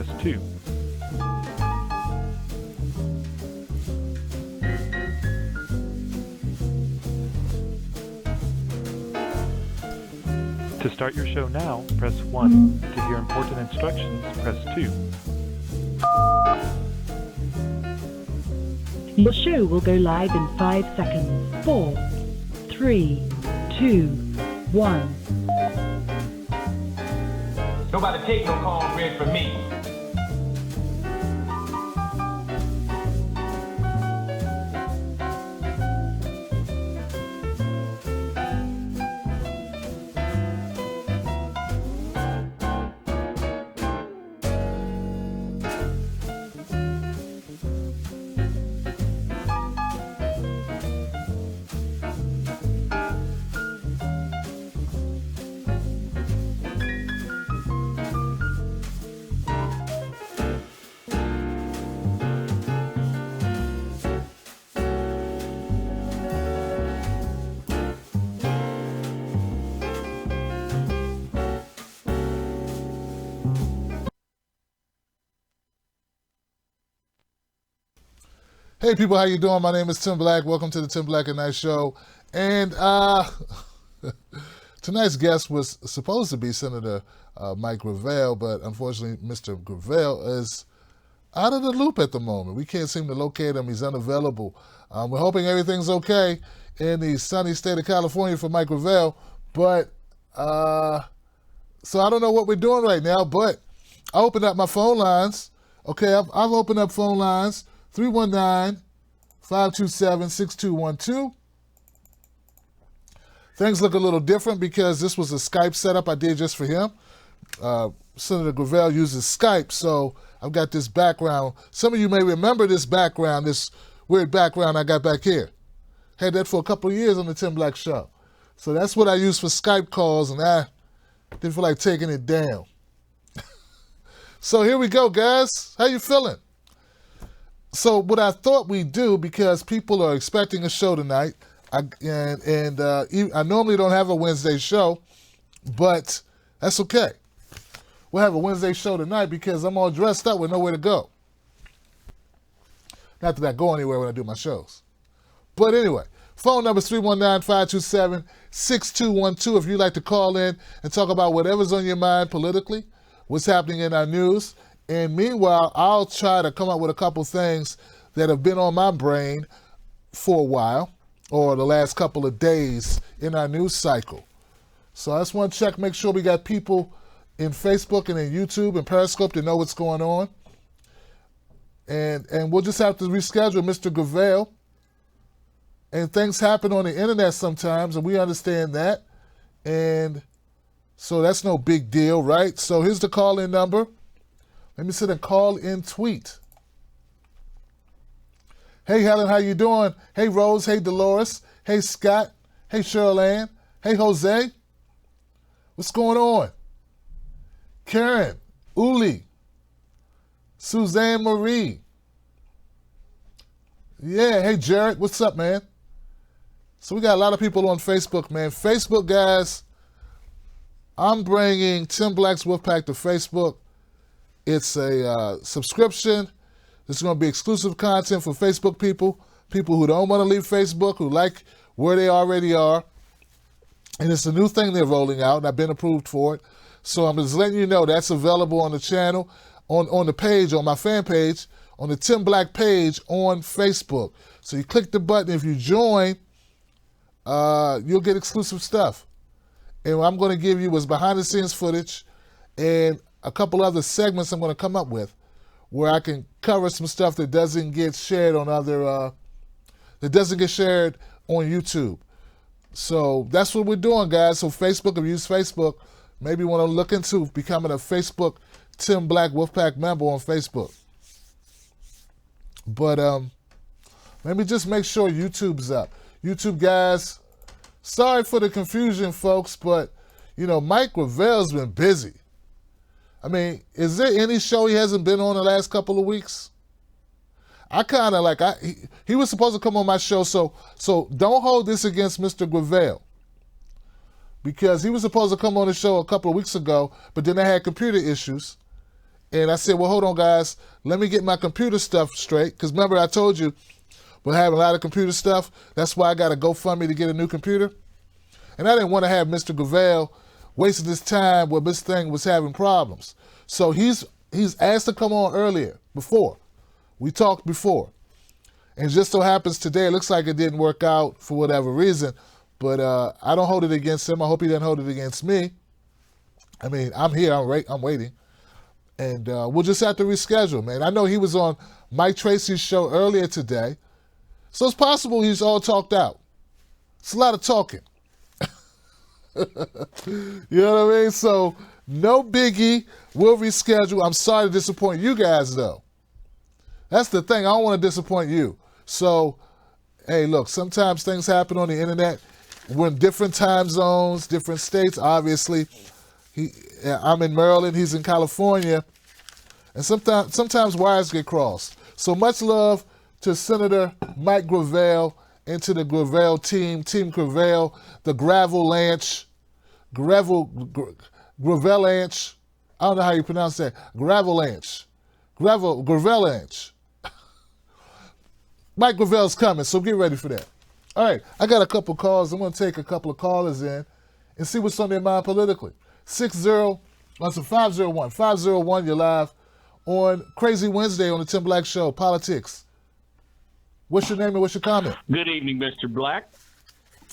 press 2. To start your show now, press 1. To hear important instructions, press 2. Your show will go live in 5 seconds. 4, 3, 2, 1. Nobody take no cornbread from me. Hey people, how you doing? My name is Tim Black. Welcome to the Tim Black at Night Show. And tonight's guest was supposed to be Senator Mike Gravel, but unfortunately Mr. Gravel is out of the loop at the moment. We can't seem to locate him. He's unavailable. We're hoping everything's okay in the sunny state of California for Mike Gravel, but so I don't know what we're doing right now, but I opened up my phone lines. Okay, I've opened up phone lines. 319-527-6212. Things look a little different because this was a Skype setup I did just for him. Senator Gravel uses Skype, so I've got this background. Some of you may remember this background, this weird background I got back here. Had that for a couple of years on the Tim Black Show. So that's what I use for Skype calls, and I didn't feel like taking it down. So here we go, guys. How you feeling? So what I thought we'd do, because people are expecting a show tonight, I normally don't have a Wednesday show, but that's okay. We'll have a Wednesday show tonight because I'm all dressed up with nowhere to go. Not that I go anywhere when I do my shows. But anyway, phone number is 319-527-6212 if you'd like to call in and talk about whatever's on your mind politically, what's happening in our news. And meanwhile, I'll try to come up with a couple things that have been on my brain for a while, or the last couple of days in our news cycle. So I just want to check, make sure we got people in Facebook and in YouTube and Periscope to know what's going on. And we'll just have to reschedule Mr. Gravel. And things happen on the internet sometimes, and we understand that. And so that's no big deal, right? So here's the call-in number. Let me sit and call in tweet. Hey, Helen, how you doing? Hey, Rose. Hey, Dolores. Hey, Scott. Hey, Cheryl-Ann. Hey, Jose. What's going on? Karen. Uli. Suzanne Marie. Yeah, hey, Jared. What's up, man? So we got a lot of people on Facebook, man. Facebook, guys, I'm bringing Tim Black's Wolfpack to Facebook. It's a subscription. It's going to be exclusive content for Facebook people who don't want to leave Facebook, who like where they already are. And it's a new thing they're rolling out, and I've been approved for it. So I'm just letting you know that's available on the channel, on the page, on my fan page, on the Tim Black page on Facebook. So you click the button. If you join, you'll get exclusive stuff. And what I'm going to give you is behind-the-scenes footage and a couple other segments I'm going to come up with where I can cover some stuff that doesn't get shared on that doesn't get shared on YouTube. So that's what we're doing, guys. So Facebook, if you use Facebook, maybe want to look into becoming a Facebook Tim Black Wolfpack member on Facebook. But let me just make sure YouTube's up. YouTube, guys, sorry for the confusion, folks, but, Mike Gravel's been busy. I mean, is there any show he hasn't been on the last couple of weeks? I kind of he was supposed to come on my show, so don't hold this against Mr. Gravel. Because he was supposed to come on the show a couple of weeks ago, but then I had computer issues. And I said, well, hold on, guys. Let me get my computer stuff straight. Because remember, I told you we're having a lot of computer stuff. That's why I got to GoFundMe to get a new computer. And I didn't want to have Mr. Gravel wasting his time where this thing was having problems. So he's asked to come on earlier, before. We talked before. And just so happens today, it looks like it didn't work out for whatever reason. But I don't hold it against him. I hope he doesn't hold it against me. I mean, I'm here. I'm waiting. And we'll just have to reschedule, man. I know he was on Mike Tracy's show earlier today. So it's possible he's all talked out. It's a lot of talking. You know what I mean? So no biggie. We'll reschedule. I'm sorry to disappoint you guys, though. That's the thing. I don't want to disappoint you. So, hey, look, sometimes things happen on the internet. We're in different time zones, different states, obviously. I'm in Maryland, he's in California, and sometimes wires get crossed. So much love to Senator Mike Gravel and to the Gravel team, Team Gravel, the Gravelanche. I don't know how you pronounce that. Gravelanche. Mike Gravel's coming, so get ready for that. All right, I got a couple calls. I'm going to take a couple of callers in and see what's on their mind politically. 501. You're live on Crazy Wednesday on the Tim Black Show, Politics. What's your name and what's your comment? Good evening, Mr. Black.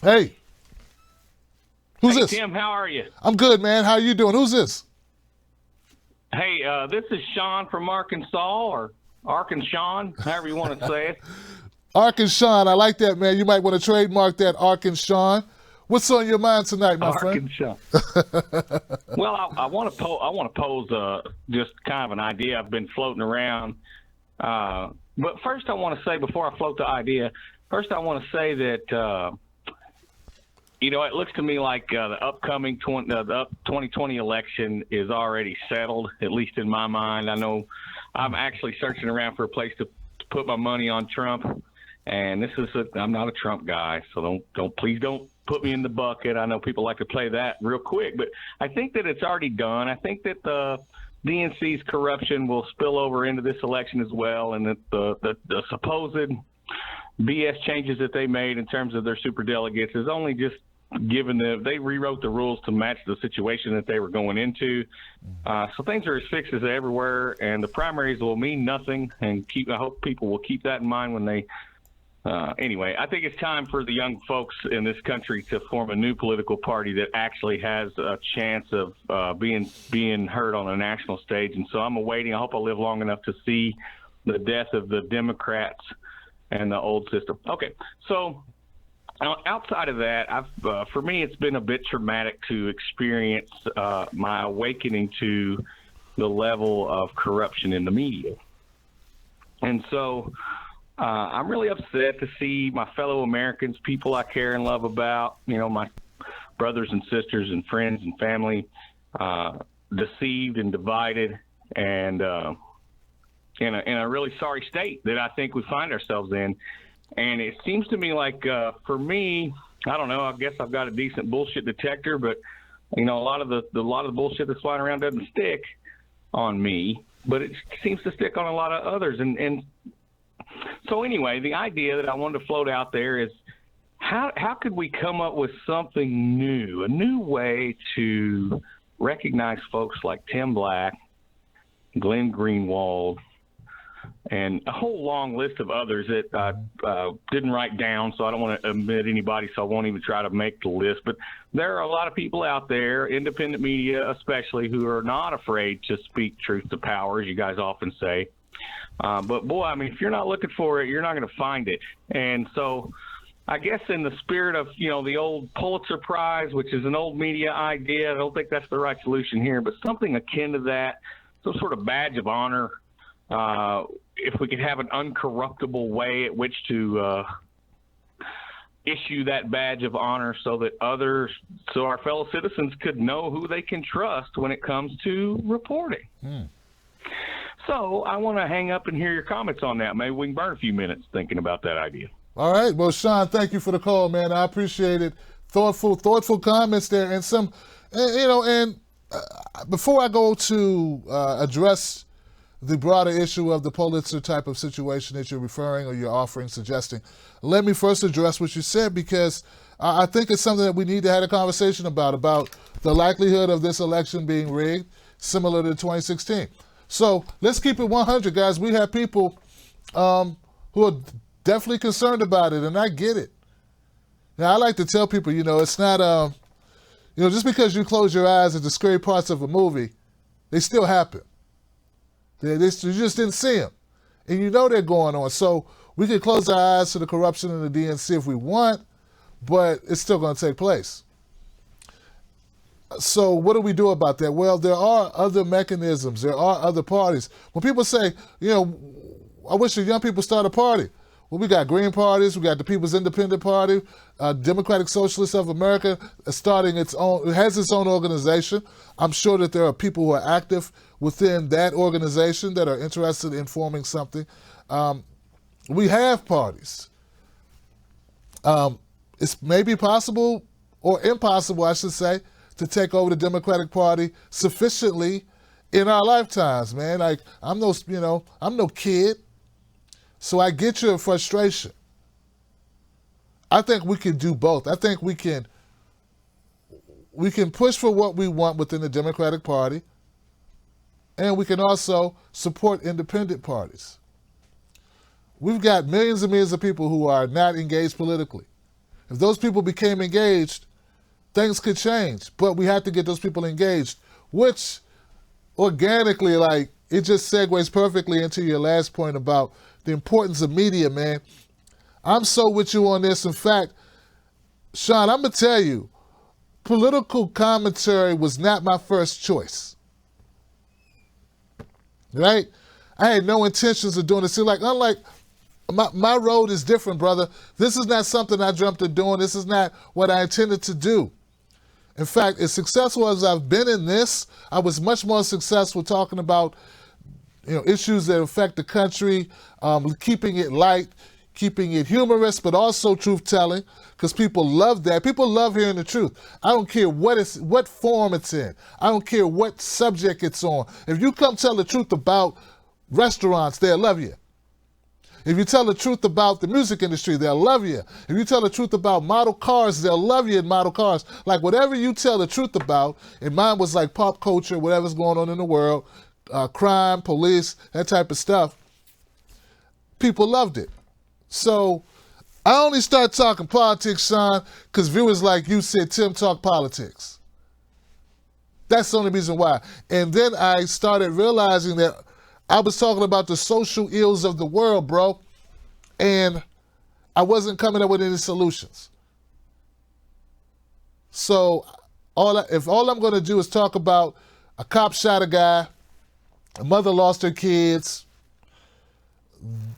Hey. Who's this? Tim, how are you? I'm good, man. How you doing? Who's this? Hey, this is Sean from Arkansas, or Arkansas, however you want to say it. Arkansas, I like that, man. You might want to trademark that, Arkansas. What's on your mind tonight, my friend? Well, I want to pose just kind of an idea I've been floating around. But first, I want to say, before I float the idea, I want to say that it looks to me like the upcoming 2020 election is already settled, at least in my mind. I know I'm actually searching around for a place to put my money on Trump, and I'm not a Trump guy, so please don't put me in the bucket. I know people like to play that real quick, but I think that it's already done. I think that the DNC's corruption will spill over into this election as well, and that the supposed BS changes that they made in terms of their superdelegates is only just they rewrote the rules to match the situation that they were going into. So things are as fixed as everywhere, and the primaries will mean nothing. And I hope people will keep that in mind when they. Anyway, I think it's time for the young folks in this country to form a new political party that actually has a chance of being heard on a national stage. And so I'm awaiting. I hope I live long enough to see the death of the Democrats and the old system. Okay, so outside of that, for me, it's been a bit traumatic to experience my awakening to the level of corruption in the media. And so I'm really upset to see my fellow Americans, people I care and love about, my brothers and sisters and friends and family, deceived and divided, and in a really sorry state that I think we find ourselves in. And it seems to me like, for me, I don't know, I guess I've got a decent bullshit detector, but a lot of the bullshit that's flying around doesn't stick on me, but it seems to stick on a lot of others. And so anyway, the idea that I wanted to float out there is how could we come up with something new, a new way to recognize folks like Tim Black, Glenn Greenwald, and a whole long list of others that I didn't write down, so I don't want to omit anybody, so I won't even try to make the list. But there are a lot of people out there, independent media especially, who are not afraid to speak truth to power, as you guys often say. But, boy, if you're not looking for it, you're not going to find it. And so I guess in the spirit of, the old Pulitzer Prize, which is an old media idea, I don't think that's the right solution here, but something akin to that, some sort of badge of honor. If we could have an uncorruptible way at which to issue that badge of honor so that our fellow citizens could know who they can trust when it comes to reporting. So I want to hang up and hear your comments on that. Maybe we can burn a few minutes thinking about that idea. All right. Well, Sean, thank you for the call, man. I appreciate it. Thoughtful comments there, and some, and before I go to address the broader issue of the Pulitzer type of situation that you're referring or you're offering, suggesting, let me first address what you said, because I think it's something that we need to have a conversation about the likelihood of this election being rigged, similar to 2016. So let's keep it 100, guys. We have people who are definitely concerned about it, and I get it. Now, I like to tell people, it's not, just because you close your eyes at the scary parts of a movie, they still happen. You just didn't see them. And they're going on. So we can close our eyes to the corruption in the DNC if we want, but it's still going to take place. So what do we do about that? Well, there are other mechanisms. There are other parties. When people say, I wish the young people start a party. Well, we got Green parties. We got the People's Independent Party, Democratic Socialists of America, starting its own. It has its own organization. I'm sure that there are people who are active within that organization that are interested in forming something. We have parties. It's maybe possible or impossible, I should say, to take over the Democratic Party sufficiently in our lifetimes, man. Like, I'm no kid. So I get your frustration. I think we can do both. I think we can push for what we want within the Democratic Party, and we can also support independent parties. We've got millions and millions of people who are not engaged politically. If those people became engaged, things could change, but we have to get those people engaged, which organically, it just segues perfectly into your last point about the importance of media, man. I'm so with you on this. In fact, Sean, I'm going to tell you, political commentary was not my first choice. Right? I had no intentions of doing it. See, unlike my road is different, brother. This is not something I dreamt of doing. This is not what I intended to do. In fact, as successful as I've been in this, I was much more successful talking about issues that affect the country, keeping it light, keeping it humorous, but also truth-telling, because people love that. People love hearing the truth. I don't care what form it's in. I don't care what subject it's on. If you come tell the truth about restaurants, they'll love you. If you tell the truth about the music industry, they'll love you. If you tell the truth about model cars, they'll love you in model cars. Like, whatever you tell the truth about, and mine was like pop culture, whatever's going on in the world, crime, police, that type of stuff, people loved it. So I only started talking politics, Sean, because viewers like you said, Tim, talk politics. That's the only reason why. And then I started realizing that I was talking about the social ills of the world, bro, and I wasn't coming up with any solutions. So if all I'm going to do is talk about a cop shot a guy, a mother lost her kids,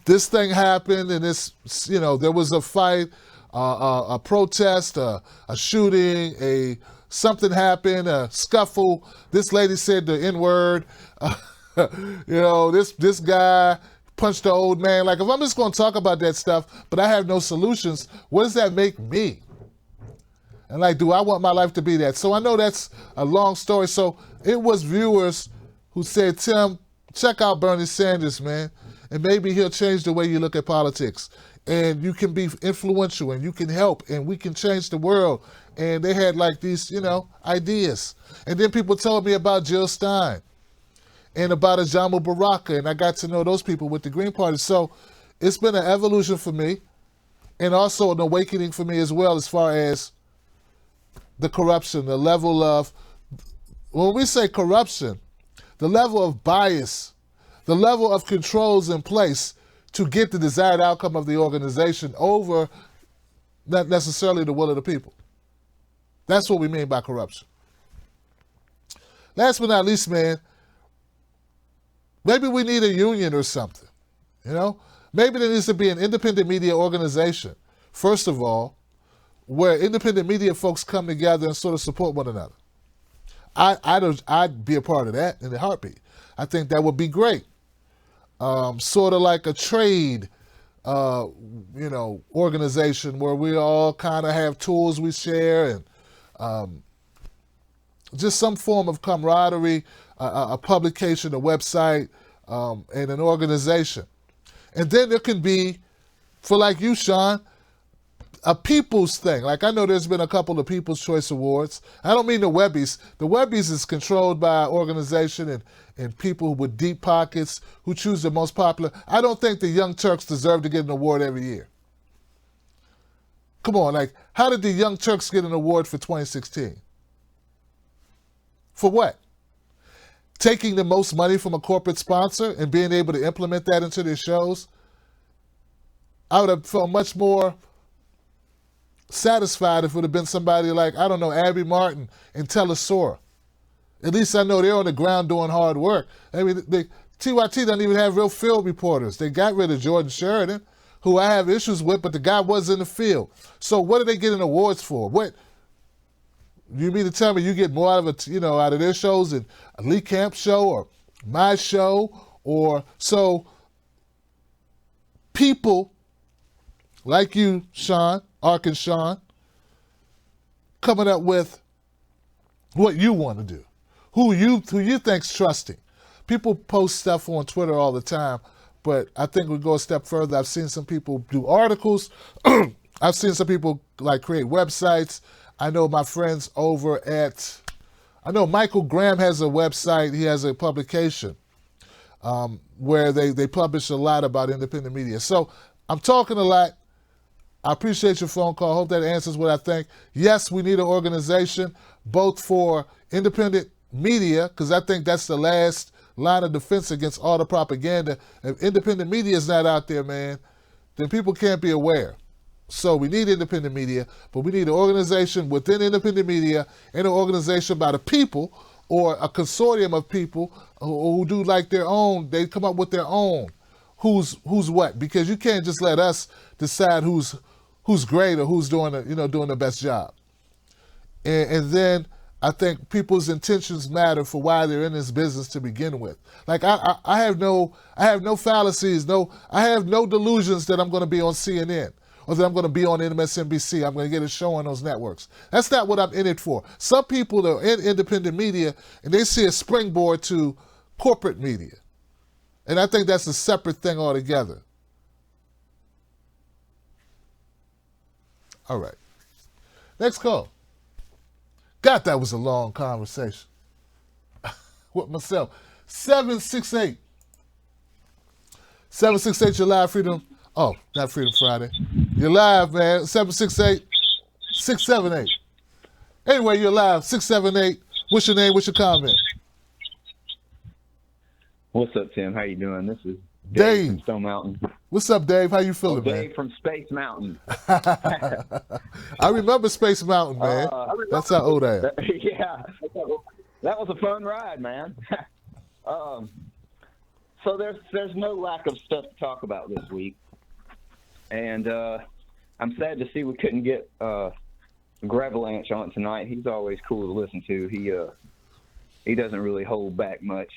this thing happened, and there was a fight, a protest, a shooting, something happened, a scuffle. This lady said the N-word. This guy punched the old man. Like, if I'm just going to talk about that stuff, but I have no solutions, what does that make me? And do I want my life to be that? So I know that's a long story. So it was viewers who said, Tim, check out Bernie Sanders, man, and maybe he'll change the way you look at politics. And you can be influential, and you can help, and we can change the world. And they had these, ideas. And then people told me about Jill Stein and about Ajamu Baraka, and I got to know those people with the Green Party. So it's been an evolution for me, and also an awakening for me as well, as far as the corruption, the level of, when we say corruption, the level of bias, the level of controls in place to get the desired outcome of the organization over not necessarily the will of the people. That's what we mean by corruption. Last but not least, man, maybe we need a union or something, Maybe there needs to be an independent media organization, first of all, where independent media folks come together and sort of support one another. I'd be a part of that in a heartbeat. I think that would be great. Sort of like a trade, organization where we all kind of have tools we share, and just some form of camaraderie, a publication, a website, and an organization. And then there can be, for like you, Sean, a people's thing. Like I know there's been a couple of People's Choice Awards. I don't mean the Webbies. The Webbies is controlled by an organization and people with deep pockets who choose the most popular. I don't think the Young Turks deserve to get an award every year. Come on, like how did the Young Turks get an award for 2016? For what? Taking the most money from a corporate sponsor and being able to implement that into their shows? I would have felt much more satisfied if it would have been somebody like, I don't know, Abby Martin and Telesora. At least I know they're on the ground doing hard work. I mean, TYT doesn't even have real field reporters. They got rid of Jordan Sheridan, who I have issues with, but the guy was in the field. So what are they getting awards for? What you mean to tell me you get more out of it, out of their shows than a Lee Camp show or my show? Or so people like you, Sean, Ark and Sean, coming up with what you want to do, who you think's trusting. People post stuff on Twitter all the time, but I think we go a step further. I've seen some people do articles. I've seen some people like create websites. I know my friends over at, I know Michael Graham has a website. He has a publication where they publish a lot about independent media. So I'm talking a lot. I appreciate your phone call. Hope that answers what I think. Yes, we need an organization, both for independent media, because I think that's the last line of defense against all the propaganda. If independent media is not out there, man, then people can't be aware. So we need independent media, but we need an organization within independent media and an organization by the people or a consortium of people who do like their own. They come up with their own. Who's what? Because you can't just let us decide who's great or who's doing the best job. And then I think people's intentions matter for why they're in this business to begin with. Like I have no fallacies, I have no delusions that I'm going to be on CNN or that I'm going to be on MSNBC. I'm going to get a show on those networks. That's not what I'm in it for. Some people are in independent media and they see a springboard to corporate media. And I think that's a separate thing altogether. All right. Next call. God, that was a long conversation with myself. 768. 768, you're live, Freedom. Oh, not Freedom Friday. You're live, man. 768-678. Anyway, you're live. 678. What's your name? What's your comment? What's up, Tim? How you doing? This is Dave from Stone Mountain. What's up, Dave? How you feeling, man? Dave from Space Mountain. I remember Space Mountain, man. That's how old I am. Yeah, that was a fun ride, man. So there's no lack of stuff to talk about this week, and I'm sad to see we couldn't get Gravelanche on tonight. He's always cool to listen to. He doesn't really hold back much.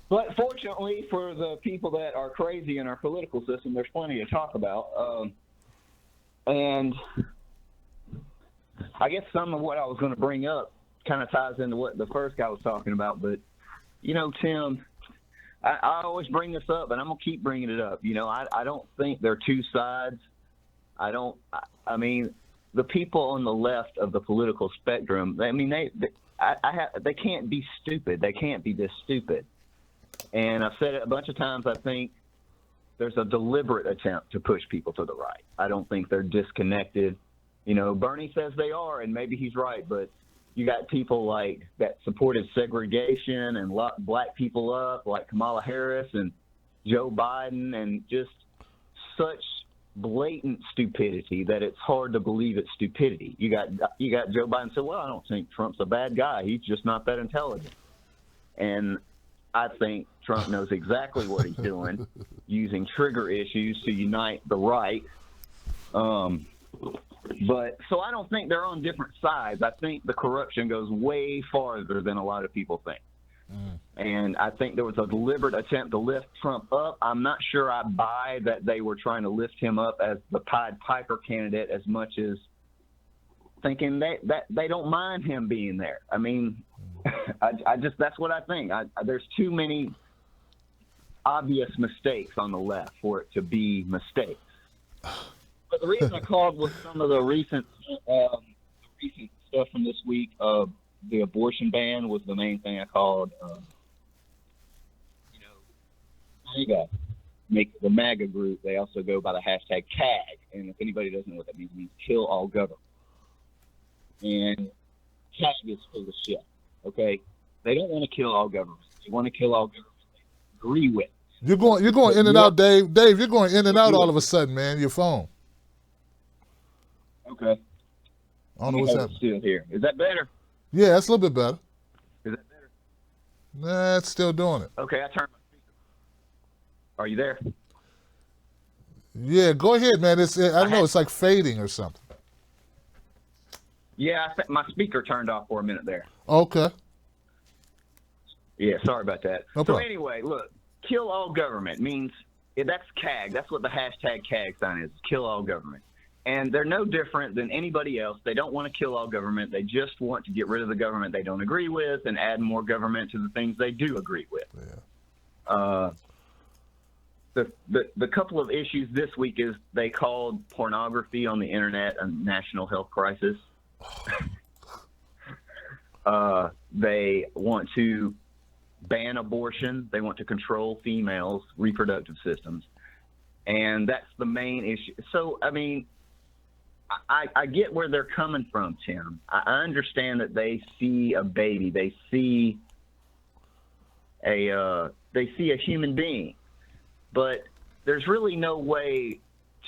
But fortunately for the people that are crazy in our political system, there's plenty to talk about. And I guess some of what I was going to bring up kind of ties into what the first guy was talking about. But, Tim, I always bring this up, and I'm going to keep bringing it up. I don't think there are two sides. I mean, the people on the left of the political spectrum, they can't be stupid. They can't be this stupid. And I've said it a bunch of times, I think there's a deliberate attempt to push people to the right. I don't think they're disconnected. Bernie says they are, and maybe he's right, but you got people like that supported segregation and locked black people up, like Kamala Harris and Joe Biden, and just such blatant stupidity that it's hard to believe it's stupidity. You got Joe Biden say, well, I don't think Trump's a bad guy. He's just not that intelligent. And I think Trump knows exactly what he's doing, using trigger issues to unite the right. But so I don't think they're on different sides. I think the corruption goes way farther than a lot of people think. And I think there was a deliberate attempt to lift Trump up. I'm not sure I buy that they were trying to lift him up as the Pied Piper candidate as much as thinking that they don't mind him being there. I mean, I just that's what I think. There's too many obvious mistakes on the left for it to be mistakes. But the reason I called was some of the recent stuff from this week. The abortion ban was the main thing I called. The MAGA group, they also go by the hashtag CAG. And if anybody doesn't know what that means, it means kill all government. And CAG is full of shit, okay? They don't want to kill all government. They want to kill all government they agree with. You're going in and out, Dave. Dave, you're going in and out all of a sudden, man, your phone. Okay. I don't know what's happening. Still here. Is that better? Yeah, that's a little bit better. Is that better? Nah, it's still doing it. Okay, I turned my speaker. Are you there? Yeah, go ahead, man. I don't know. It's like fading or something. Yeah, I think my speaker turned off for a minute there. Okay. Yeah, sorry about that. No So problem. anyway, look, kill all government means that's CAG. That's what the hashtag CAG sign is, kill all government. And they're no different than anybody else. They don't want to kill all government. They just want to get rid of the government they don't agree with and add more government to the things they do agree with. Yeah. The couple of issues this week is they called pornography on the internet a national health crisis. They want to ban abortion. They want to control females' reproductive systems. And that's the main issue. So, I mean, I get where they're coming from, Tim. I understand that they see a baby. They see a human being. But there's really no way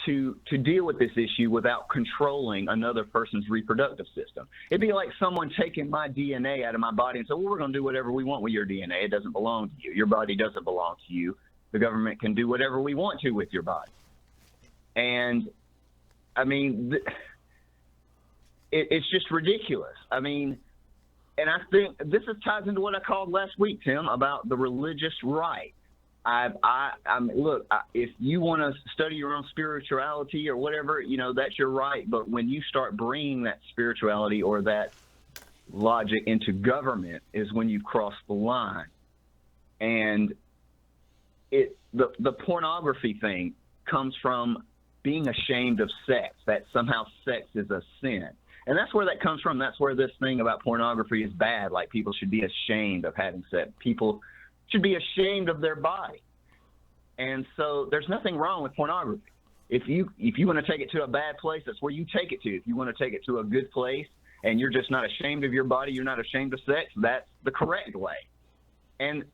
to deal with this issue without controlling another person's reproductive system. It'd be like someone taking my DNA out of my body and saying, well, we're going to do whatever we want with your DNA. It doesn't belong to you. Your body doesn't belong to you. The government can do whatever we want to with your body. And, I mean, it's just ridiculous. I mean, and I think this ties into what I called last week, Tim, about the religious right. Look, if you want to study your own spirituality or whatever, that's your right. But when you start bringing that spirituality or that logic into government is when you cross the line. And the pornography thing comes from being ashamed of sex, that somehow sex is a sin. And that's where that comes from. That's where this thing about pornography is bad. Like, people should be ashamed of having sex. People should be ashamed of their body. And so there's nothing wrong with pornography. If you want to take it to a bad place, that's where you take it to. If you want to take it to a good place and you're just not ashamed of your body, you're not ashamed of sex, that's the correct way. And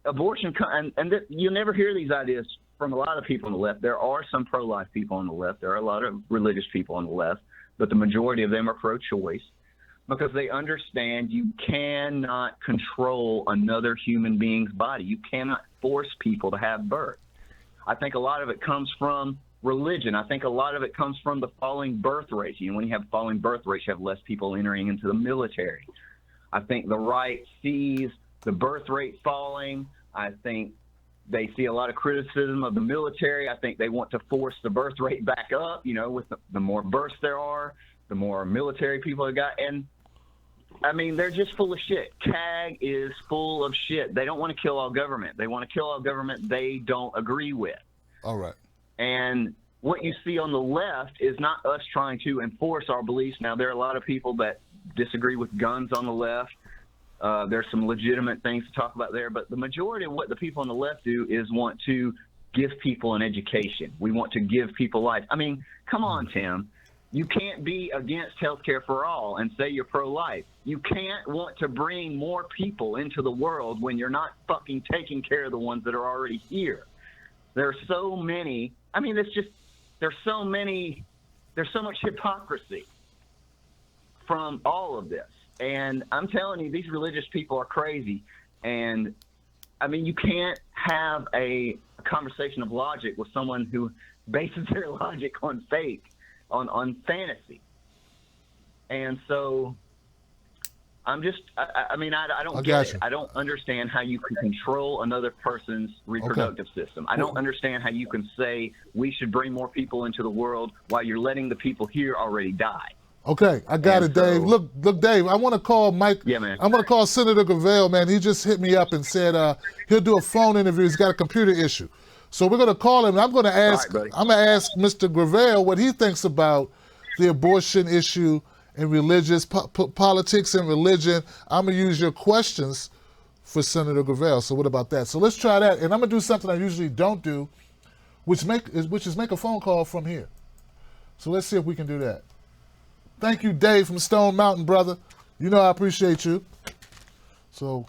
abortion, you'll never hear these ideas from a lot of people on the left. There are some pro-life people on the left. There are a lot of religious people on the left, but the majority of them are pro-choice because they understand you cannot control another human being's body. You cannot force people to have birth. I think a lot of it comes from religion. I think a lot of it comes from the falling birth rates. When you have falling birth rates, you have less people entering into the military. I think the right sees the birth rate falling. I think they see a lot of criticism of the military. I think they want to force the birth rate back up, with the more births there are, the more military people have got. And, I mean, they're just full of shit. CAG is full of shit. They don't want to kill all government. They want to kill all government they don't agree with. All right. And what you see on the left is not us trying to enforce our beliefs. Now, there are a lot of people that disagree with guns on the left. There's some legitimate things to talk about there, but the majority of what the people on the left do is want to give people an education. We want to give people life. I mean, come on, Tim. You can't be against healthcare for all and say you're pro-life. You can't want to bring more people into the world when you're not fucking taking care of the ones that are already here. There are so many. I mean, there's so much hypocrisy from all of this. And I'm telling you, these religious people are crazy. And, I mean, you can't have a conversation of logic with someone who bases their logic on faith, on fantasy. And so I'm just, I don't get it. I don't understand how you can control another person's reproductive system. I don't understand how you can say we should bring more people into the world while you're letting the people here already die. Okay, I got And it, Dave. so- Look, Dave. I want to call Mike. Yeah, man. I'm going to call Senator Gravel, man. He just hit me up and said he'll do a phone interview. He's got a computer issue, so we're going to call him. And I'm going to ask. All right, buddy. I'm going to ask Mr. Gravel what he thinks about the abortion issue and religious politics and religion. I'm going to use your questions for Senator Gravel. So what about that? So let's try that. And I'm going to do something I usually don't do, which is make a phone call from here. So let's see if we can do that. Thank you, Dave from Stone Mountain, brother. You know I appreciate you. So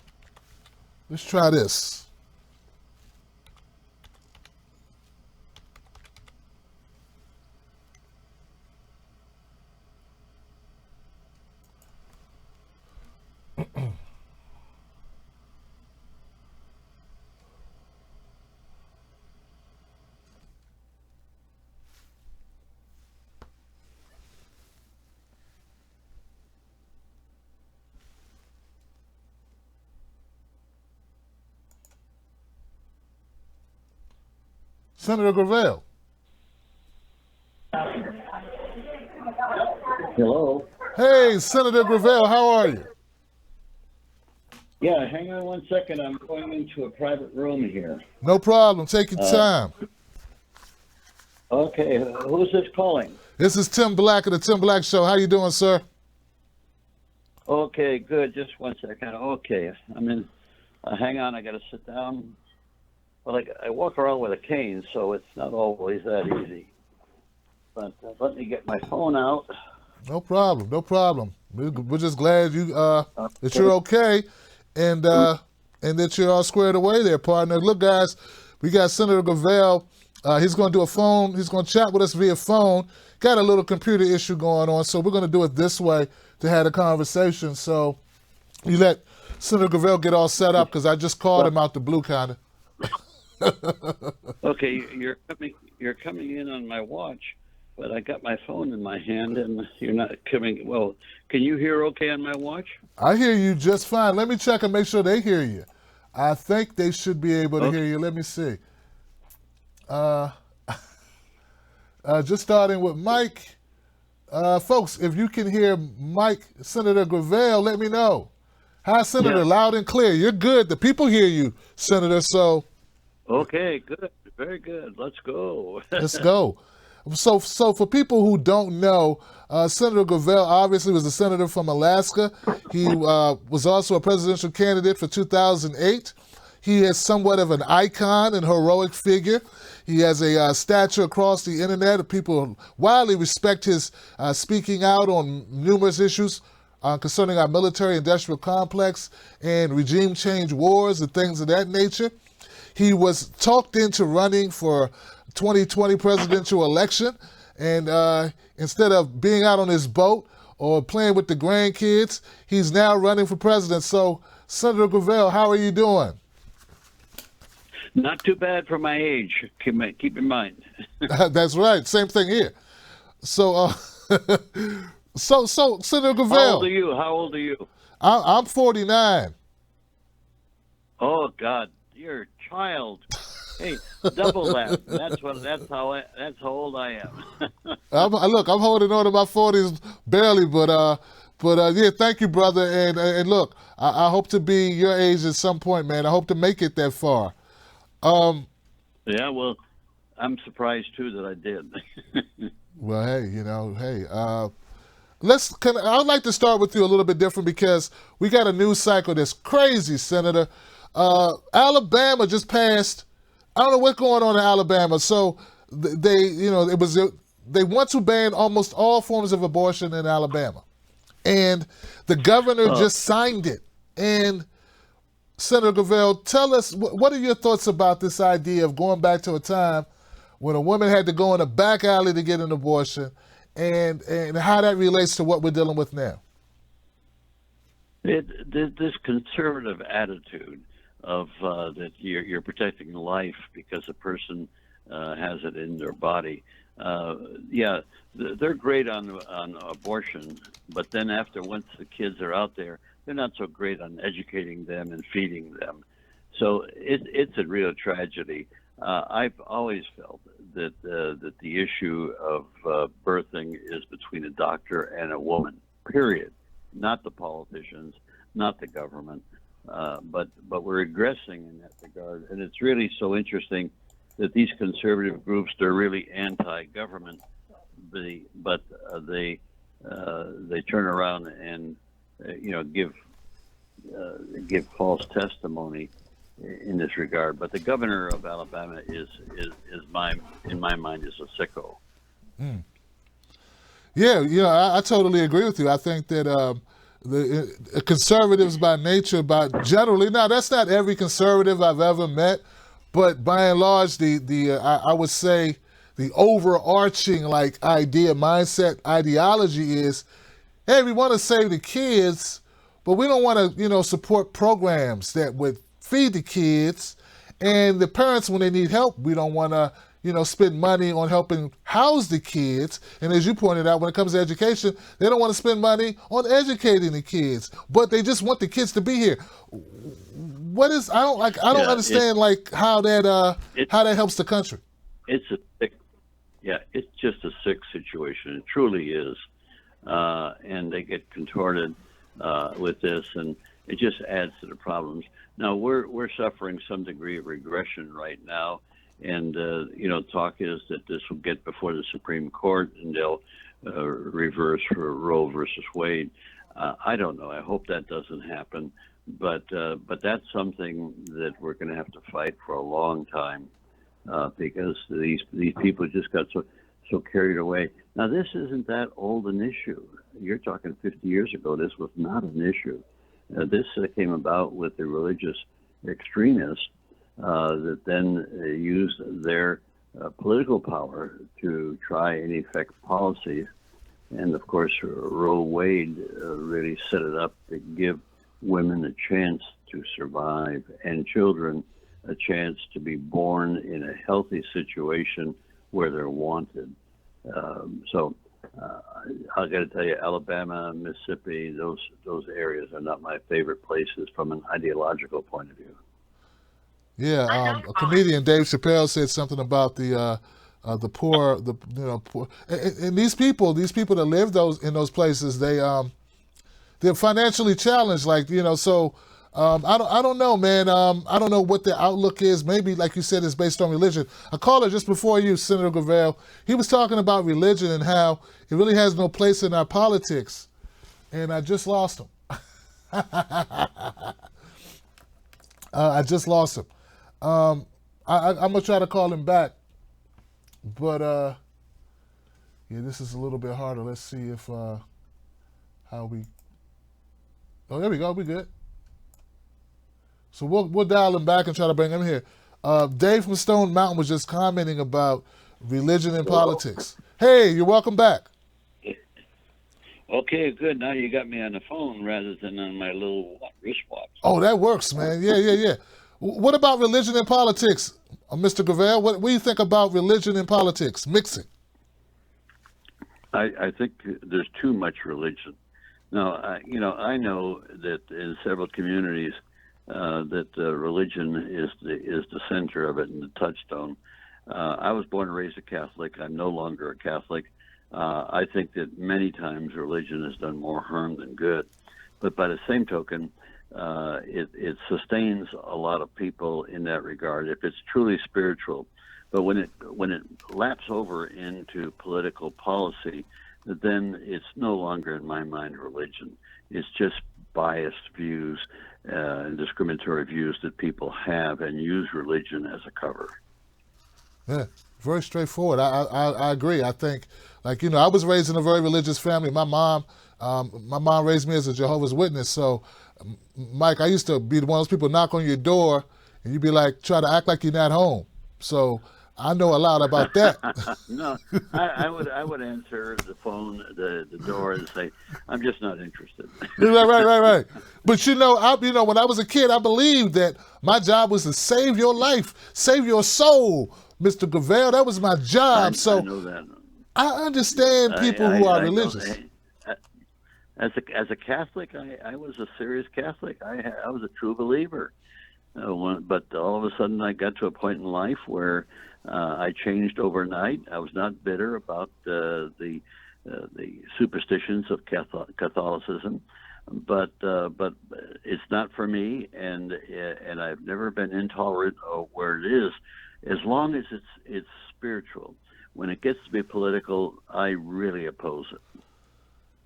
let's try this. Senator Gravel. Hello. Hey, Senator Gravel, how are you? Yeah, hang on 1 second. I'm going into a private room here. No problem. Take your time. Okay, who's this calling? This is Tim Black of the Tim Black Show. How you doing, sir? Okay, good. Just 1 second. Okay, I'm in. Hang on, I got to sit down. Well, I walk around with a cane, so it's not always that easy. But let me get my phone out. No problem. No problem. We're just glad you that you're okay, and that you're all squared away there, partner. Look, guys, we got Senator Gravel. He's going to do a phone. He's going to chat with us via phone. Got a little computer issue going on, so we're going to do it this way to have a conversation. So you let Senator Gravel get all set up because I just called him out the blue, kind of. Okay, you're coming in on my watch, but I got my phone in my hand, and you're not coming. Well, can you hear okay on my watch? I hear you just fine. Let me check and make sure they hear you. I think they should be able to hear you. Let me see. Just starting with Mike. Folks, if you can hear Mike, Senator Gravel, let me know. Hi, Senator, Yeah. loud and clear. You're good. The people hear you, Senator, so Okay, good. Very good. Let's go. let's go. So for people who don't know, Senator Gravel obviously was a senator from Alaska. He was also a presidential candidate for 2008. He is somewhat of an icon and heroic figure. He has a stature across the internet. People widely respect his speaking out on numerous issues concerning our military-industrial complex and regime change wars and things of that nature. He was talked into running for 2020 presidential election, and instead of being out on his boat or playing with the grandkids, he's now running for president. So, Senator Gravel, how are you doing? Not too bad for my age. Keep in mind. That's right. Same thing here. So, Senator Gravel. How old are you? How old are you? I'm 49. Oh God, you're a child. Hey, double that. That's how old I am. Look, I'm holding on to my 40s barely, but yeah, thank you, brother. And look, I hope to be your age at some point, man. I hope to make it that far. Yeah, well, I'm surprised too that I did. Well, hey, I'd like to start with you a little bit different because we got a news cycle that's crazy, Senator. Alabama just passed. I don't know what's going on in Alabama. So they want to ban almost all forms of abortion in Alabama, and the governor just signed it. And Senator Gravel, tell us what are your thoughts about this idea of going back to a time when a woman had to go in a back alley to get an abortion, and how that relates to what we're dealing with now? This conservative attitude of that you're protecting life because a person has it in their body. Yeah, they're great on abortion, but then once the kids are out there, they're not so great on educating them and feeding them. So it's a real tragedy. I've always felt that the issue of birthing is between a doctor and a woman. Period. Not the politicians, not the government, but we're regressing in that regard. And it's really so interesting that these conservative groups, they're really anti-government, but they turn around and give false testimony in this regard. But the governor of Alabama is in my mind is a sicko. Yeah, I totally agree with you. I think that the conservatives by nature, generally, now that's not every conservative I've ever met, but by and large, I would say the overarching mindset, ideology is, hey, we want to save the kids, but we don't want to, support programs that would feed the kids, and the parents, when they need help, we don't want to, spend money on helping house the kids. And as you pointed out, when it comes to education, they don't want to spend money on educating the kids, but they just want the kids to be here. What is, I don't understand how that helps the country. It's just a sick situation. It truly is. And they get contorted with this, and it just adds to the problems. Now we're suffering some degree of regression right now, and talk is that this will get before the Supreme Court and they'll reverse for Roe versus Wade. I don't know. I hope that doesn't happen, but that's something that we're going to have to fight for a long time because these people just got so carried away. Now this isn't that old an issue. You're talking 50 years ago. This was not an issue. This came about with the religious extremists that then used their political power to try and effect policies. And of course, Roe Wade really set it up to give women a chance to survive and children a chance to be born in a healthy situation where they're wanted. I got to tell you, Alabama, Mississippi, those areas are not my favorite places from an ideological point of view. Yeah, a comedian, Dave Chappelle, said something about the poor, poor, and these people that live in those places, they're financially challenged, so. I don't know, man. I don't know what the outlook is. Maybe, like you said, it's based on religion. A caller just before you, Senator Gravel, he was talking about religion and how it really has no place in our politics. And I just lost him. I just lost him. I'm going to try to call him back. But, yeah, this is a little bit harder. Let's see if, oh, there we go. We good. So we'll dial him back and try to bring him here. Dave from Stone Mountain was just commenting about religion and politics. Hey, you're welcome back. Okay, good. Now you got me on the phone rather than on my little wristwatch. Oh, that works, man. Yeah. What about religion and politics, Mr. Gravel? What do you think about religion and politics, mixing? I think there's too much religion. Now, I know that in several communities, that religion is the center of it and the touchstone. I was born and raised a Catholic. I'm no longer a Catholic. I think that many times religion has done more harm than good. But by the same token, it sustains a lot of people in that regard if it's truly spiritual. But when it laps over into political policy, then it's no longer, in my mind, religion. It's just biased views and discriminatory views that people have and use religion as a cover. Yeah, very straightforward. I agree. I think, I was raised in a very religious family. My mom raised me as a Jehovah's Witness. So, Mike, I used to be one of those people knock on your door and you'd be like, try to act like you're not home. So I know a lot about that. No, I would answer the phone, the door, and say, "I'm just not interested." Right. But when I was a kid, I believed that my job was to save your life, save your soul, Mr. Gravel. That was my job. I know that. I understand people who are religious. As a Catholic, I was a serious Catholic. I was a true believer. But all of a sudden, I got to a point in life where I changed overnight. I was not bitter about the superstitions of Catholicism, but it's not for me, and I've never been intolerant of where it is, as long as it's spiritual. When it gets to be political, I really oppose it.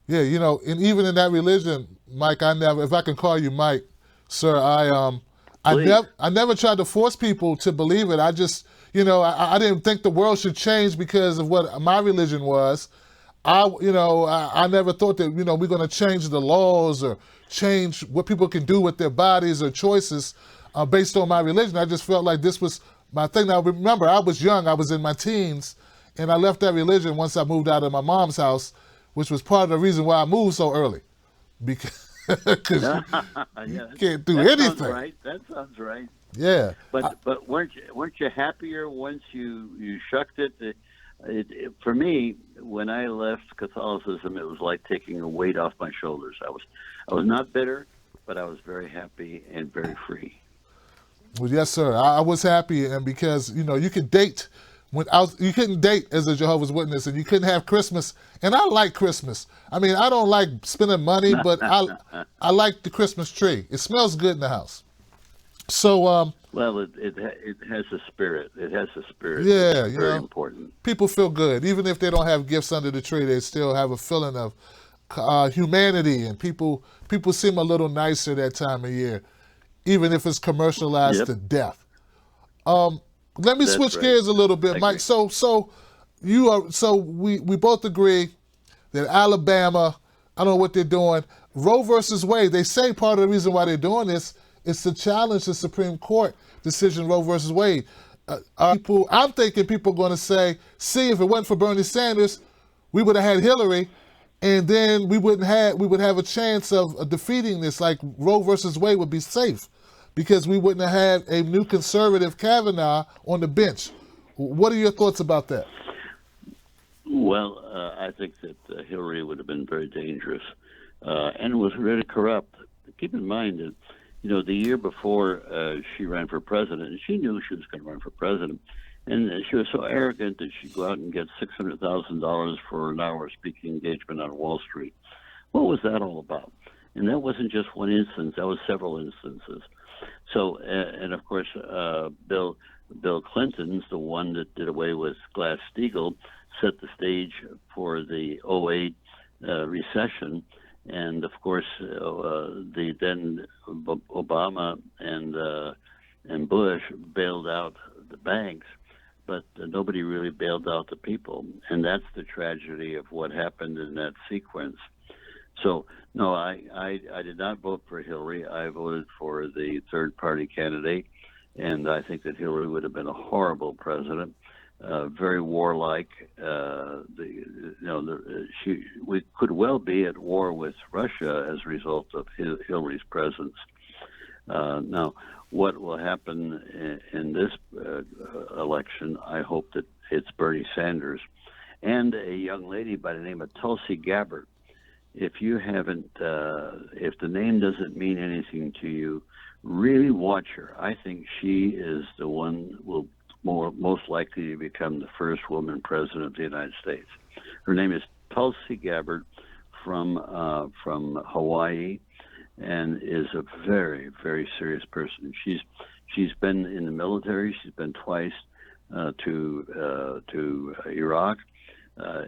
Yeah, and even in that religion, Mike, if I can call you Mike, sir, I never tried to force people to believe it. I just, I didn't think the world should change because of what my religion was. I never thought that, we're going to change the laws or change what people can do with their bodies or choices based on my religion. I just felt like this was my thing. Now, remember, I was young. I was in my teens, and I left that religion once I moved out of my mom's house, which was part of the reason why I moved so early. Because you can't do anything. That sounds right. Yeah. But weren't you happier once you shucked it? For me, when I left Catholicism, it was like taking a weight off my shoulders. I was not bitter, but I was very happy and very free. Well, yes, sir. I was happy, and because you could date you couldn't date as a Jehovah's Witness, and you couldn't have Christmas. And I like Christmas. I mean, I don't like spending money, but I like the Christmas tree. It smells good in the house. So, well, it has a spirit. It has a spirit. Yeah, it's very important. People feel good, even if they don't have gifts under the tree. They still have a feeling of humanity, and people seem a little nicer that time of year, even if it's commercialized to death. Let me switch gears a little bit, Mike. So we both agree that Alabama, I don't know what they're doing. Roe versus Wade, they say part of the reason why they're doing this is to challenge the Supreme Court decision, Roe versus Wade. I'm thinking people are going to say, see, if it wasn't for Bernie Sanders, we would have had Hillary, and then we would have a chance of defeating this. Like Roe versus Wade would be safe, because we wouldn't have had a new conservative Kavanaugh on the bench. What are your thoughts about that? Well, I think that Hillary would have been very dangerous and was really corrupt. Keep in mind that, the year before she ran for president, she knew she was going to run for president, and she was so arrogant that she'd go out and get $600,000 for an hour speaking engagement on Wall Street. What was that all about? And that wasn't just one instance. That was several instances. So, and of course, Bill Clinton's the one that did away with Glass-Steagall, set the stage for the 2008 recession, and of course, the then Obama and Bush bailed out the banks, but nobody really bailed out the people, and that's the tragedy of what happened in that sequence. So, no, I did not vote for Hillary. I voted for the third-party candidate, and I think that Hillary would have been a horrible president, very warlike. We could well be at war with Russia as a result of Hillary's presence. Now, what will happen in this election? I hope that it's Bernie Sanders and a young lady by the name of Tulsi Gabbard. If you haven't, if the name doesn't mean anything to you, really watch her. I think she is the one most likely to become the first woman president of the United States. Her name is Tulsi Gabbard from Hawaii, and is a very, very serious person. She's been in the military. She's been twice to Iraq.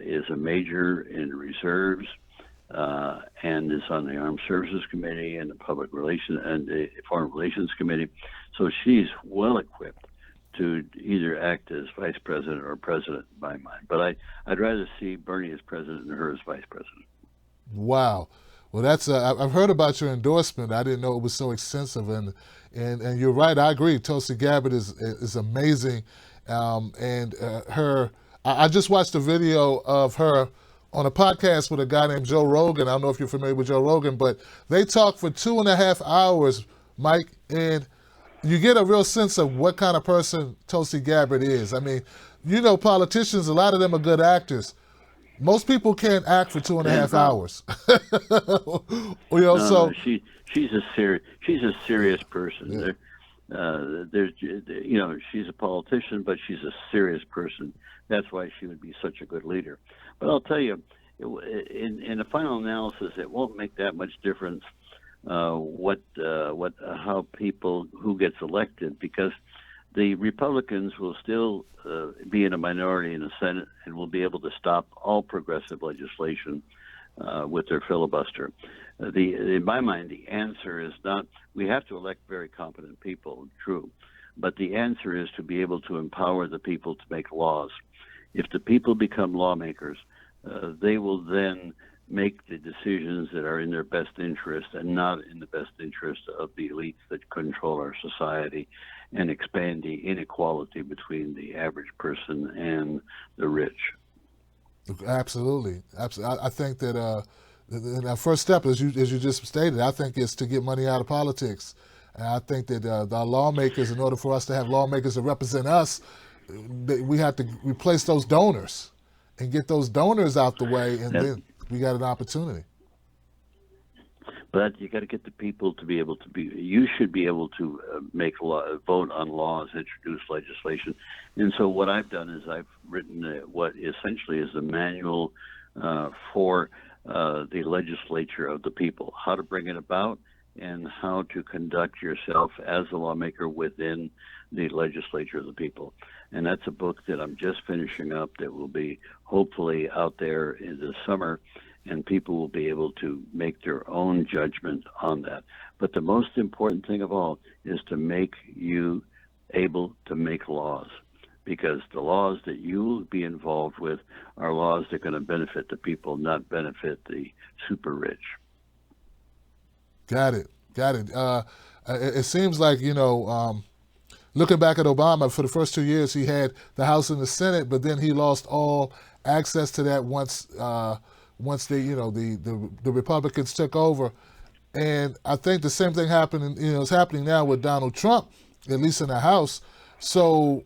Is a major in reserves. And is on the Armed Services Committee and the Public Relations and the Foreign Relations Committee. So she's well equipped to either act as vice president or president, in my mind. But I'd rather see Bernie as president than her as vice president. Wow. Well, that's I've heard about your endorsement. I didn't know it was so extensive, and you're right. I agree. Tulsi Gabbard is amazing, and her. I just watched a video of her on a podcast with a guy named Joe Rogan. I don't know if you're familiar with Joe Rogan, but they talk for 2.5 hours, Mike, and you get a real sense of what kind of person Tulsi Gabbard is. I mean, politicians, a lot of them are good actors. Most people can't act for 2.5 hours. She's a serious person. there's, she's a politician, but she's a serious person. That's why she would be such a good leader. But I'll tell you, in the final analysis, it won't make that much difference how people who gets elected, because the Republicans will still be in a minority in the Senate and will be able to stop all progressive legislation with their filibuster. In my mind, the answer is not, we have to elect very competent people, true, but the answer is to be able to empower the people to make laws. If the people become lawmakers, they will then make the decisions that are in their best interest and not in the best interest of the elites that control our society and expand the inequality between the average person and the rich. Absolutely. I think that our first step, as you just stated, I think is to get money out of politics. And I think that our lawmakers, in order for us to have lawmakers that represent us, we have to replace those donors and get those donors out the way, and then we got an opportunity. But you got to get the people to be able to be. You should be able to vote on laws, introduce legislation. And so what I've done is I've written what essentially is a manual for the legislature of the people, how to bring it about and how to conduct yourself as a lawmaker within the legislature of the people. And that's a book that I'm just finishing up that will be hopefully out there in the summer, and people will be able to make their own judgment on that. But the most important thing of all is to make you able to make laws, because the laws that you will be involved with are laws that are going to benefit the people, not benefit the super rich. Got it. It seems like, looking back at Obama, for the first 2 years, he had the House and the Senate, but then he lost all access to that once the Republicans took over. And I think the same thing happened, is happening now with Donald Trump, at least in the House. So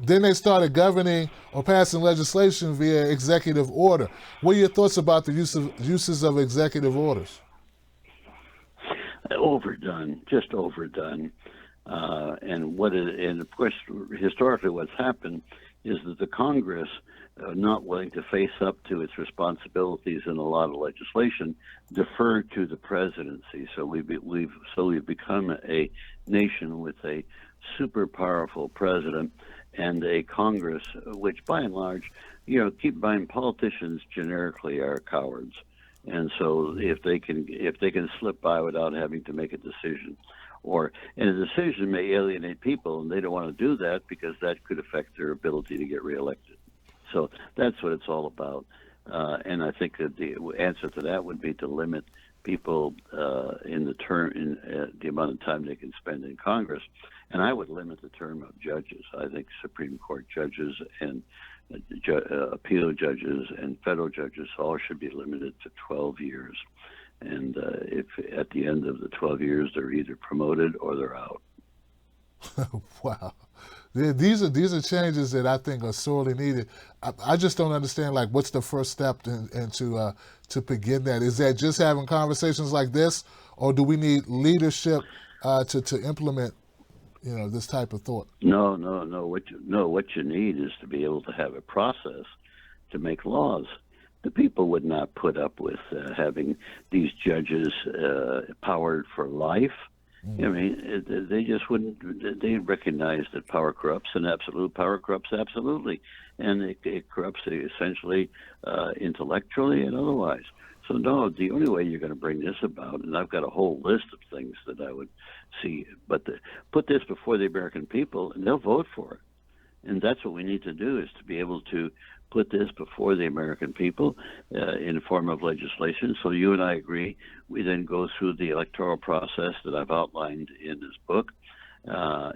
then they started governing or passing legislation via executive order. What are your thoughts about the uses of executive orders? Just overdone. And of course, historically what's happened is that the Congress, not willing to face up to its responsibilities in a lot of legislation, deferred to the presidency. So we've become a nation with a super powerful president and a Congress, which by and large, keep in mind, politicians generically are cowards. And so if they can slip by without having to make a decision, and a decision may alienate people, and they don't want to do that because that could affect their ability to get reelected. So that's what it's all about. And I think that the answer to that would be to limit people in the amount of time they can spend in Congress. And I would limit the term of judges. I think Supreme Court judges and appeal judges and federal judges all should be limited to 12 years. And if at the end of the 12 years they're either promoted or they're out. Wow. These are changes that I think are sorely needed. I just don't understand, what's the first step to begin that? Is that just having conversations like this, or do we need leadership to implement, this type of thought? No. What you need is to be able to have a process to make laws. The people would not put up with having these judges powered for life. I mean, they just wouldn't. They recognize that power corrupts, and absolute power corrupts absolutely, and it corrupts essentially intellectually and otherwise. So no, the only way you're going to bring this about, and I've got a whole list of things that I would see, but put this before the American people, and they'll vote for it. And that's what we need to do, is to be able to put this before the American people in the form of legislation. So you and I agree. We then go through the electoral process that I've outlined in this book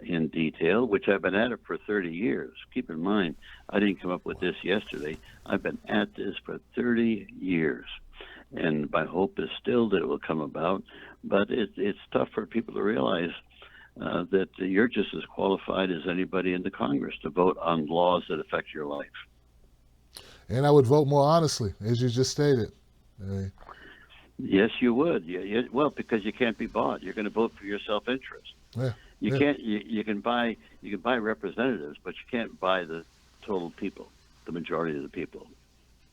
in detail, which I've been at it for 30 years. Keep in mind, I didn't come up with this yesterday. I've been at this for 30 years. And my hope is still that it will come about. But it's tough for people to realize that you're just as qualified as anybody in the Congress to vote on laws that affect your life. And I would vote more honestly, as you just stated. Yes, you would. Well, because you can't be bought. You're going to vote for your self-interest. Yeah. You Yeah. can't. You can buy representatives, but you can't buy the total people, the majority of the people.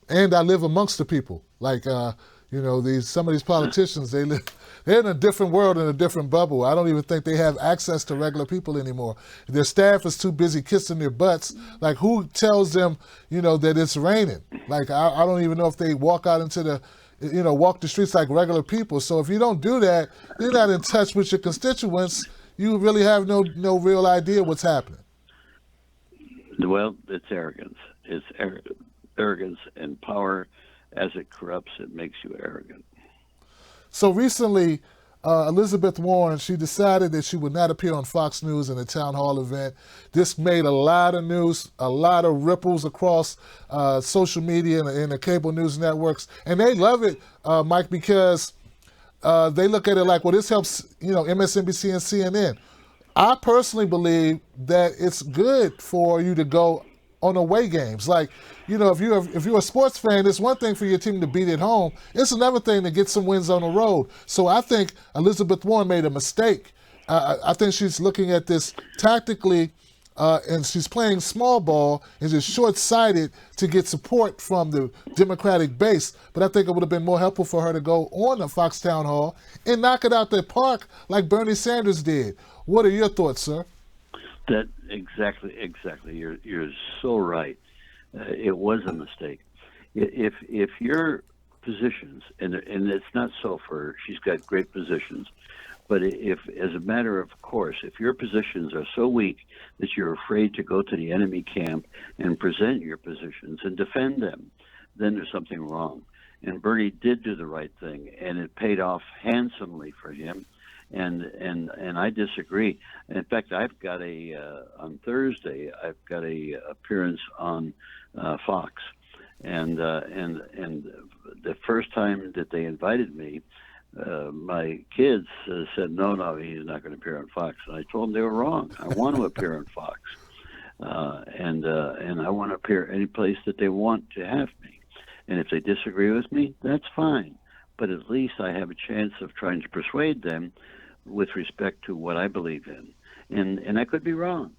And I live amongst the people. Like, some of these politicians, they're in a different world, in a different bubble. I don't even think they have access to regular people anymore. Their staff is too busy kissing their butts. Like, who tells them, that it's raining? Like, I don't even know if they walk out into walk the streets like regular people. So if you don't do that, you're not in touch with your constituents. You really have no real idea what's happening. Well, it's arrogance. It's arrogance and power. As it corrupts, it makes you arrogant. So recently, Elizabeth Warren, she decided that she would not appear on Fox News in a town hall event. This made a lot of news, a lot of ripples across social media and the cable news networks. And they love it, Mike, because they look at it like, well, this helps, MSNBC and CNN. I personally believe that it's good for you to go on away games. Like, if you're a sports fan, it's one thing for your team to beat at home. It's another thing to get some wins on the road. So I think Elizabeth Warren made a mistake. I think she's looking at this tactically, and she's playing small ball and just short-sighted to get support from the Democratic base. But I think it would have been more helpful for her to go on a Fox Town Hall and knock it out the park like Bernie Sanders did. What are your thoughts, sir? That exactly. You're so right. It was a mistake. If your positions, and it's not so for her, she's got great positions, but if, as a matter of course, if your positions are so weak that you're afraid to go to the enemy camp and present your positions and defend them, then there's something wrong. And Bernie did do the right thing, and it paid off handsomely for him. And I disagree. In fact, I've got on Thursday, I've got a appearance on Fox, and the first time that they invited me, my kids said, no, he's not going to appear on Fox. And I told them they were wrong. I want to appear on Fox, and I want to appear any place that they want to have me. And if they disagree with me, that's fine. But at least I have a chance of trying to persuade them with respect to what I believe in. And I could be wrong.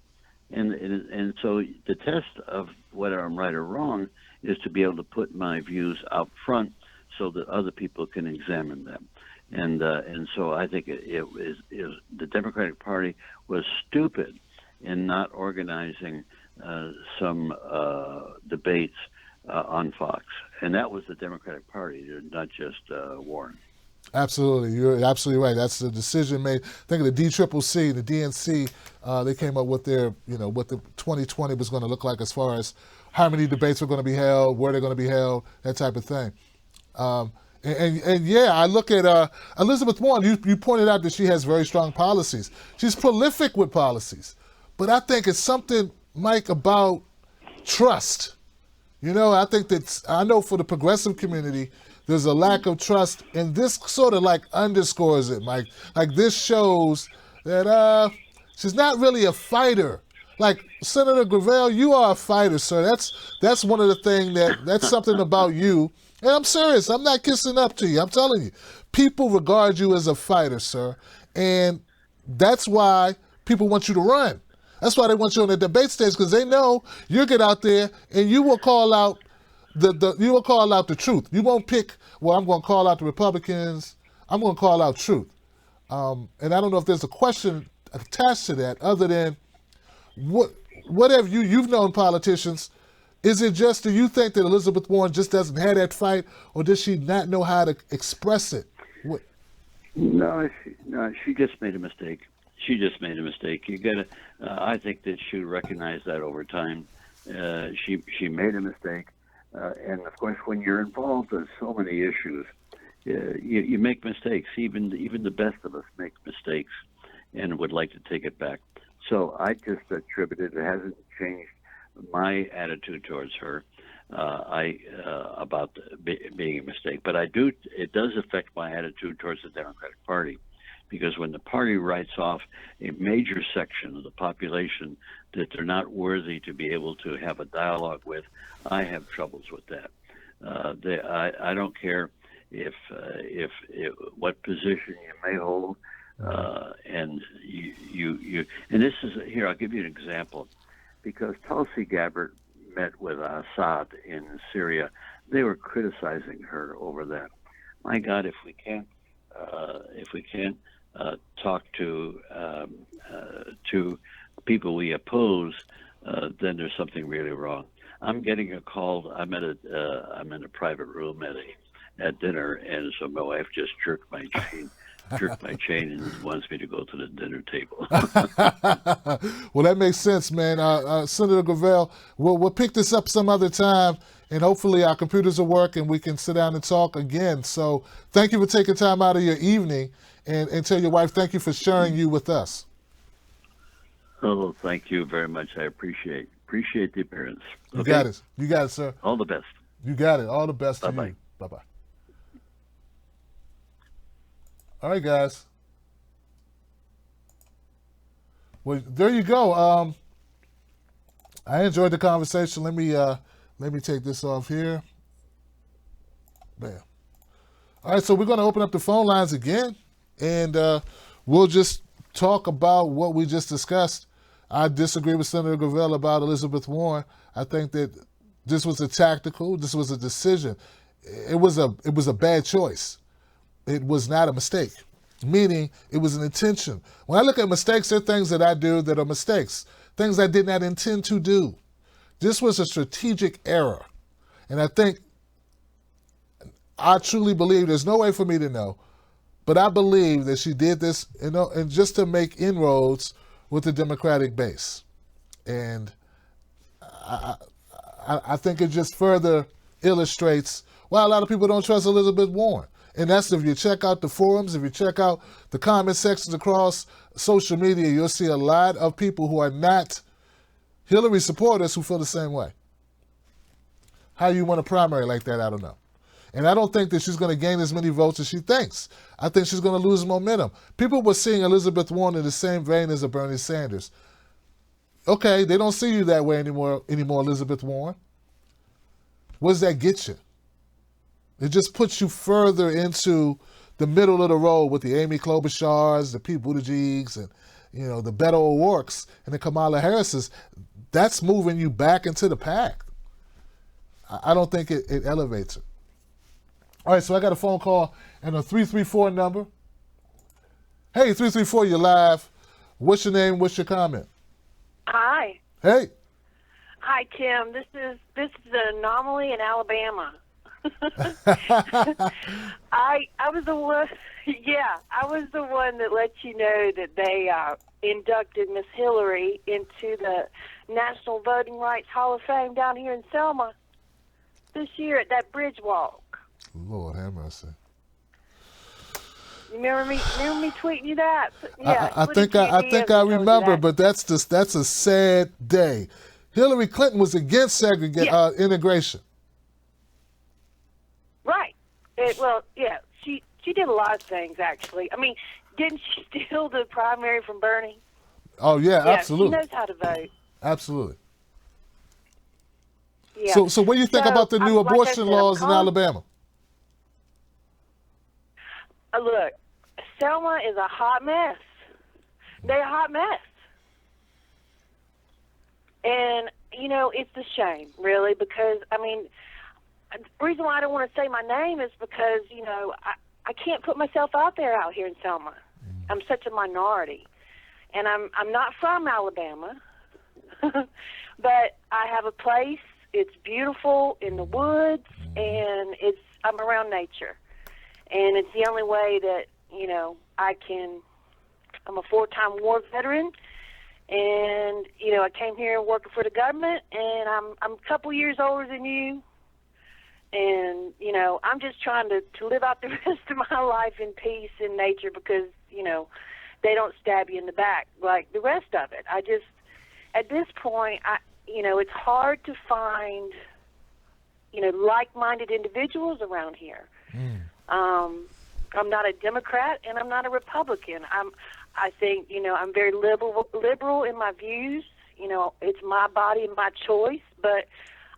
And so the test of whether I'm right or wrong is to be able to put my views out front so that other people can examine them. And so I think it was the Democratic Party was stupid in not organizing some debates on Fox. And that was the Democratic Party, not just Warren. Absolutely. You're absolutely right. That's the decision made. Think of the DCCC, the DNC, they came up with their, what the 2020 was going to look like as far as how many debates were going to be held, where they're going to be held, that type of thing. And yeah, I look at Elizabeth Warren, you pointed out that she has very strong policies. She's prolific with policies. But I think it's something, Mike, about trust. I think I know for the progressive community, there's a lack of trust, and this sort of like underscores it, Mike. Like this shows that she's not really a fighter. Like Senator Gravel, you are a fighter, sir. That's one of the things that's something about you. And I'm serious. I'm not kissing up to you. I'm telling you, people regard you as a fighter, sir, and that's why people want you to run. That's why they want you on the debate stage, because they know you'll get out there and you will call out you will call out the truth. You won't pick, well, I'm going to call out the Republicans. I'm going to call out truth. And I don't know if there's a question attached to that other than what have you've known politicians, is it just, do you think that Elizabeth Warren just doesn't have that fight, or does she not know how to express it? No, she just made a mistake. She just made a mistake. You got to. I think that she recognized that over time. She made a mistake, and of course, when you're involved in so many issues, you make mistakes. Even the best of us make mistakes, and would like to take it back. So I just attribute it. It hasn't changed my attitude towards her. About being a mistake, but it does affect my attitude towards the Democratic Party, because when the party writes off a major section of the population that they're not worthy to be able to have a dialogue with, I have troubles with that. I don't care if what position you may hold. And you and this is here. I'll give you an example, because Tulsi Gabbard met with Assad in Syria. They were criticizing her over that. My God, if we can't talk to people we oppose, then there's something really wrong. I'm getting a call. I'm in a private room at dinner, and so my wife just jerked my chain and wants me to go to the dinner table. Well, that makes sense, man. Senator Gravel, we'll pick this up some other time, and hopefully our computers will work and we can sit down and talk again. So thank you for taking time out of your evening, and tell your wife thank you for sharing you with us. Oh, thank you very much. I appreciate the appearance. You got it. You got it, sir. All the best. You got it. All the best to Bye-bye. you. Bye-bye. All right, guys. Well, there you go. I enjoyed the conversation. Let me take this off here. Bam. All right, so we're going to open up the phone lines again, and we'll just talk about what we just discussed. I disagree with Senator Gravel about Elizabeth Warren. I think that this was a decision. It was a bad choice. It was not a mistake, meaning it was an intention. When I look at mistakes, there are things that I do that are mistakes, things I did not intend to do. This was a strategic error. And I truly believe, there's no way for me to know, but I believe that she did this, and just to make inroads with the Democratic base. And I think it just further illustrates why a lot of people don't trust Elizabeth Warren. And that's if you check out the forums, if you check out the comment sections across social media, you'll see a lot of people who are not Hillary supporters who feel the same way. How you win a primary like that, I don't know. And I don't think that she's going to gain as many votes as she thinks. I think she's going to lose momentum. People were seeing Elizabeth Warren in the same vein as a Bernie Sanders. Okay, they don't see you that way anymore, Elizabeth Warren. What does that get you? It just puts you further into the middle of the road with the Amy Klobuchars, the Pete Buttigiegs, and the Beto O'Rourke's and the Kamala Harris's. That's moving you back into the pack. I don't think it elevates it. All right, so I got a phone call and a 334 number. Hey, 334, you're live. What's your name? What's your comment? Hi. Hey. Hi, Tim. This is an anomaly in Alabama. I was the one. Yeah, I was the one that let you know that they inducted Miss Hillary into the National Voting Rights Hall of Fame down here in Selma this year at that bridge walk. Lord have mercy. You remember me tweeting you that? Yeah, I think I remember, but that's a sad day. Hillary Clinton was against integration. Right. She did a lot of things, actually. I mean, didn't she steal the primary from Bernie? Oh, yeah, absolutely. She knows how to vote. Absolutely. Yeah. So what do you think about the new abortion laws in Alabama? Look, Selma is a hot mess. They're a hot mess. And, it's a shame, really, because, the reason why I don't want to say my name is because, I can't put myself out there out here in Selma. I'm such a minority. And I'm not from Alabama, but I have a place. It's beautiful in the woods, and I'm around nature. And it's the only way that, I'm a 4-time war veteran, and, I came here working for the government, and I'm a couple years older than you, and, I'm just trying to live out the rest of my life in peace in nature because, they don't stab you in the back like the rest of it. At this point, it's hard to find, like-minded individuals around here. I'm not a Democrat and I'm not a Republican. I think, I'm very liberal in my views. It's my body and my choice, but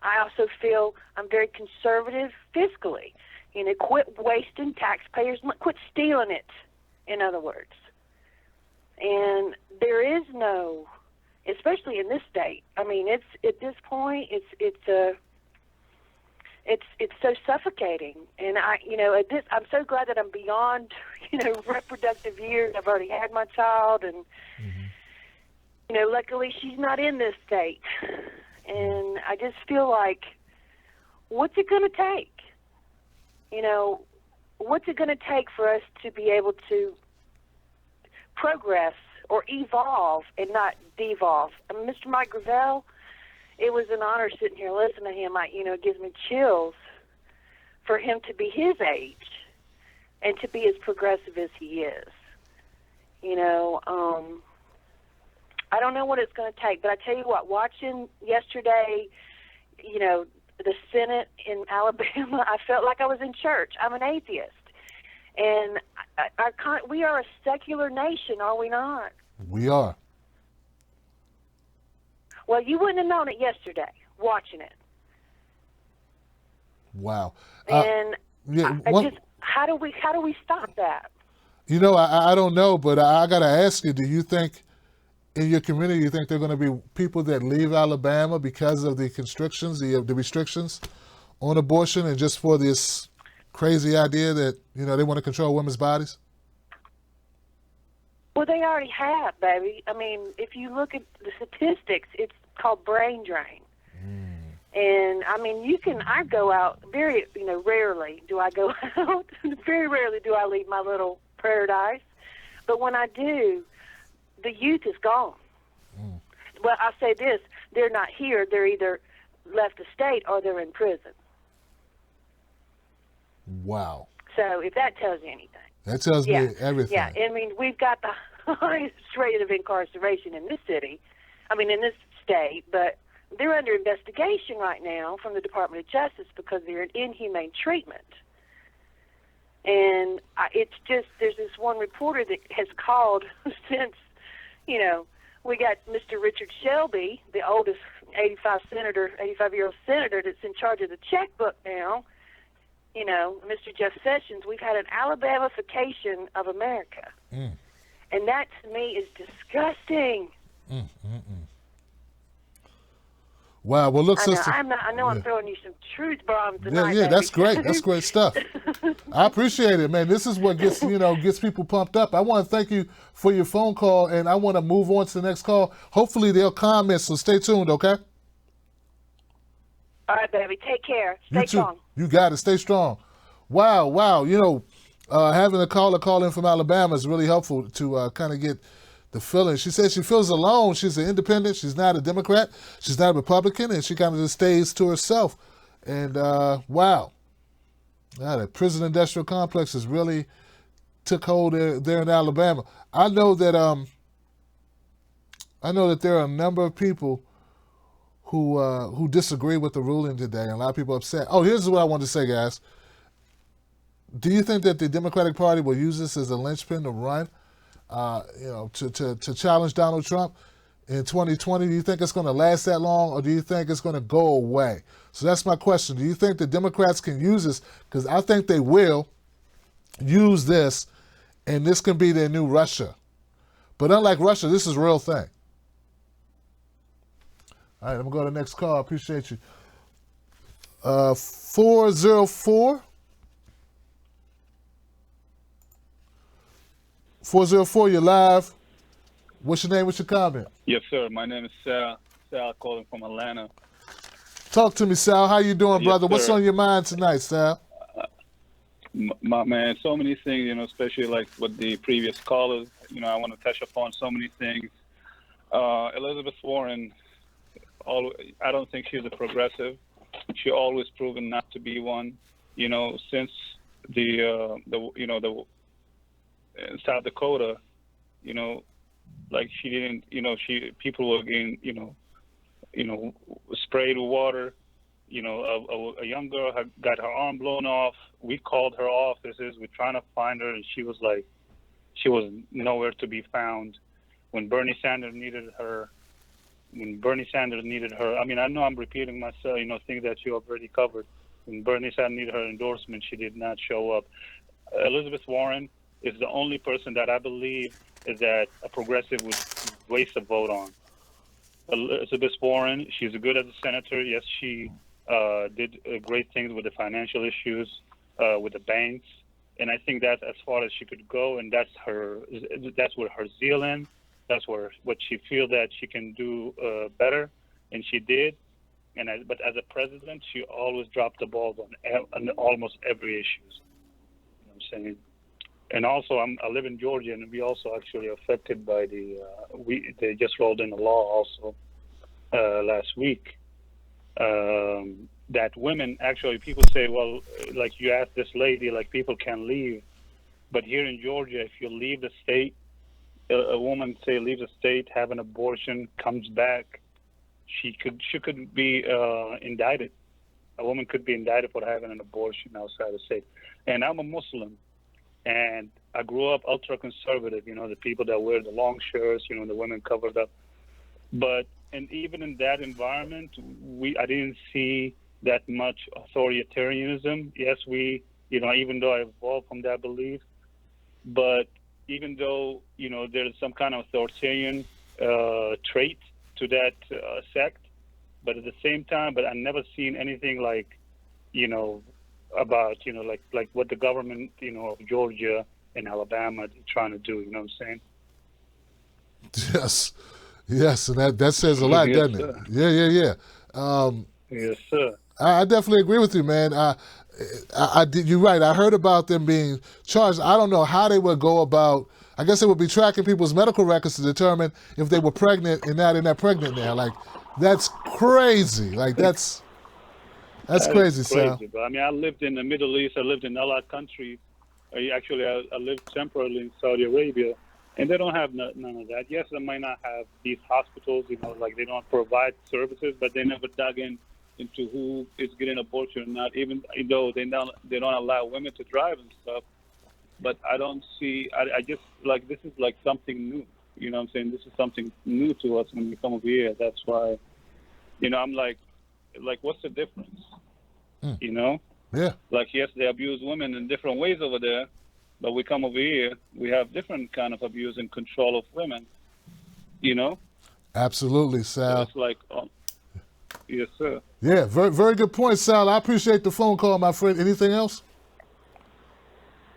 I also feel I'm very conservative fiscally. Quit wasting taxpayers' money, quit stealing it, in other words. And there is no, especially in this state. I mean, it's at this point, it's so suffocating. And I'm so glad that I'm beyond, reproductive years. I've already had my child, and luckily she's not in this state. And I just feel like, what's it going to take? What's it going to take for us to be able to progress or evolve and not devolve? Mr. Mike Gravel, it was an honor sitting here listening to him. It gives me chills for him to be his age and to be as progressive as he is. I don't know what it's going to take, but I tell you what, watching yesterday, the Senate in Alabama, I felt like I was in church. I'm an atheist. And we are a secular nation, are we not? We are. Well, you wouldn't have known it yesterday, watching it. Wow. And how do we stop that? I don't know, but I got to ask you, do you think in your community, you think there are going to be people that leave Alabama because of the constrictions, the restrictions on abortion, and just for this crazy idea that, they want to control women's bodies? Well, they already have, baby. I mean, if you look at the statistics, it's called brain drain. And, I go out very, rarely do I go out. Very rarely do I leave my little paradise. But when I do, the youth is gone. Well, I'll say this, they're not here. They're either left the state or they're in prison. Wow. So if that tells you anything. That tells me everything. Yeah, we've got the highest rate of incarceration in this city, in this state, but they're under investigation right now from the Department of Justice because they're in inhumane treatment. And it's just, there's this one reporter that has called since, we got Mr. Richard Shelby, the oldest 85-year-old senator that's in charge of the checkbook now, Mr. Jeff Sessions. We've had an Alabamification of America. And that, to me, is disgusting. Wow. Well, look, sister. I know I'm throwing you some truth bombs tonight. Yeah, that's great. That's great stuff. I appreciate it, man. This is what gets people pumped up. I want to thank you for your phone call, and I want to move on to the next call. Hopefully they'll comment, so stay tuned, okay? All right, baby. Take care. Stay strong. You got it. Stay strong. Wow. Having a caller call in from Alabama is really helpful to kind of get the feeling. She says she feels alone. She's an independent. She's not a Democrat. She's not a Republican, and she kind of just stays to herself. And wow, the prison industrial complex has really took hold there in Alabama. I know that there are a number of people who disagree with the ruling today, and a lot of people are upset. Oh, here's what I wanted to say, guys. Do you think that the Democratic Party will use this as a linchpin to run, to challenge Donald Trump in 2020? Do you think it's going to last that long, or do you think it's going to go away? So that's my question. Do you think the Democrats can use this? Because I think they will use this, and this can be their new Russia. But unlike Russia, this is a real thing. All right, I'm going to go to the next call. I appreciate you. 404. 404, you're live. What's your name? What's your comment? Yes, sir. My name is Sal. Sal calling from Atlanta. Talk to me, Sal. How you doing, brother? Yes, What's sir. on your mind tonight, Sal? My man, so many things, especially like with the previous callers, I want to touch upon so many things. Elizabeth Warren, I don't think she's a progressive. She always proven not to be one. Since the in South Dakota, like she didn't, people were getting, sprayed with water. A young girl had got her arm blown off. We called her offices. We're trying to find her, and she was nowhere to be found. When Bernie Sanders needed her, I mean, I know I'm repeating myself, things that you already covered. When Bernie Sanders needed her endorsement, she did not show up. Elizabeth Warren is the only person that I believe that a progressive would waste a vote on. Elizabeth Warren, she's good as a senator. Yes, she did great things with the financial issues, with the banks, and I think that's as far as she could go. And that's where her zeal in. That's what she feels that she can do better, and she did. But as a president, she always dropped the balls on almost every issue. You know what I'm saying? And also, I live in Georgia, and we also actually affected by they just rolled in a law also last week that women, actually, people say, well, like you asked this lady, like people can leave. But here in Georgia, if you leave the state, a woman, say, leaves the state, have an abortion, comes back, she could be indicted. A woman could be indicted for having an abortion outside the state. And I'm a Muslim. And I grew up ultra-conservative, the people that wear the long shirts, the women covered up. And even in that environment, I didn't see that much authoritarianism. Yes, even though I evolved from that belief, but even though, there's some kind of authoritarian trait to that sect, but at the same time, I never seen anything like, about, like what the government, of Georgia and Alabama is trying to do, you know what I'm saying? Yes, and that says a lot, Yes, doesn't sir. it? Yeah. Yes, sir. I definitely agree with you, man. You're right. I heard about them being charged. I don't know how they would go about. I guess they would be tracking people's medical records to determine if they were pregnant and now they're not pregnant now. Like, that's crazy. Like, that's crazy, Sal. But I mean, I lived in the Middle East. I lived in Allied countries. I lived temporarily in Saudi Arabia, and they don't have none of that. Yes, they might not have these hospitals, like they don't provide services, but they never dug into who is getting abortion or not, even though they don't allow women to drive and stuff. But I don't see, I just, like, this is like something new. You know what I'm saying? This is something new to us when we come over here. That's why, I'm like, what's the difference? Yeah. Like, yes, they abuse women in different ways over there, but we come over here, we have different kind of abuse and control of women, Absolutely, So Sal. it's like, yes, sir. Yeah, very, very good point, Sal. I appreciate the phone call, my friend. Anything else?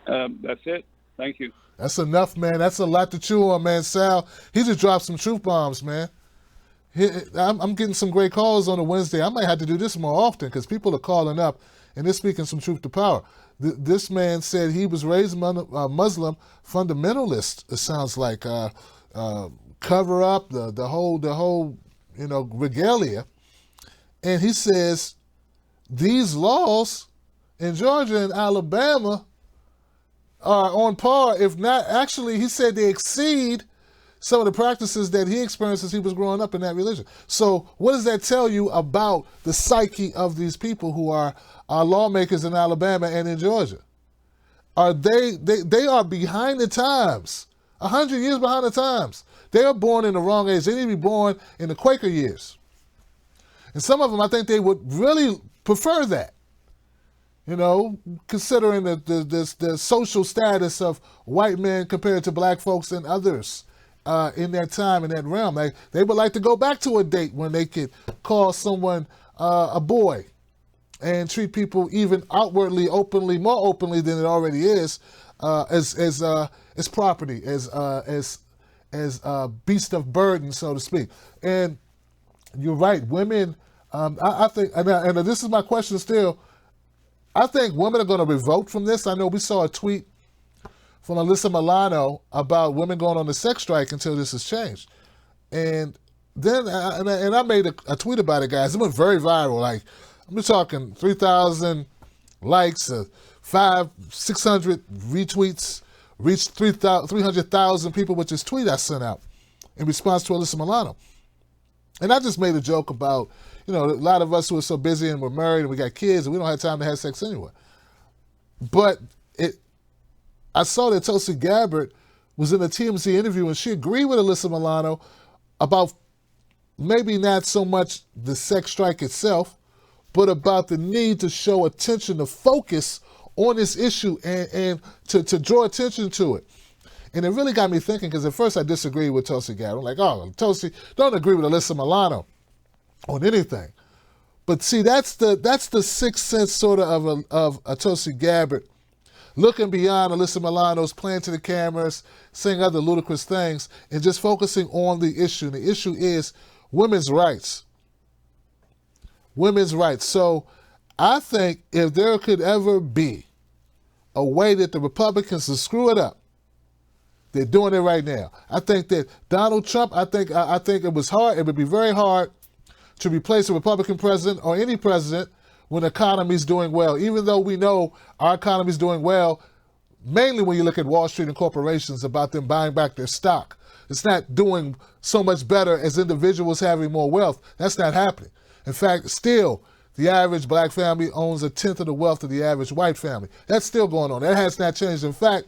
That's it. Thank you. That's enough, man. That's a lot to chew on, man. Sal, he just dropped some truth bombs, man. I'm getting some great calls on a Wednesday. I might have to do this more often because people are calling up and they're speaking some truth to power. This man said he was raised Muslim fundamentalist. It sounds like cover up the whole regalia, and he says these laws in Georgia and Alabama are on par, if not actually. He said they exceed some of the practices that he experienced as he was growing up in that religion. So what does that tell you about the psyche of these people who are lawmakers in Alabama and in Georgia? Are they are behind the times, 100 years behind the times. They are born in the wrong age. They need to be born in the Quaker years. And some of them, I think they would really prefer that, considering the social status of white men compared to black folks and others in that time, in that realm. They would like to go back to a date when they could call someone a boy and treat people even outwardly, openly, more openly than it already is, as property, as beast of burden, so to speak. And you're right, women. I think, and this is my question still. I think women are going to revolt from this. I know we saw a tweet from Alyssa Milano about women going on the sex strike until this is changed. And then, and I made a tweet about it, guys. It went very viral. Like, I'm talking 3,000 likes, 600 retweets, reached 300,000 people with this tweet I sent out in response to Alyssa Milano. And I just made a joke about, a lot of us who are so busy and we're married and we got kids and we don't have time to have sex anyway. But I saw that Tulsi Gabbard was in a TMZ interview and she agreed with Alyssa Milano about maybe not so much the sex strike itself, but about the need to show attention, to focus on this issue and to draw attention to it. And it really got me thinking, because at first I disagreed with Tulsi Gabbard. I'm like, oh, Tulsi, don't agree with Alyssa Milano on anything. But see, that's the sixth sense sort of a Tulsi Gabbard, looking beyond Alyssa Milano's playing to the cameras, saying other ludicrous things, and just focusing on the issue. And the issue is women's rights. Women's rights. So I think if there could ever be a way that the Republicans will screw it up, they're doing it right now. I think that Donald Trump, I think it was hard. It would be very hard to replace a Republican president or any president when the economy's doing well. Even though we know our economy's doing well, mainly when you look at Wall Street and corporations about them buying back their stock. It's not doing so much better as individuals having more wealth. That's not happening. In fact, still, the average black family owns 1/10 of the wealth of the average white family. That's still going on. That has not changed. In fact,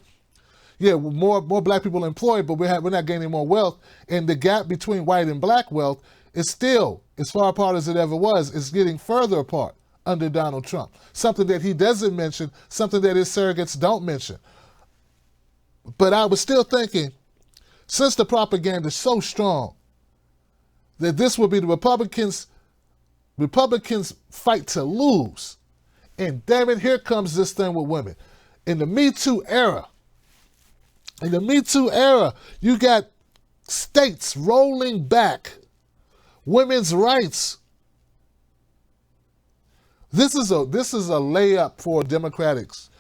yeah, more black people employed, but we're not gaining more wealth. And the gap between white and black wealth is still as far apart as it ever was. It's getting further apart under Donald Trump. Something that he doesn't mention, something that his surrogates don't mention. But I was still thinking, since the propaganda is so strong, that this will be the Republicans' fight to lose. And damn it, here comes this thing with women. In the Me Too era, you got states rolling back women's rights. This is a layup for Democrats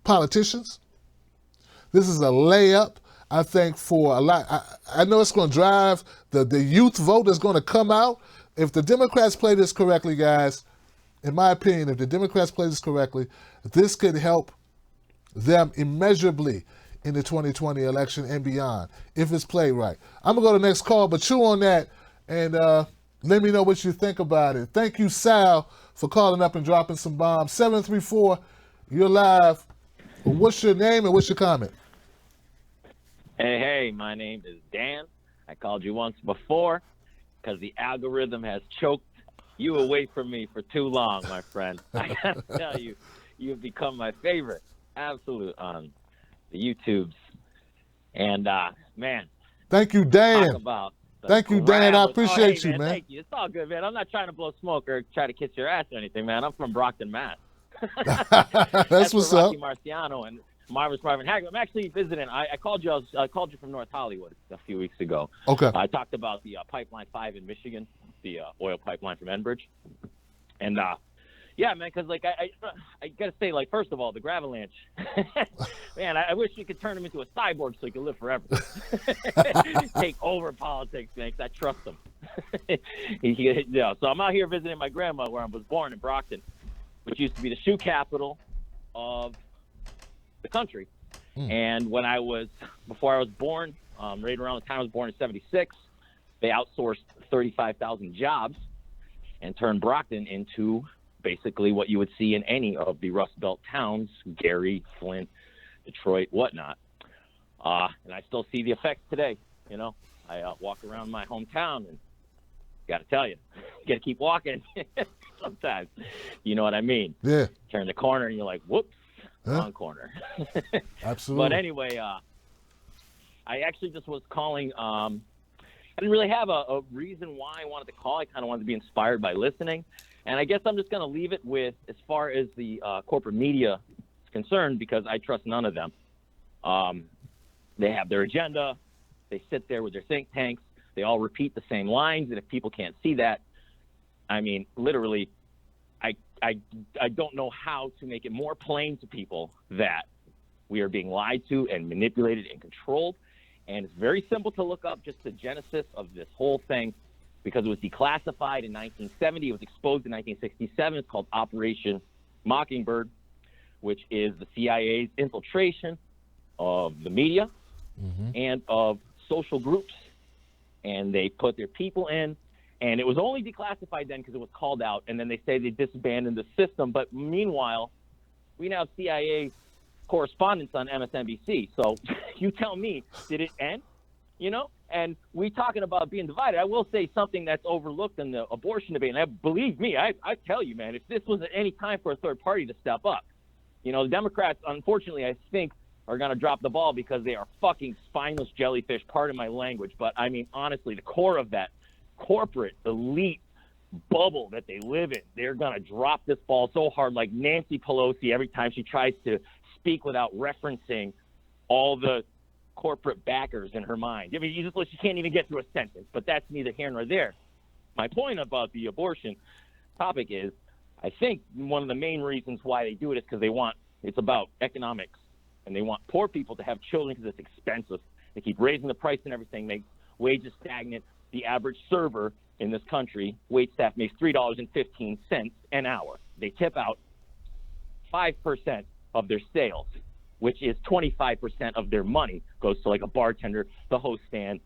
politicians. This is a layup, I think, for a lot. I know it's going to drive the youth vote that's going to come out. If the Democrats play this correctly, guys, in my opinion, if the Democrats play this correctly, this could help them immeasurably in the 2020 election and beyond, if it's played right. I'm going to go to the next call, but chew on that and let me know what you think about it. Thank you, Sal, for calling up and dropping some bombs. 734, you're live. What's your name and what's your comment? Hey, my name is Dan. I called you once before because the algorithm has choked you away from me for too long, my friend. I gotta tell you, you've become my favorite, absolute on the YouTubes. And man, thank you, Dan. Thank you, Dan. I appreciate you, man. Thank you. It's all good, man. I'm not trying to blow smoke or try to kiss your ass or anything, man. I'm from Brockton, Mass. That's what's up. Rocky Marciano and Marvelous Marvin Hagler. I'm actually visiting. I called you. I called you from North Hollywood a few weeks ago. Okay. I talked about the Pipeline 5 in Michigan, the oil pipeline from Enbridge, and yeah, man, because like I gotta say, like, first of all, the Gravalanche, man, I wish you could turn him into a cyborg so he could live forever. Take over politics, man, 'cause I trust him. Yeah, so I'm out here visiting my grandma where I was born in Brockton, which used to be the shoe capital of the country. And when before I was born, right around the time I was born in '76, they outsourced 35,000 jobs and turned Brockton into basically what you would see in any of the Rust Belt towns, Gary, Flint, Detroit, whatnot. And I still see the effects today. You know, I walk around my hometown and got to tell you, got to keep walking sometimes. You know what I mean? Yeah. Turn the corner and you're like, whoops, wrong corner. Absolutely. But anyway, I actually just was calling. I didn't really have a reason why I wanted to call. I kind of wanted to be inspired by listening. And I guess I'm just going to leave it with, as far as the corporate media is concerned, because I trust none of them. They have their agenda. They sit there with their think tanks. They all repeat the same lines. And if people can't see that, I mean, literally, I don't know how to make it more plain to people that we are being lied to and manipulated and controlled. And it's very simple to look up just the genesis of this whole thing, because it was declassified in 1970. It was exposed in 1967. It's called Operation Mockingbird, which is the CIA's infiltration of the media and of social groups. And they put their people in. And it was only declassified then because it was called out. And then they say they disbanded the system. But meanwhile, we now have CIA correspondents on MSNBC. So you tell me, did it end? You know? And we talking about being divided. I will say something that's overlooked in the abortion debate. And believe me, I tell you, man, if this was at any time for a third party to step up, you know, the Democrats, unfortunately, I think are going to drop the ball because they are fucking spineless jellyfish, pardon my language. But, I mean, honestly, the core of that corporate elite bubble that they live in, they're going to drop this ball so hard, like Nancy Pelosi every time she tries to speak without referencing all the corporate backers in her mind. I mean, she can't even get through a sentence, but that's neither here nor there. My point about the abortion topic is, I think one of the main reasons why they do it is because it's about economics, and they want poor people to have children because it's expensive. They keep raising the price and everything, makes wages stagnant. The average server in this country, wait staff, makes $3.15 an hour. They tip out 5% of their sales, which is 25% of their money goes to like a bartender, the host stand,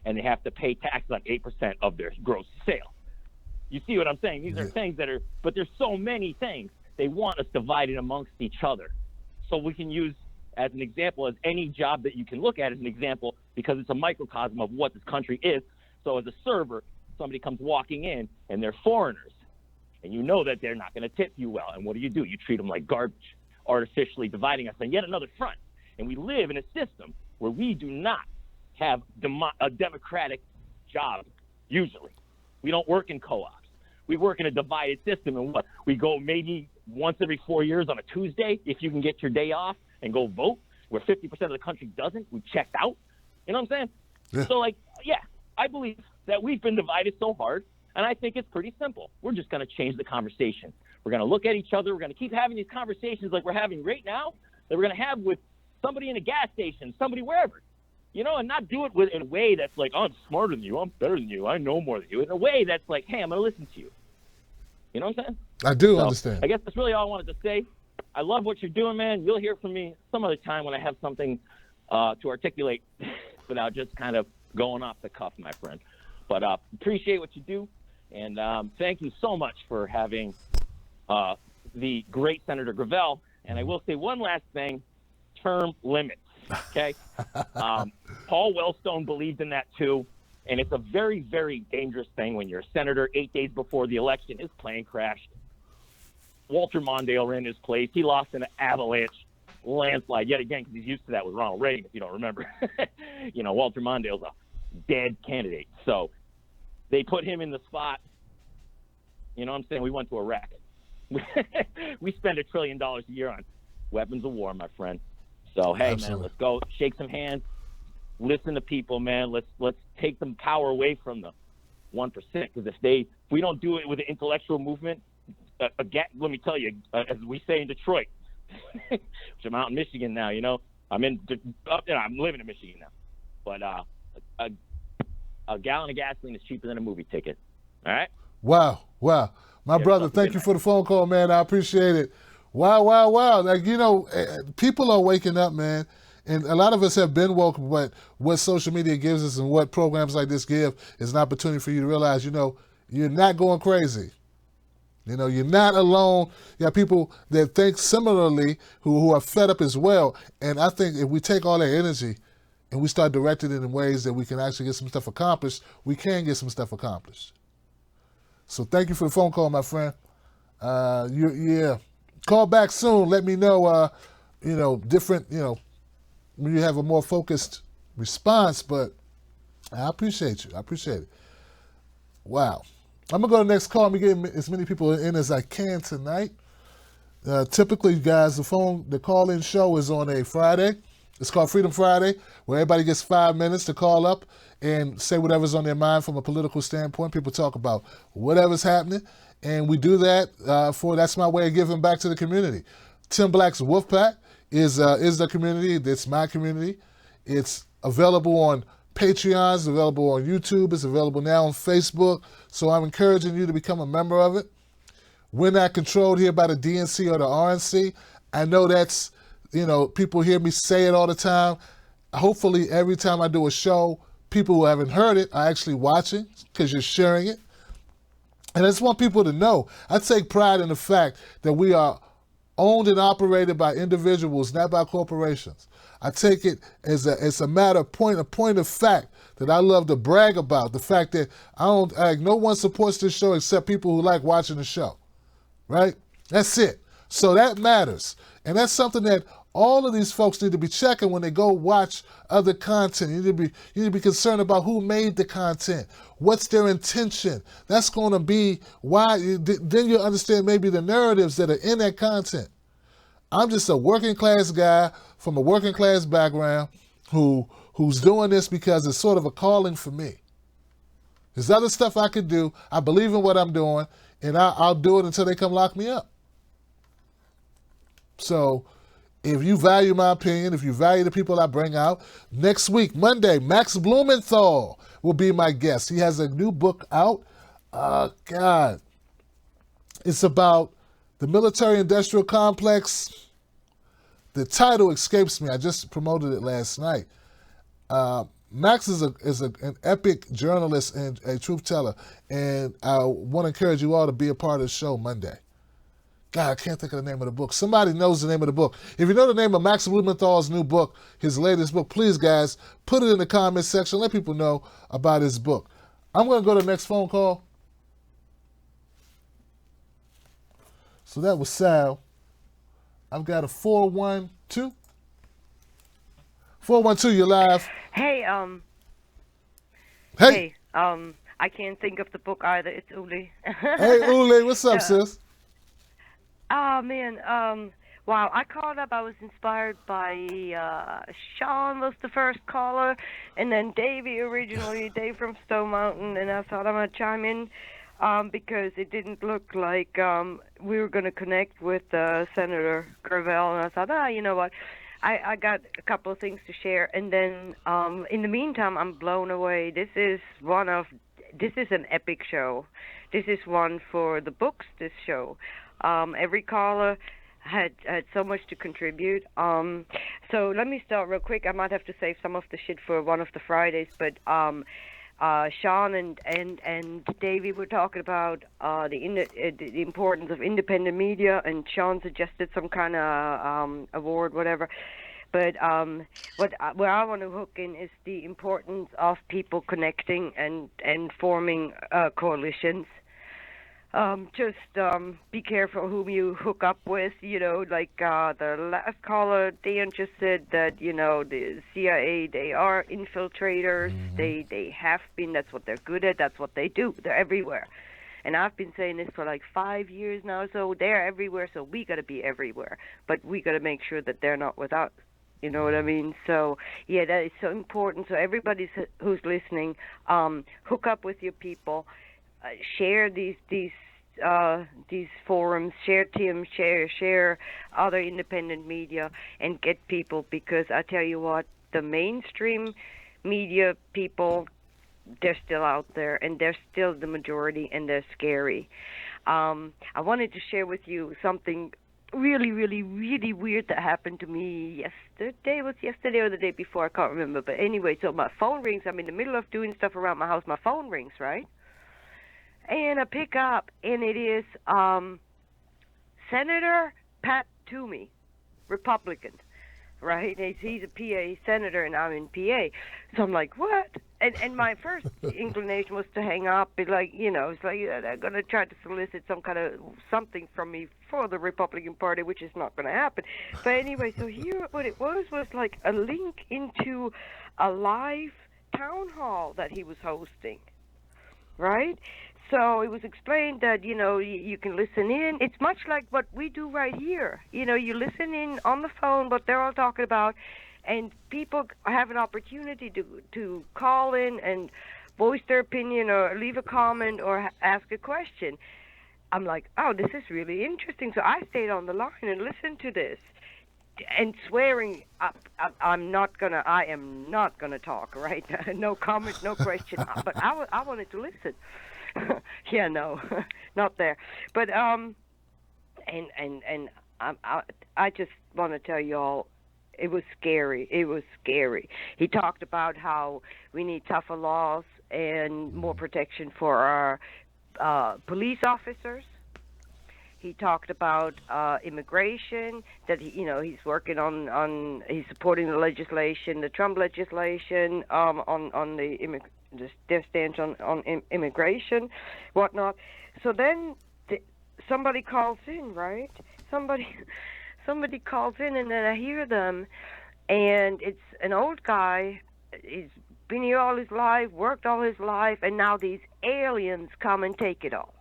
and they have to pay taxes on 8% of their gross sales. You see what I'm saying? These are things that are, but there's so many things. They want us divided amongst each other. So we can use as an example, as any job that you can look at as an example, because it's a microcosm of what this country is. So as a server, somebody comes walking in and they're foreigners, and you know that they're not going to tip you well. And what do? You treat them like garbage, artificially dividing us on yet another front. And we live in a system where we do not have a democratic job, usually. We don't work in co-ops. We work in a divided system, and we go maybe once every 4 years on a Tuesday, if you can get your day off, and go vote, where 50% of the country doesn't. We checked out. You know what I'm saying? Yeah. So, I believe that we've been divided so hard, and I think it's pretty simple. We're just going to change the conversation. We're going to look at each other. We're going to keep having these conversations like we're having right now, that we're going to have with somebody in a gas station, somebody wherever, and not do it in a way that's like, oh, I'm smarter than you, I'm better than you, I know more than you, in a way that's like, hey, I'm going to listen to you. You know what I'm saying? I do understand. I guess that's really all I wanted to say. I love what you're doing, man. You'll hear from me some other time when I have something to articulate without just kind of going off the cuff, my friend. But appreciate what you do, and thank you so much for having the great Senator Gravel. And I will say one last thing, term limits, okay? Paul Wellstone believed in that too, and it's a very, very dangerous thing when you're a senator 8 days before the election. His plane crashed. Walter Mondale ran his place. He lost in an avalanche landslide yet again because he's used to that with Ronald Reagan, if you don't remember. Walter Mondale's a dead candidate. So they put him in the spot. You know what I'm saying? We went to Iraq. We spend $1 trillion a year on weapons of war, my friend. So, hey, Absolutely. man, let's go shake some hands. Listen to people, man. Let's take some power away from the 1%. Because if we don't do it with the intellectual movement, let me tell you, as we say in Detroit, which I'm out in Michigan now, I'm living in Michigan now. But a gallon of gasoline is cheaper than a movie ticket. All right? Wow. My brother, thank you for the phone call, man. I appreciate it. Wow. Like, people are waking up, man. And a lot of us have been woke, but what social media gives us and what programs like this give is an opportunity for you to realize, you're not going crazy. You're not alone. You have people that think similarly who are fed up as well. And I think if we take all that energy and we start directing it in ways that we can actually get some stuff accomplished, we can get some stuff accomplished. So thank you for the phone call, my friend. Call back soon. Let me know, different, when you have a more focused response, but I appreciate you. I appreciate it. Wow. I'm going to go to the next call. I'm going to get as many people in as I can tonight. Typically, guys, the call-in show is on a Friday. It's called Freedom Friday, where everybody gets 5 minutes to call up and say whatever's on their mind from a political standpoint. People talk about whatever's happening, and we do that that's my way of giving back to the community. Tim Black's Wolfpack is the community. It's my community. It's available on Patreon, it's available on YouTube, it's available now on Facebook. So I'm encouraging you to become a member of it. We're not controlled here by the DNC or the RNC. I know that's, people hear me say it all the time. Hopefully every time I do a show, people who haven't heard it are actually watching because you're sharing it. And I just want people to know, I take pride in the fact that we are owned and operated by individuals, not by corporations. I take it as a matter of point of fact that I love to brag about, the fact that no one supports this show except people who like watching the show, right? That's it. So that matters. And that's something that All of these folks need to be checking when they go watch other content. You need to be concerned about who made the content. What's their intention? That's going to be why. Then you'll understand maybe the narratives that are in that content. I'm just a working class guy from a working class background who's doing this because it's sort of a calling for me. There's other stuff I could do. I believe in what I'm doing, and I'll do it until they come lock me up. So if you value my opinion, if you value the people I bring out, next week, Monday, Max Blumenthal will be my guest. He has a new book out. God. It's about the military-industrial complex. The title escapes me. I just promoted it last night. Max is an epic journalist and a truth teller, and I want to encourage you all to be a part of the show Monday. God, I can't think of the name of the book. Somebody knows the name of the book. If you know the name of Max Blumenthal's new book, his latest book, please, guys, put it in the comment section. Let people know about his book. I'm going to go to the next phone call. So that was Sal. I've got a 412. 412, you're live. Hey, Hey. I can't think of the book either. It's Uli. Hey, Uli, what's up, sis? Oh, man. Wow, I called up. I was inspired by Sean was the first caller, and then Davey originally, Dave from Stone Mountain, and I thought I'm going to chime in because it didn't look like we were going to connect with Senator Gravel, and I thought, you know what? I got a couple of things to share, and then in the meantime, I'm blown away. This is an epic show. This is one for the books, this show. Every caller had so much to contribute. So let me start real quick. I might have to save some of the shit for one of the Fridays, but Sean and Davey were talking about the importance of independent media, and Sean suggested some kind of award, whatever. But where I want to hook in is the importance of people connecting and forming coalitions. Just be careful whom you hook up with. Like the last caller, Dan just said that, the CIA, they are infiltrators. Mm-hmm. They have been. That's what they're good at. That's what they do. They're everywhere. And I've been saying this for like 5 years now. So they're everywhere. So we got to be everywhere. But we got to make sure that they're not with us. You know what I mean? So, yeah, that is so important. So everybody who's listening, hook up with your people. Share these forums, share Tim, share other independent media, and get people, because I tell you what, the mainstream media people, they're still out there, and they're still the majority, and they're scary. I wanted to share with you something really, really, really weird that happened to me yesterday. Was yesterday or the day before? I can't remember. But anyway, so my phone rings. I'm in the middle of doing stuff around my house. My phone rings, right? And I pick up, and it is Senator Pat Toomey, Republican, right? He's a PA senator, and I'm in PA. So I'm like, what? And my first inclination was to hang up. It's like, it's like they're going to try to solicit some kind of something from me for the Republican Party, which is not going to happen. But anyway, so here what it was like a link into a live town hall that he was hosting, right? So it was explained that, you can listen in. It's much like what we do right here. You listen in on the phone, what they're all talking about, and people have an opportunity to call in and voice their opinion or leave a comment or ask a question. I'm like, oh, this is really interesting. So I stayed on the line and listened to this. And swearing, I am not gonna talk, right? No comment, no question. But I wanted to listen. Yeah, no, not there. But and I just want to tell you all, it was scary. It was scary. He talked about how we need tougher laws and more protection for our police officers. He talked about immigration, that he's working on he's supporting the legislation, the Trump legislation on their stance on immigration, whatnot. So then somebody calls in, right? somebody calls in and then I hear them, and it's an old guy. He's been here all his life, worked all his life, and now these aliens come and take it all.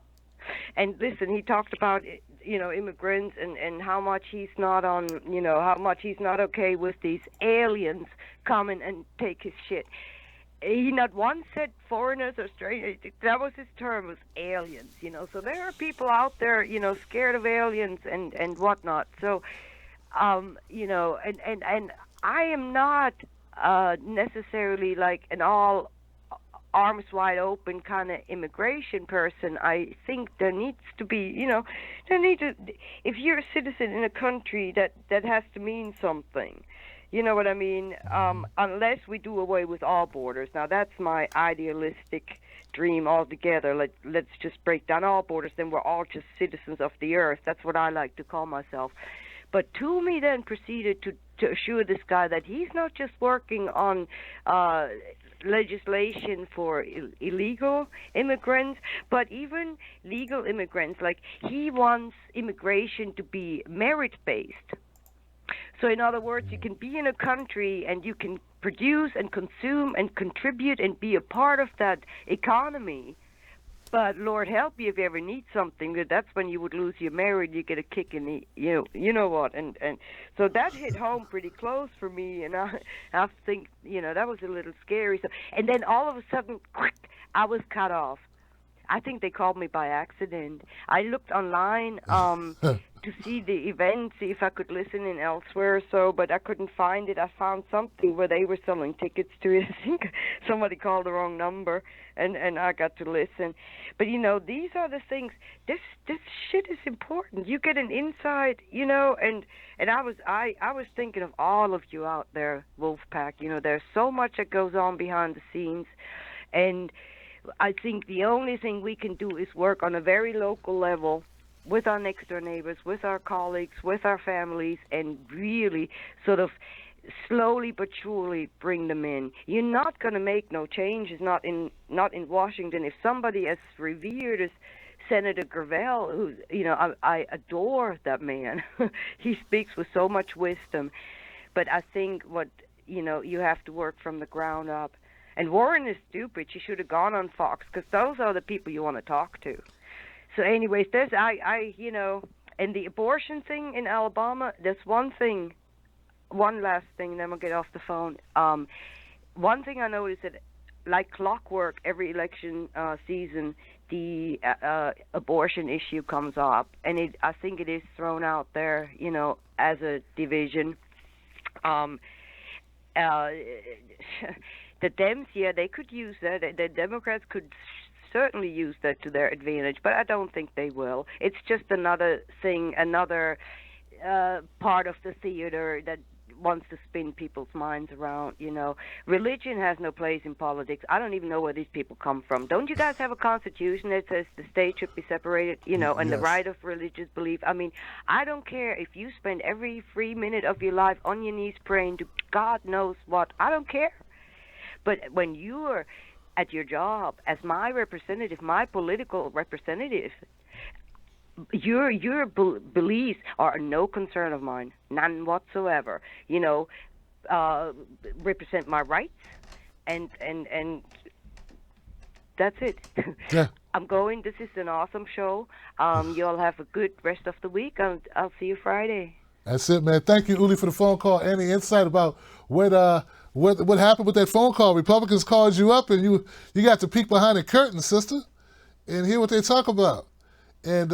And listen, he talked about, immigrants and how much he's not on, how much he's not okay with these aliens coming and take his shit. He not once said foreigners or strangers. That was his term, was aliens, So there are people out there, scared of aliens and whatnot. So, and I am not necessarily like an all arms wide open kind of immigration person. I think there needs to be, if you're a citizen in a country, that has to mean something. You know what I mean? Unless we do away with all borders. Now, that's my idealistic dream altogether. Let's just break down all borders, then we're all just citizens of the earth. That's what I like to call myself. But Toomey then proceeded to assure this guy that he's not just working on legislation for illegal immigrants, but even legal immigrants. Like, he wants immigration to be merit-based. So in other words, you can be in a country and you can produce and consume and contribute and be a part of that economy. But Lord help you if you ever need something. That's when you would lose your merit. You get a kick in the, you know what. And so that hit home pretty close for me. And I think, that was a little scary. So, and then all of a sudden, quick, I was cut off. I think they called me by accident. I looked online to see the event, see if I could listen in elsewhere or so, but I couldn't find it. I found something where they were selling tickets to it. I think somebody called the wrong number, and I got to listen. But, these are the things. This shit is important. You get an insight, and I was thinking of all of you out there, Wolfpack. There's so much that goes on behind the scenes, and I think the only thing we can do is work on a very local level with our next door neighbors, with our colleagues, with our families, and really sort of slowly but surely bring them in. You're not going to make no changes, not in Washington. If somebody as revered as Senator Gravel, who, I adore that man. He speaks with so much wisdom. But I think you have to work from the ground up. And Warren is stupid. She should have gone on Fox, because those are the people you want to talk to. So anyways, and the abortion thing in Alabama, there's one last thing, then we'll get off the phone. One thing I noticed that, like clockwork, every election season, the abortion issue comes up. And I think it is thrown out there, as a division. The Dems, they could use that. The Democrats could certainly use that to their advantage, but I don't think they will. It's just another thing, another part of the theater that wants to spin people's minds around, Religion has no place in politics. I don't even know where these people come from. Don't you guys have a constitution that says the state should be separated, and Yes. the right of religious belief? I mean, I don't care if you spend every free minute of your life on your knees praying to God knows what. I don't care. But when you are at your job as my representative, my political representative, your beliefs are no concern of mine, none whatsoever. Represent my rights, and that's it. Yeah. I'm going. This is an awesome show. You all have a good rest of the week. I'll see you Friday. That's it, man. Thank you, Uli, for the phone call. Any insight about what happened with that phone call? Republicans called you up, and you got to peek behind the curtain, sister, and hear what they talk about. And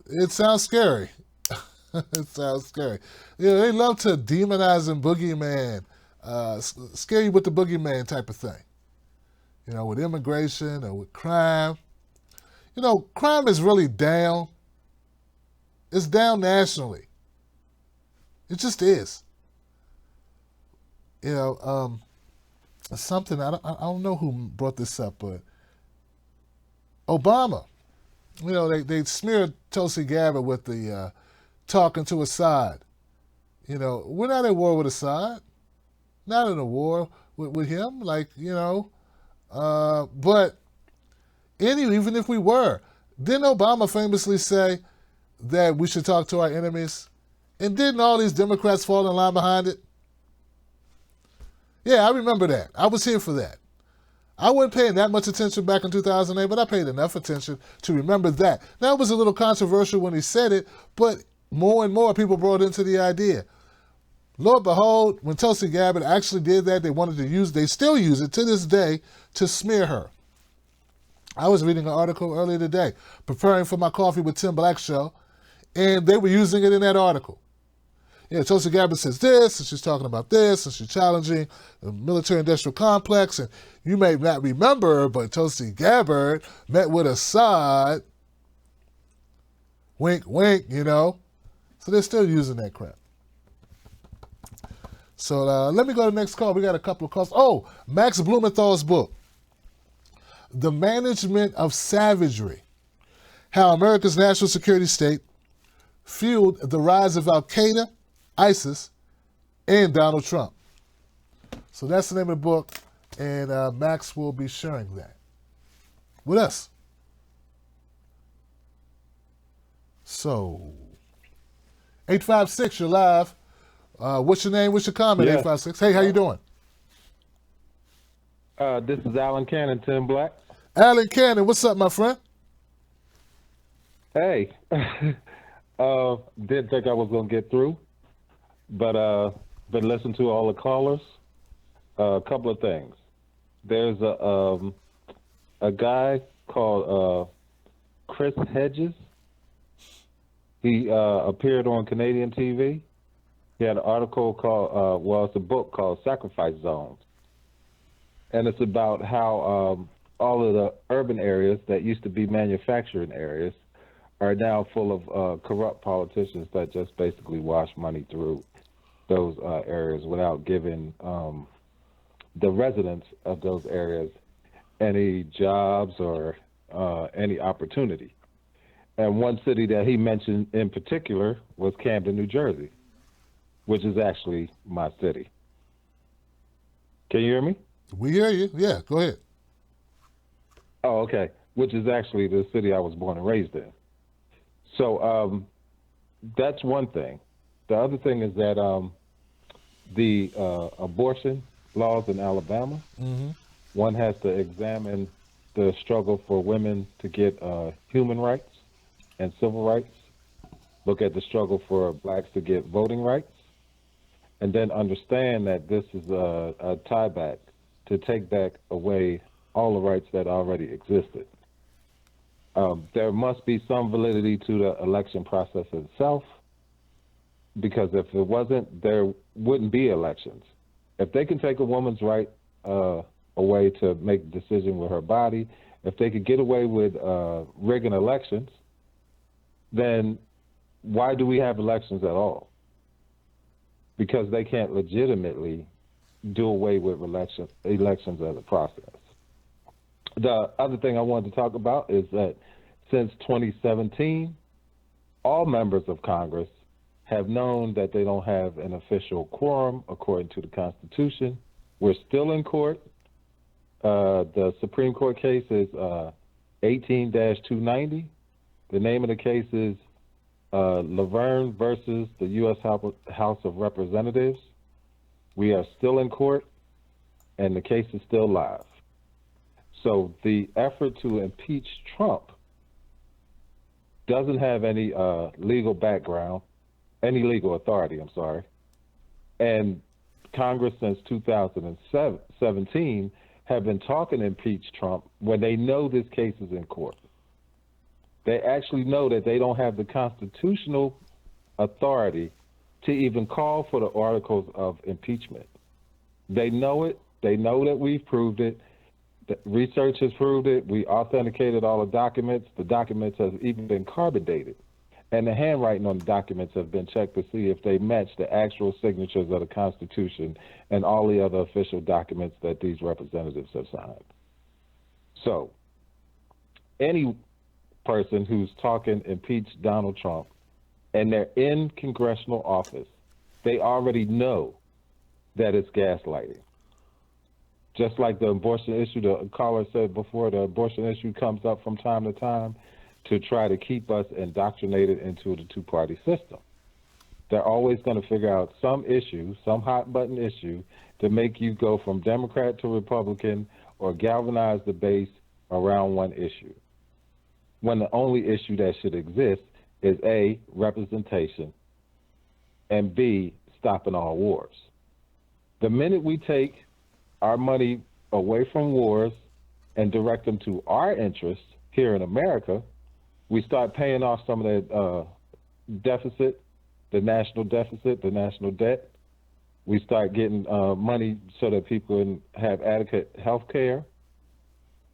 it sounds scary. It sounds scary. They love to demonize and boogeyman, scare you with the boogeyman type of thing. With immigration or with crime. Crime is really down. It's down nationally. It just is. Something, I don't know who brought this up, but Obama, they smeared Tulsi Gabbard with the talking to Assad. We're not at war with Assad. Not in a war with him, but even if we were, didn't Obama famously say that we should talk to our enemies And didn't all these Democrats fall in line behind it? Yeah, I remember that. I was here for that. I wasn't paying that much attention back in 2008, but I paid enough attention to remember that. Now, it was a little controversial when he said it, but more and more people brought into the idea. Lord behold, when Tulsi Gabbard actually did that, they still use it to this day to smear her. I was reading an article earlier today, preparing for my Coffee with Tim Black show, and they were using it in that article. Yeah, Tulsi Gabbard says this, and she's talking about this, and she's challenging the military-industrial complex. And you may not remember, but Tulsi Gabbard met with Assad. Wink, wink, you know. So they're still using that crap. So let me go to the next call. We got a couple of calls. Oh, Max Blumenthal's book, The Management of Savagery, How America's National Security State Fueled the Rise of Al-Qaeda, ISIS, and Donald Trump. So that's the name of the book, and Max will be sharing that with us. So, 856, you're live. What's your name? What's your comment? Yeah. 856. Hey, how you doing? This is Alan Cannon, Tim Black. Alan Cannon, what's up, my friend? Hey, didn't think I was gonna get through, but been listening to all the callers. A couple of things. There's a guy called Chris Hedges. He appeared on Canadian TV. He had an article called, it's a book called Sacrifice Zones. And it's about how all of the urban areas that used to be manufacturing areas are now full of corrupt politicians that just basically wash money through those areas without giving the residents of those areas any jobs or any opportunity. And one city that he mentioned in particular was Camden, New Jersey, which is actually my city. Can you hear me? We hear you. Yeah, go ahead. Oh, okay. Which is actually the city I was born and raised in. So that's one thing. The other thing is that the abortion laws in Alabama, one has to examine the struggle for women to get human rights and civil rights, look at the struggle for blacks to get voting rights, and then understand that this is a tie back to take back away all the rights that already existed. There must be some validity to the election process itself, because if it wasn't, there wouldn't be elections. If they can take a woman's right away to make a decision with her body, if they could get away with rigging elections, then why do we have elections at all? Because they can't legitimately do away with elections as a process. The other thing I wanted to talk about is that since 2017, all members of Congress have known that they don't have an official quorum according to the Constitution. We're still in court. The Supreme Court case is 18-290. The name of the case is Laverne versus the U.S. House of Representatives. We are still in court, and the case is still live. So the effort to impeach Trump doesn't have any legal background, any legal authority, I'm sorry. And Congress since 2017 have been talking to impeach Trump when they know this case is in court. They actually know that they don't have the constitutional authority to even call for the articles of impeachment. They know it. They know that we've proved it. The research has proved it. We authenticated all the documents. The documents have even been carbon dated. And the handwriting on the documents have been checked to see if they match the actual signatures of the Constitution and all the other official documents that these representatives have signed. So, any person who's talking impeach Donald Trump and they're in congressional office, they already know that it's gaslighting. Just like the abortion issue, the caller said before, the abortion issue comes up from time to time to try to keep us indoctrinated into the two-party system. They're always going to figure out some issue, some hot button issue, to make you go from Democrat to Republican or galvanize the base around one issue. When the only issue that should exist is A, representation, and B, stopping all wars. The minute we take our money away from wars and direct them to our interests here in America, we start paying off some of that deficit, the national deficit, the national debt. We start getting money so that people can have adequate health care.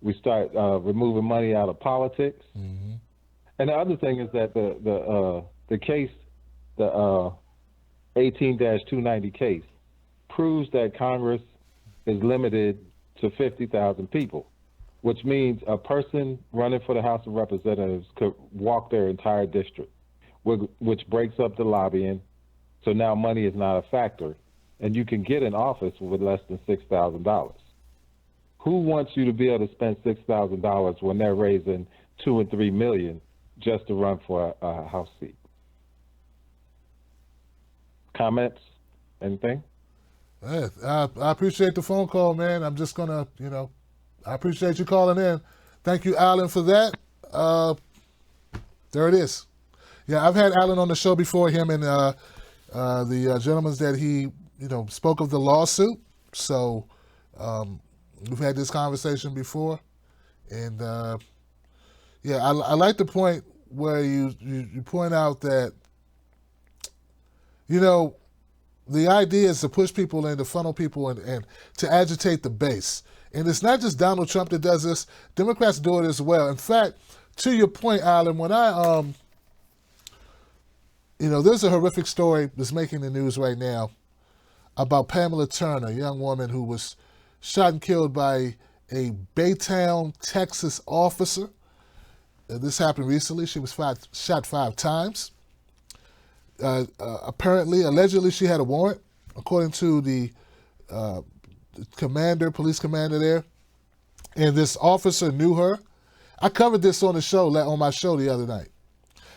We start removing money out of politics. Mm-hmm. And the other thing is that the case, the 18-290 case, proves that Congress is limited to 50,000 people, which means a person running for the House of Representatives could walk their entire district, which breaks up the lobbying. So now money is not a factor, and you can get in office with less than $6,000. Who wants you to be able to spend $6,000 when they're raising $2 and $3 million just to run for a House seat? Comments? Anything? I appreciate the phone call, man. I'm just going to, I appreciate you calling in. Thank you, Alan, for that. There it is. Yeah, I've had Alan on the show before, him and the gentlemen that he, spoke of the lawsuit. So we've had this conversation before. And, I like the point where you point out that, the idea is to push people in, to funnel people in, and to agitate the base. And it's not just Donald Trump that does this. Democrats do it as well. In fact, to your point, Alan, when I, there's a horrific story that's making the news right now about Pamela Turner, a young woman who was shot and killed by a Baytown, Texas officer. This happened recently. She was shot 5 times. Allegedly, she had a warrant, according to the police commander there, and this officer knew her. I covered this on on my show the other night.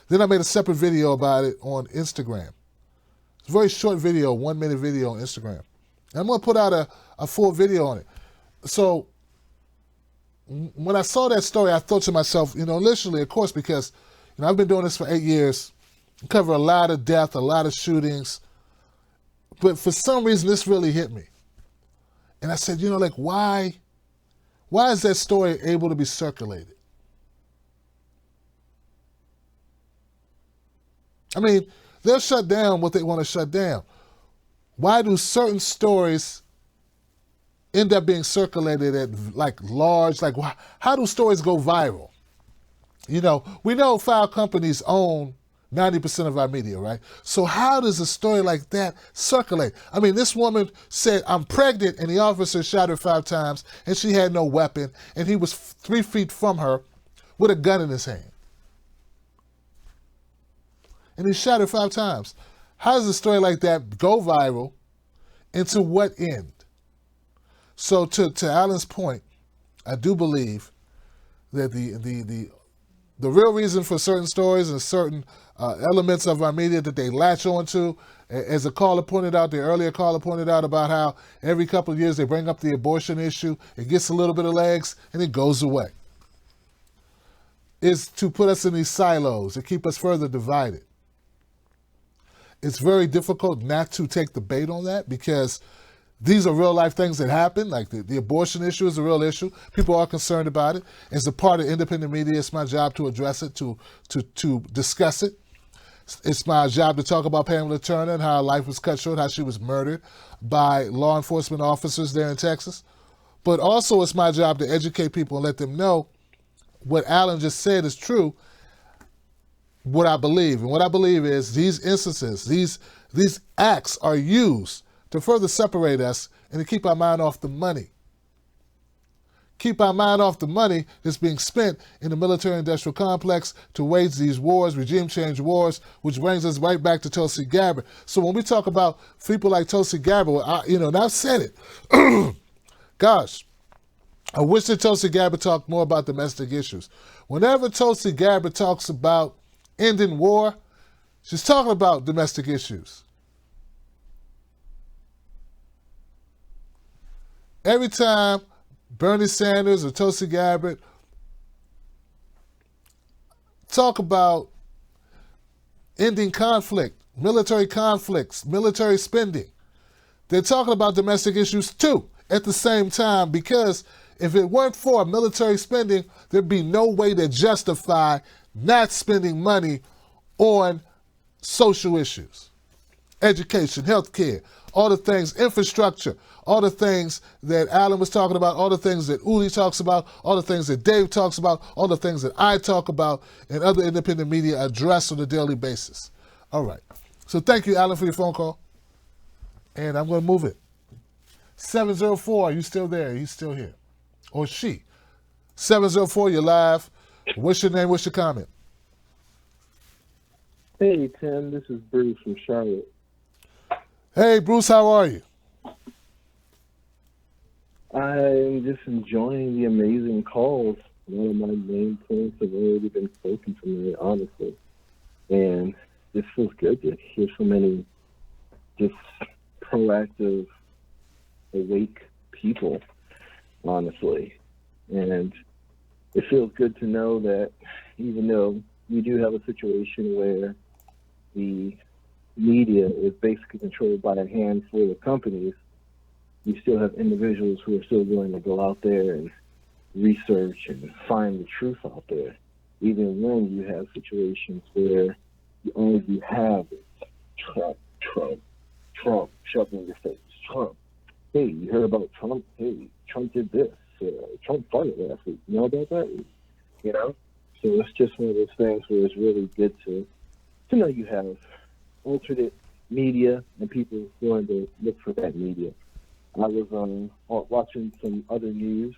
Then I made a separate video about it on Instagram. It's a very short video, 1-minute video on Instagram. And I'm going to put out a full video on it. So when I saw that story, I thought to myself, initially, of course, because I've been doing this for 8 years, cover a lot of death, a lot of shootings, but for some reason this really hit me. And I said, why is that story able to be circulated? I mean, they'll shut down what they want to shut down. Why do certain stories end up being circulated at how do stories go viral? We know 5 companies own 90% of our media, right? So how does a story like that circulate? I mean, this woman said, I'm pregnant, and the officer shot her 5 times, and she had no weapon, and he was 3 feet from her with a gun in his hand. And he shot her 5 times. How does a story like that go viral, and to what end? So to Alan's point, I do believe that the real reason for certain stories and certain elements of our media that they latch onto, as the earlier caller pointed out about how every couple of years they bring up the abortion issue, it gets a little bit of legs, and it goes away, is to put us in these silos, to keep us further divided. It's very difficult not to take the bait on that, because these are real life things that happen. Like the abortion issue is a real issue. People are concerned about it. As a part of independent media, it's my job to address it, to discuss it. It's my job to talk about Pamela Turner and how her life was cut short, how she was murdered by law enforcement officers there in Texas. But also it's my job to educate people and let them know what Alan just said is true, what I believe. And what I believe is these instances, these acts are used to further separate us and to keep our mind off the money. Keep our mind off the money that's being spent in the military-industrial complex to wage these wars, regime change wars, which brings us right back to Tulsi Gabbard. So when we talk about people like Tulsi Gabbard, and I've said it, gosh, I wish that Tulsi Gabbard talked more about domestic issues. Whenever Tulsi Gabbard talks about ending war, She's talking about domestic issues. Every time Bernie Sanders or Tulsi Gabbard talk about ending conflict, military conflicts, military spending, they're talking about domestic issues too at the same time, because if it weren't for military spending, there'd be no way to justify not spending money on social issues, education, healthcare, all the things, infrastructure, all the things that Alan was talking about, all the things that Uli talks about, all the things that Dave talks about, all the things that I talk about, and other independent media address on a daily basis. All right. So thank you, Alan, for your phone call. And I'm going to move it. 704, are you still there? He's still here. Or she. 704, you're live. What's your name? What's your comment? Hey, Tim. This is Bruce from Charlotte. Hey, Bruce, how are you? I'm just enjoying the amazing calls. One of my main points have already been spoken to me, honestly. And it feels good to hear so many just proactive, awake people, honestly. And it feels good to know that even though we do have a situation where the media is basically controlled by a handful of companies, we still have individuals who are still willing to go out there and research and find the truth out there, even when you have situations where all you have is Trump shoving in your face. Trump. Hey, you heard about Trump? Hey, Trump did this. Trump farted last week. You know about that? You know? So it's just one of those things where it's really good to know you have alternate media and people going to look for that media. I was watching some other news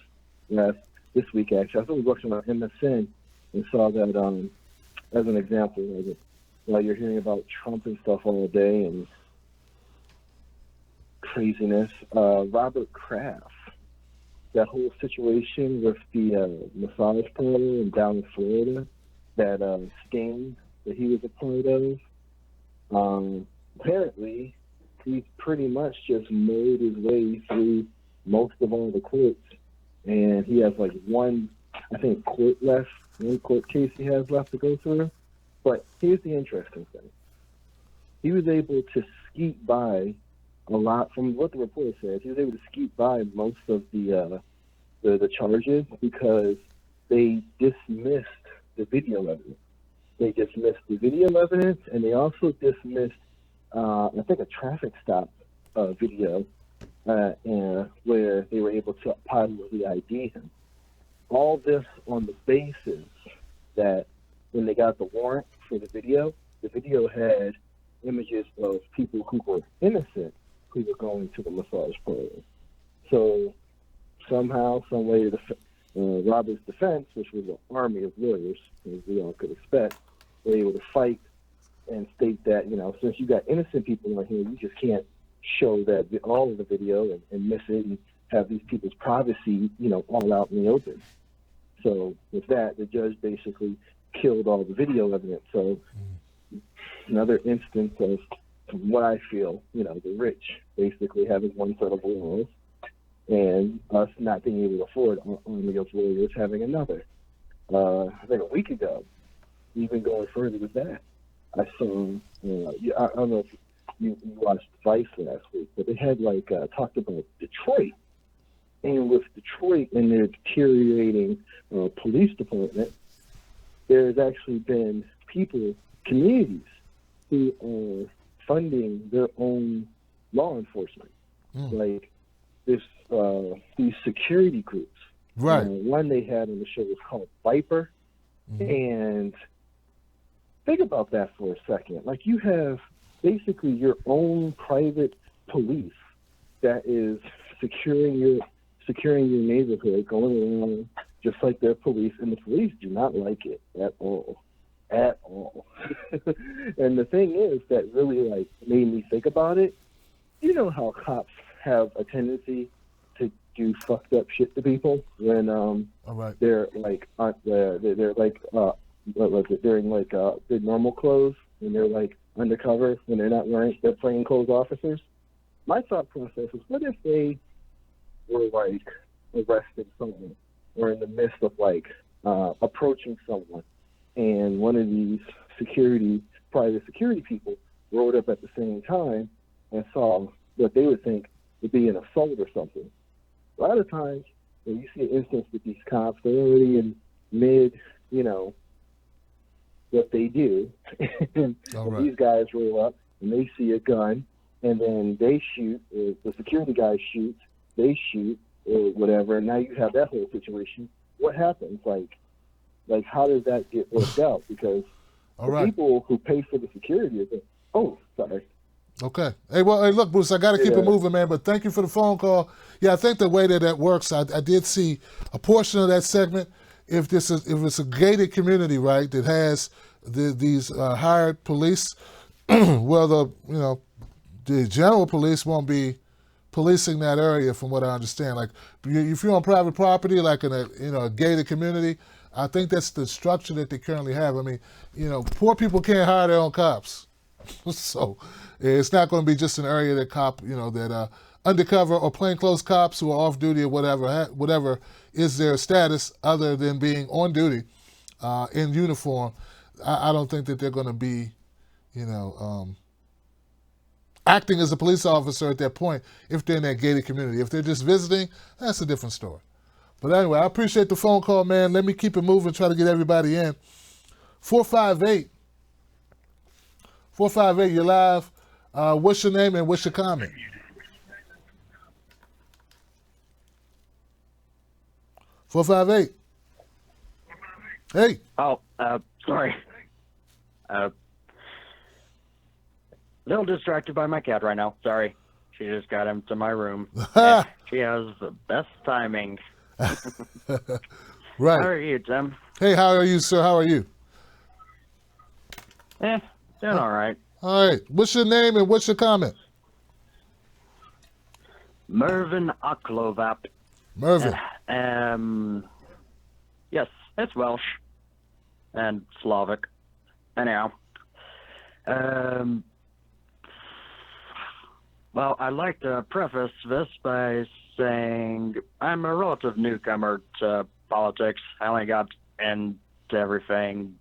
this week, actually. I was watching on MSN and saw that, as an example, while you're hearing about Trump and stuff all day and craziness, Robert Kraft, that whole situation with the massage parlor and down in Florida, that sting that he was a part of, apparently he's pretty much just made his way through most of all the courts, and he has like one court case he has left to go through. But here's the interesting thing. He was able to skeet by a lot, from what the report says, he was able to skeet by most of the charges because they dismissed the video evidence. They dismissed the video evidence, and they also dismissed, I think, a traffic stop video and where they were able to positively ID him. All this on the basis that when they got the warrant for the video had images of people who were innocent who were going to the massage parlor. So somehow, some way, Robert's defense, which was an army of lawyers, as we all could expect, were able to fight and state that, since you got innocent people on here, you just can't show that all of the video and miss it and have these people's privacy, all out in the open. So with that, the judge basically killed all the video evidence. So another instance of what I feel, the rich basically having one set of laws and us not being able to afford army of lawyers having another. I think a week ago, even going further with that, I saw, I don't know if you watched Vice last week, but they had talked about Detroit. And with Detroit and their deteriorating police department, there's actually been communities who are funding their own law enforcement. Like these security groups. Right. One they had on the show was called Viper. And think about that for a second. Like, you have basically your own private police that is securing your neighborhood, going around just like their police, and the police do not like it at all. At all. And the thing is that really made me think about it. You know how cops have a tendency to do fucked up shit to people when they're during their normal clothes when they're like undercover, when they're not wearing their plainclothes officers. My thought process is, what if they were like arresting someone or in the midst of like approaching someone, and one of these private security people rode up at the same time and saw what they would think would be an assault or something. A lot of times when you see an instance with these cops, they're already in mid, what they do. And these guys roll up and they see a gun, and then they shoot, or the security guy shoots, they shoot, or whatever, and now you have that whole situation. What happens? Like how does that get worked out? Because people who pay for the security are going, oh, sorry. Okay. Hey, look, Bruce, I got to keep it moving, man, but thank you for the phone call. Yeah, I think the way that works, I did see a portion of that segment. If it's a gated community, right, that has these hired police, well, the general police won't be policing that area, from what I understand. Like, if you're on private property, like in a gated community, I think that's the structure that they currently have. I mean, poor people can't hire their own cops. So it's not going to be just an area that undercover or plainclothes cops who are off duty or whatever is their status other than being on duty in uniform. I don't think that they're going to be, acting as a police officer at that point if they're in that gated community. If they're just visiting, that's a different story. But anyway, I appreciate the phone call, man. Let me keep it moving, try to get everybody in. 458, you're live. What's your name and what's your comment? $458. Hey. Oh, sorry. Little distracted by my cat right now. Sorry. She just got into my room. She has the best timing. Right. How are you, Tim? Hey, how are you, sir? How are you? Doing all right. All right. What's your name and what's your comment? Mervin Aklovap. Mervin. Yes, it's Welsh and Slavic. Anyhow, well, I'd like to preface this by saying I'm a relative newcomer to politics. I only got into everything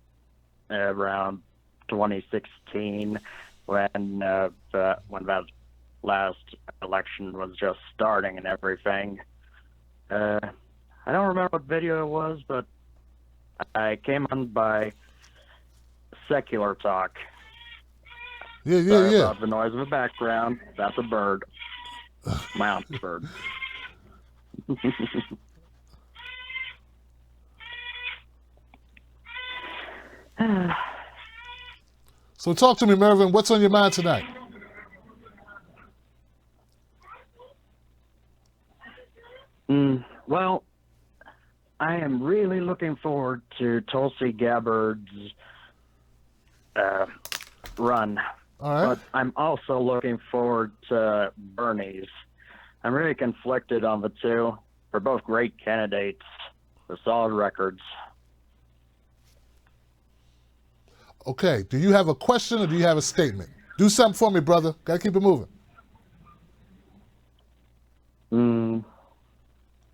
around 2016 when that last election was just starting and everything. I don't remember what video it was, but I came on by Secular Talk. Sorry about the noise in the background. That's a bird. My aunt's bird. So talk to me, Mervin. What's on your mind tonight? Well, I am really looking forward to Tulsi Gabbard's run. All right. But I'm also looking forward to Bernie's. I'm really conflicted on the two. They're both great candidates with solid records. Okay. Do you have a question or do you have a statement? Do something for me, brother. Got to keep it moving.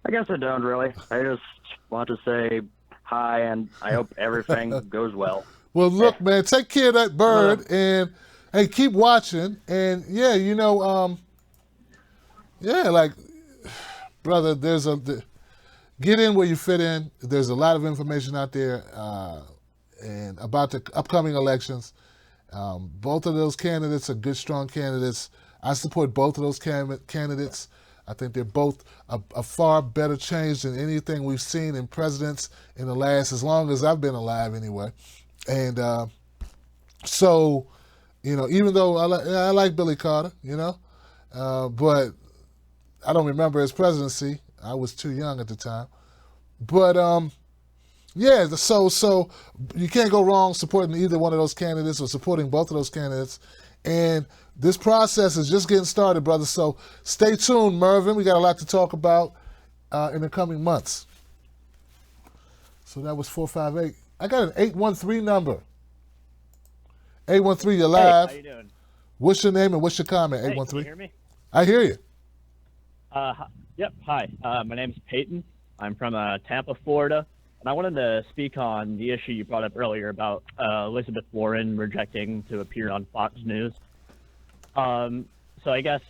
I guess I don't really. I just want to say hi, and I hope everything goes well. Well, look, man, take care of that bird, and hey, keep watching. And yeah, like, brother, get in where you fit in. There's a lot of information out there and about the upcoming elections. Both of those candidates are good, strong candidates. I support both of those candidates. I think they're both a far better change than anything we've seen in presidents in the last, as long as I've been alive anyway. And so, even though I like Billy Carter, but I don't remember his presidency. I was too young at the time. But so you can't go wrong supporting either one of those candidates or supporting both of those candidates. And this process is just getting started, brother. So stay tuned, Mervin. We got a lot to talk about in the coming months. So that was 458. I got an 813 number. 813, you're Hey, live. how you doing? What's your name and what's your comment, Hey, 813? can you hear me? I hear you. Yep. Hi. My name's Peyton. I'm from Tampa, Florida, and I wanted to speak on the issue you brought up earlier about Elizabeth Warren rejecting to appear on Fox News. So I guess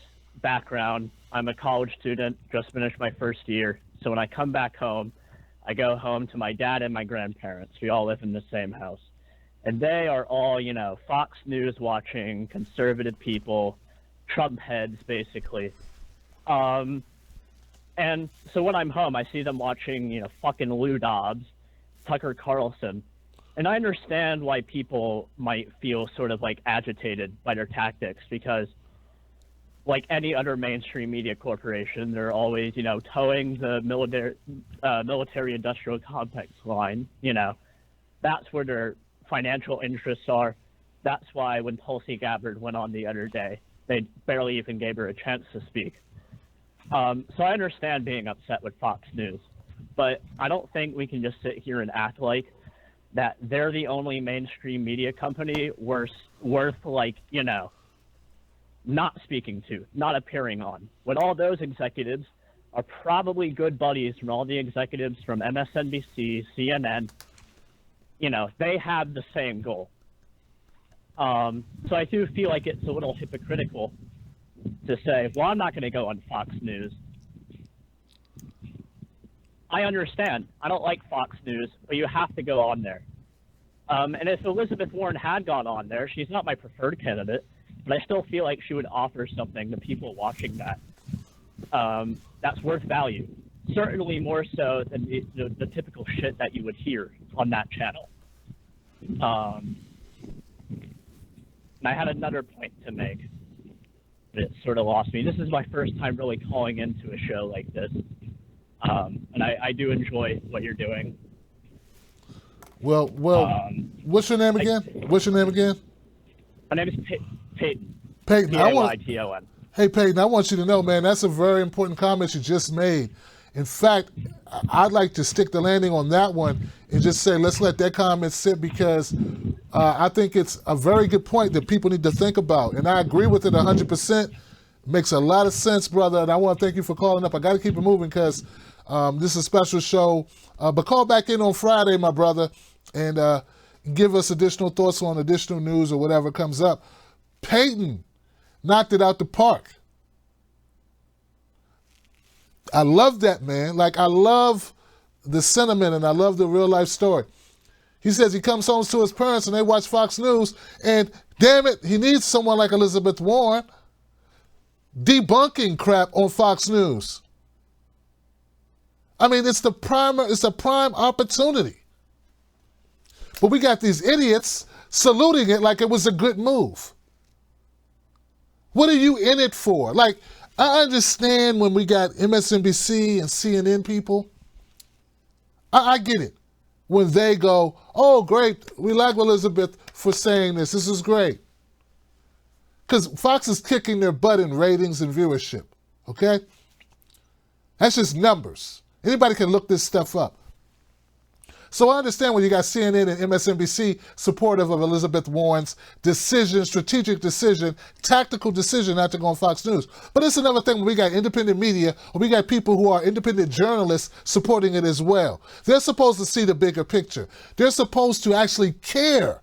background, I'm a college student, just finished my first year. So when I come back home, I go home to my dad and my grandparents. We all live in the same house. And they are all, Fox News watching, conservative people, Trump heads, basically. And so when I'm home, I see them watching, fucking Lou Dobbs, Tucker Carlson. And I understand why people might feel sort of like agitated by their tactics because like any other mainstream media corporation, they're always, towing the military industrial complex line, That's where their financial interests are. That's why when Tulsi Gabbard went on the other day, they barely even gave her a chance to speak. So I understand being upset with Fox News, but I don't think we can just sit here and act like that they're the only mainstream media company worth like, not speaking to, not appearing on. When all those executives are probably good buddies from all the executives from MSNBC, CNN, they have the same goal. So I do feel like it's a little hypocritical to say, well, I'm not going to go on Fox News. I understand. I don't like Fox News, but you have to go on there. And if Elizabeth Warren had gone on there, she's not my preferred candidate, but I still feel like she would offer something to people watching that that's worth value. Certainly more so than the typical shit that you would hear on that channel. And I had another point to make. It sort of lost me. This is my first time really calling into a show like this. And I do enjoy what you're doing. Well, what's your name again? My name is Peyton. Peyton, P-A-Y-T-O-N. Hey, Peyton, I want you to know, man, that's a very important comment you just made. In fact, I'd like to stick the landing on that one and just say, let's let that comment sit because I think it's a very good point that people need to think about. And I agree with it 100%. Makes a lot of sense, brother. And I want to thank you for calling up. I got to keep it moving because this is a special show. But call back in on Friday, my brother, and give us additional thoughts on additional news or whatever comes up. Peyton knocked it out the park. I love that, man. Like, I love the sentiment and I love the real life story. He says he comes home to his parents and they watch Fox News and damn it, he needs someone like Elizabeth Warren debunking crap on Fox News. I mean, it's a prime opportunity. But we got these idiots saluting it like it was a good move. What are you in it for? Like, I understand when we got MSNBC and CNN people. I get it. When they go, oh, great, we like Elizabeth for saying this. This is great. Because Fox is kicking their butt in ratings and viewership, okay? That's just numbers. Anybody can look this stuff up. So I understand when you got CNN and MSNBC supportive of Elizabeth Warren's decision, strategic decision, tactical decision not to go on Fox News. But it's another thing when we got independent media or we got people who are independent journalists supporting it as well. They're supposed to see the bigger picture. They're supposed to actually care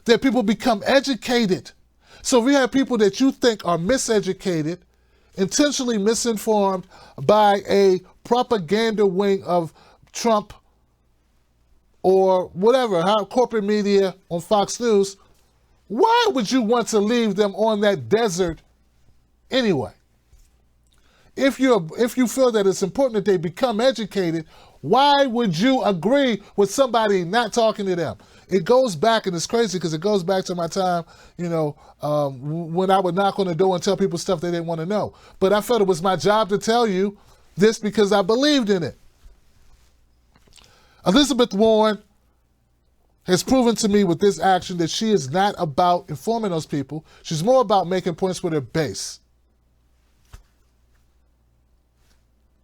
that people become educated. So if we have people that you think are miseducated, intentionally misinformed by a propaganda wing of Trump or whatever, how corporate media on Fox News, why would you want to leave them on that desert anyway? If you feel that it's important that they become educated, why would you agree with somebody not talking to them? It goes back, and it's crazy because it goes back to my time, when I would knock on the door and tell people stuff they didn't want to know. But I felt it was my job to tell you this because I believed in it. Elizabeth Warren has proven to me with this action that she is not about informing those people. She's more about making points with her base.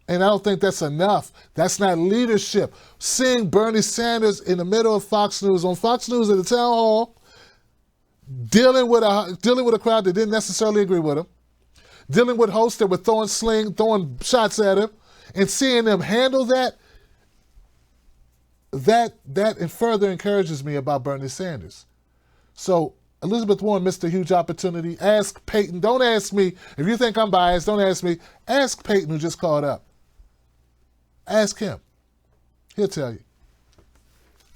And I don't think that's enough. That's not leadership. Seeing Bernie Sanders in the middle of Fox News, on Fox News at the town hall, dealing with a crowd that didn't necessarily agree with him, dealing with hosts that were throwing shots at him, and seeing them handle that and further encourages me about Bernie Sanders. So Elizabeth Warren missed a huge opportunity. Ask Peyton. Don't ask me. If you think I'm biased, don't ask me. Ask Peyton, who just called up. Ask him. He'll tell you.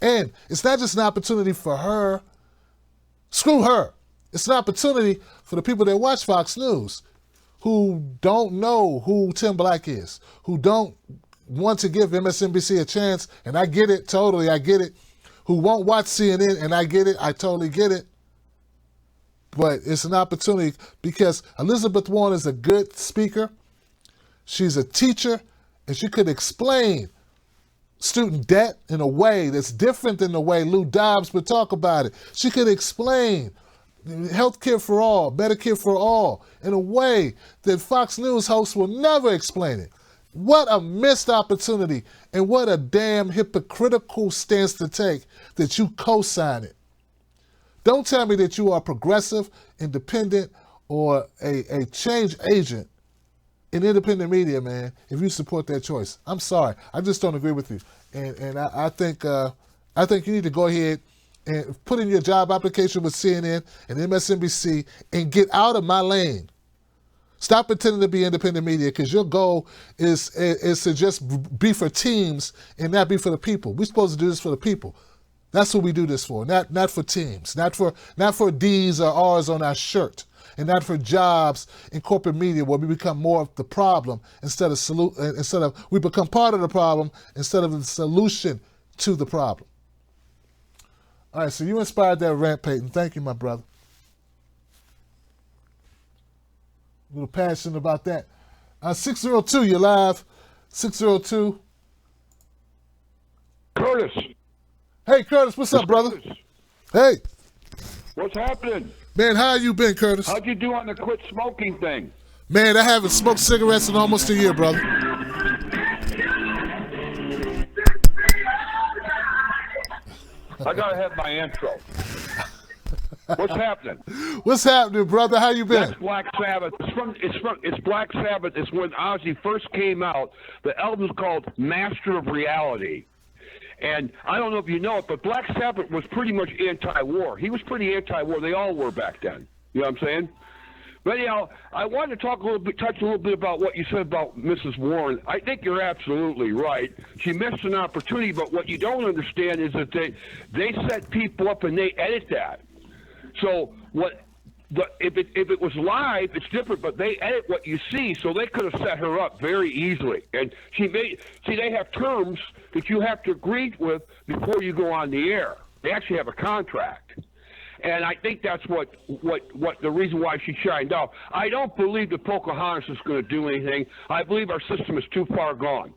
And it's not just an opportunity for her. Screw her. It's an opportunity for the people that watch Fox News who don't know who Tim Black is, who don't want to give MSNBC a chance, and I get it, totally, I get it, who won't watch CNN, and I get it, I totally get it. But it's an opportunity because Elizabeth Warren is a good speaker. She's a teacher, and she could explain student debt in a way that's different than the way Lou Dobbs would talk about it. She could explain healthcare for all, Medicare for all, in a way that Fox News hosts will never explain it. What a missed opportunity, and what a damn hypocritical stance to take that you co-sign it. Don't tell me that you are progressive, independent, or a change agent in independent media, man, if you support that choice. I'm sorry. I just don't agree with you. And I think you need to go ahead and put in your job application with CNN and MSNBC and get out of my lane. Stop pretending to be independent media, because your goal is to just be for teams and not be for the people. We're supposed to do this for the people. That's what we do this for, not for teams, not for D's or R's on our shirt, and not for jobs in corporate media where we become more of the problem instead of we become part of the problem instead of the solution to the problem. All right, so you inspired that rant, Peyton. Thank you, my brother. A little passionate about that. 602, you're live. 602. Curtis. Hey, Curtis, what's up, brother? Curtis. Hey. What's happening? Man, how you been, Curtis? How'd you do on the quit smoking thing? Man, I haven't smoked cigarettes in almost a year, brother. I gotta have my intro. What's happening? What's happening, brother? How you been? That's Black Sabbath. It's Black Sabbath. It's when Ozzy first came out. The album's called Master of Reality. And I don't know if you know it, but Black Sabbath was pretty much anti-war. He was pretty anti-war. They all were back then. You know what I'm saying? But anyhow, I wanted to touch a little bit about what you said about Mrs. Warren. I think you're absolutely right. She missed an opportunity, but what you don't understand is that they set people up and they edit that. So if it was live, it's different, but they edit what you see, so they could have set her up very easily. And they have terms that you have to agree with before you go on the air. They actually have a contract. And I think that's what the reason why she shined out. I don't believe that Pocahontas is going to do anything. I believe our system is too far gone.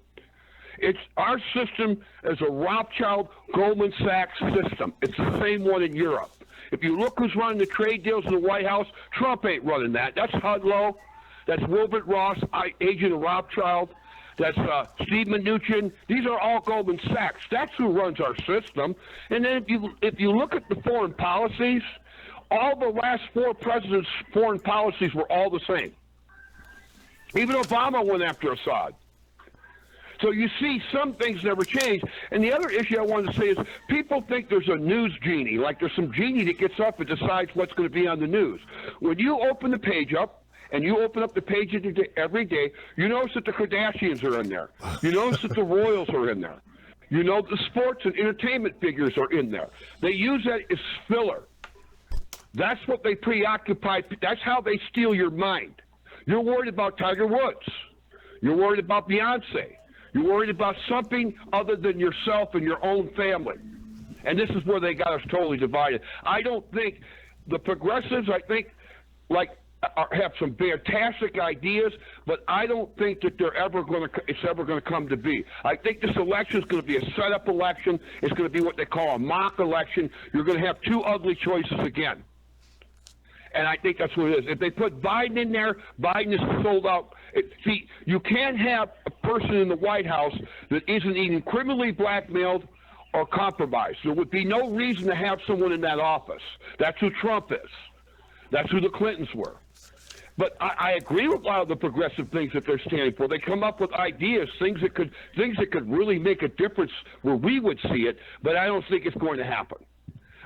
Our system is a Rothschild, Goldman Sachs system. It's the same one in Europe. If you look who's running the trade deals in the White House, Trump ain't running that. That's Hudlow. That's Wilbur Ross, agent of Rothschild. That's Steve Mnuchin. These are all Goldman Sachs. That's who runs our system. And then if you look at the foreign policies, all the last four presidents' foreign policies were all the same. Even Obama went after Assad. So you see some things never change. And the other issue I wanted to say is people think there's a news genie, like there's some genie that gets up and decides what's going to be on the news. When you open the page up, and you open up the page every day, you notice that the Kardashians are in there. You notice that the Royals are in there. You know the sports and entertainment figures are in there. They use that as filler. That's what they preoccupy. That's how they steal your mind. You're worried about Tiger Woods. You're worried about Beyonce. You're worried about something other than yourself and your own family. And this is where they got us totally divided. I don't think the progressives, have some fantastic ideas, but I don't think that it's ever going to come to be. I think this election is going to be a setup election. It's going to be what they call a mock election. You're going to have two ugly choices again. And I think that's what it is. If they put Biden in there, Biden is sold out. See, you can't have a person in the White House that isn't either criminally blackmailed or compromised. There would be no reason to have someone in that office. That's who Trump is. That's who the Clintons were. But I agree with a lot of the progressive things that they're standing for. They come up with ideas, things that could really make a difference where we would see it, but I don't think it's going to happen.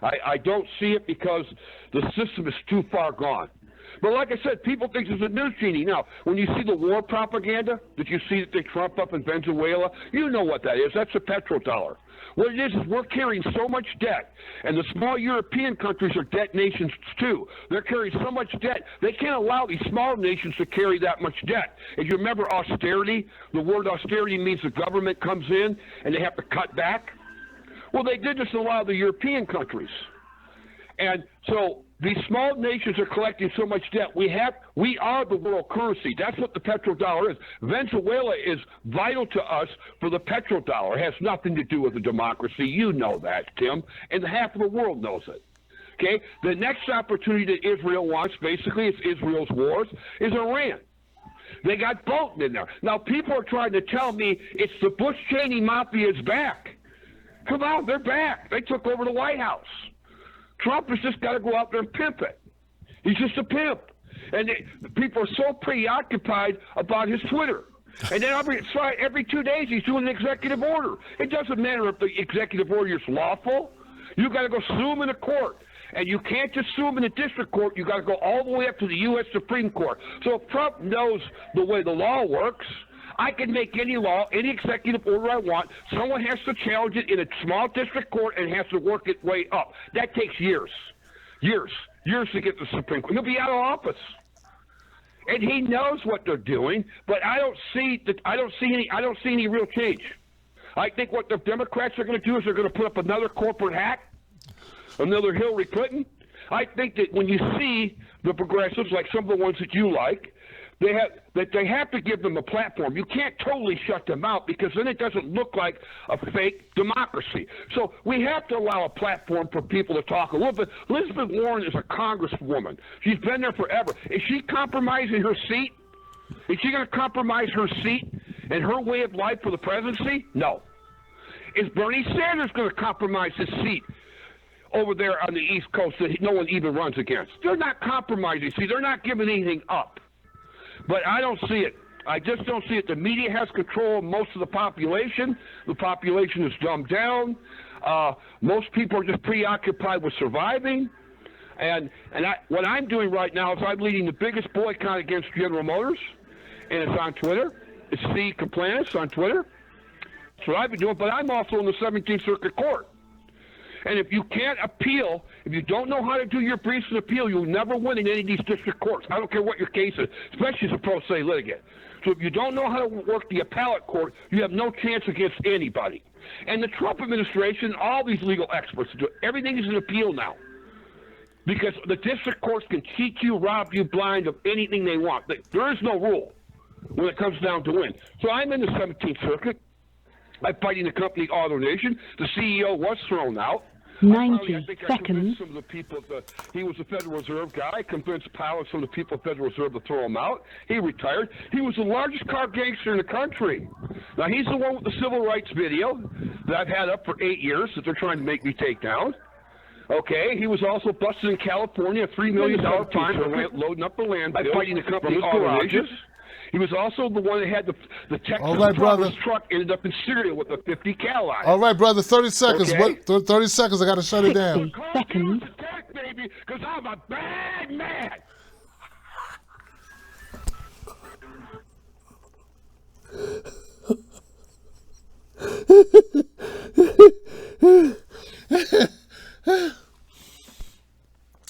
I don't see it because the system is too far gone. But like I said, people think it's a news genie. Now, when you see the war propaganda that you see that they trump up in Venezuela, you know what that is. That's a petrodollar. What it is we're carrying so much debt, and the small European countries are debt nations too. They're carrying so much debt, they can't allow these small nations to carry that much debt. If you remember austerity, the word austerity means the government comes in and they have to cut back. Well, they did this in a lot of the European countries. And so these small nations are collecting so much debt. We are the world currency. That's what the petrodollar is. Venezuela is vital to us for the petrodollar. It has nothing to do with the democracy. You know that, Tim, and half of the world knows it. Okay? The next opportunity that Israel wants, basically, it's Israel's wars, is Iran. They got Bolton in there. Now, people are trying to tell me it's the Bush-Cheney mafia is back. Come on, they're back. They took over the White House. Trump has just got to go out there and pimp it. He's just a pimp. And people are so preoccupied about his Twitter. And then every 2 days he's doing an executive order. It doesn't matter if the executive order is lawful. You got to go sue him in a court. And you can't just sue him in a district court. You got to go all the way up to the U.S. Supreme Court. So if Trump knows the way the law works, I can make any law, any executive order I want. Someone has to challenge it in a small district court and has to work its way up. That takes years to get to the Supreme Court. He'll be out of office, and he knows what they're doing. But I don't see any real change. I think what the Democrats are going to do is they're going to put up another corporate hack, another Hillary Clinton. I think that when you see the progressives, like some of the ones that you like, they have to give them a platform. You can't totally shut them out because then it doesn't look like a fake democracy. So we have to allow a platform for people to talk a little bit. Elizabeth Warren is a congresswoman. She's been there forever. Is she compromising her seat? Is she going to compromise her seat and her way of life for the presidency? No. Is Bernie Sanders going to compromise his seat over there on the East Coast that no one even runs against? They're not compromising. See, they're not giving anything up. But I don't see it. I just don't see it. The media has control of most of the population. The population is dumbed down. Most people are just preoccupied with surviving. And what I'm doing right now is I'm leading the biggest boycott against General Motors, and it's on Twitter. It's C. Kaplanis on Twitter. That's what I've been doing. But I'm also in the 17th Circuit Court. And if you can't appeal, if you don't know how to do your briefs and appeal, you'll never win in any of these district courts. I don't care what your case is, especially as a pro se litigant. So if you don't know how to work the appellate court, you have no chance against anybody. And the Trump administration, all these legal experts, everything is an appeal now. Because the district courts can cheat you, rob you blind of anything they want. There is no rule when it comes down to win. So I'm in the 17th Circuit. I'm fighting the company AutoNation. The CEO was thrown out. 90 seconds. Some of the people, he was a Federal Reserve guy. I convinced Powell, some of the people at the Federal Reserve, to throw him out. He retired. He was the largest car gangster in the country. Now, he's the one with the civil rights video that I've had up for 8 years that they're trying to make me take down. Okay, he was also busted in California, a $3 million fine for loading up the land by fighting the company AutoNation. He was also the one that had the Texas truck ended up in Syria with a 50 cal on it. All right, brother, 30 seconds. Okay. 30 seconds, I got to shut it down. 60 seconds. Baby, because I'm a bad man.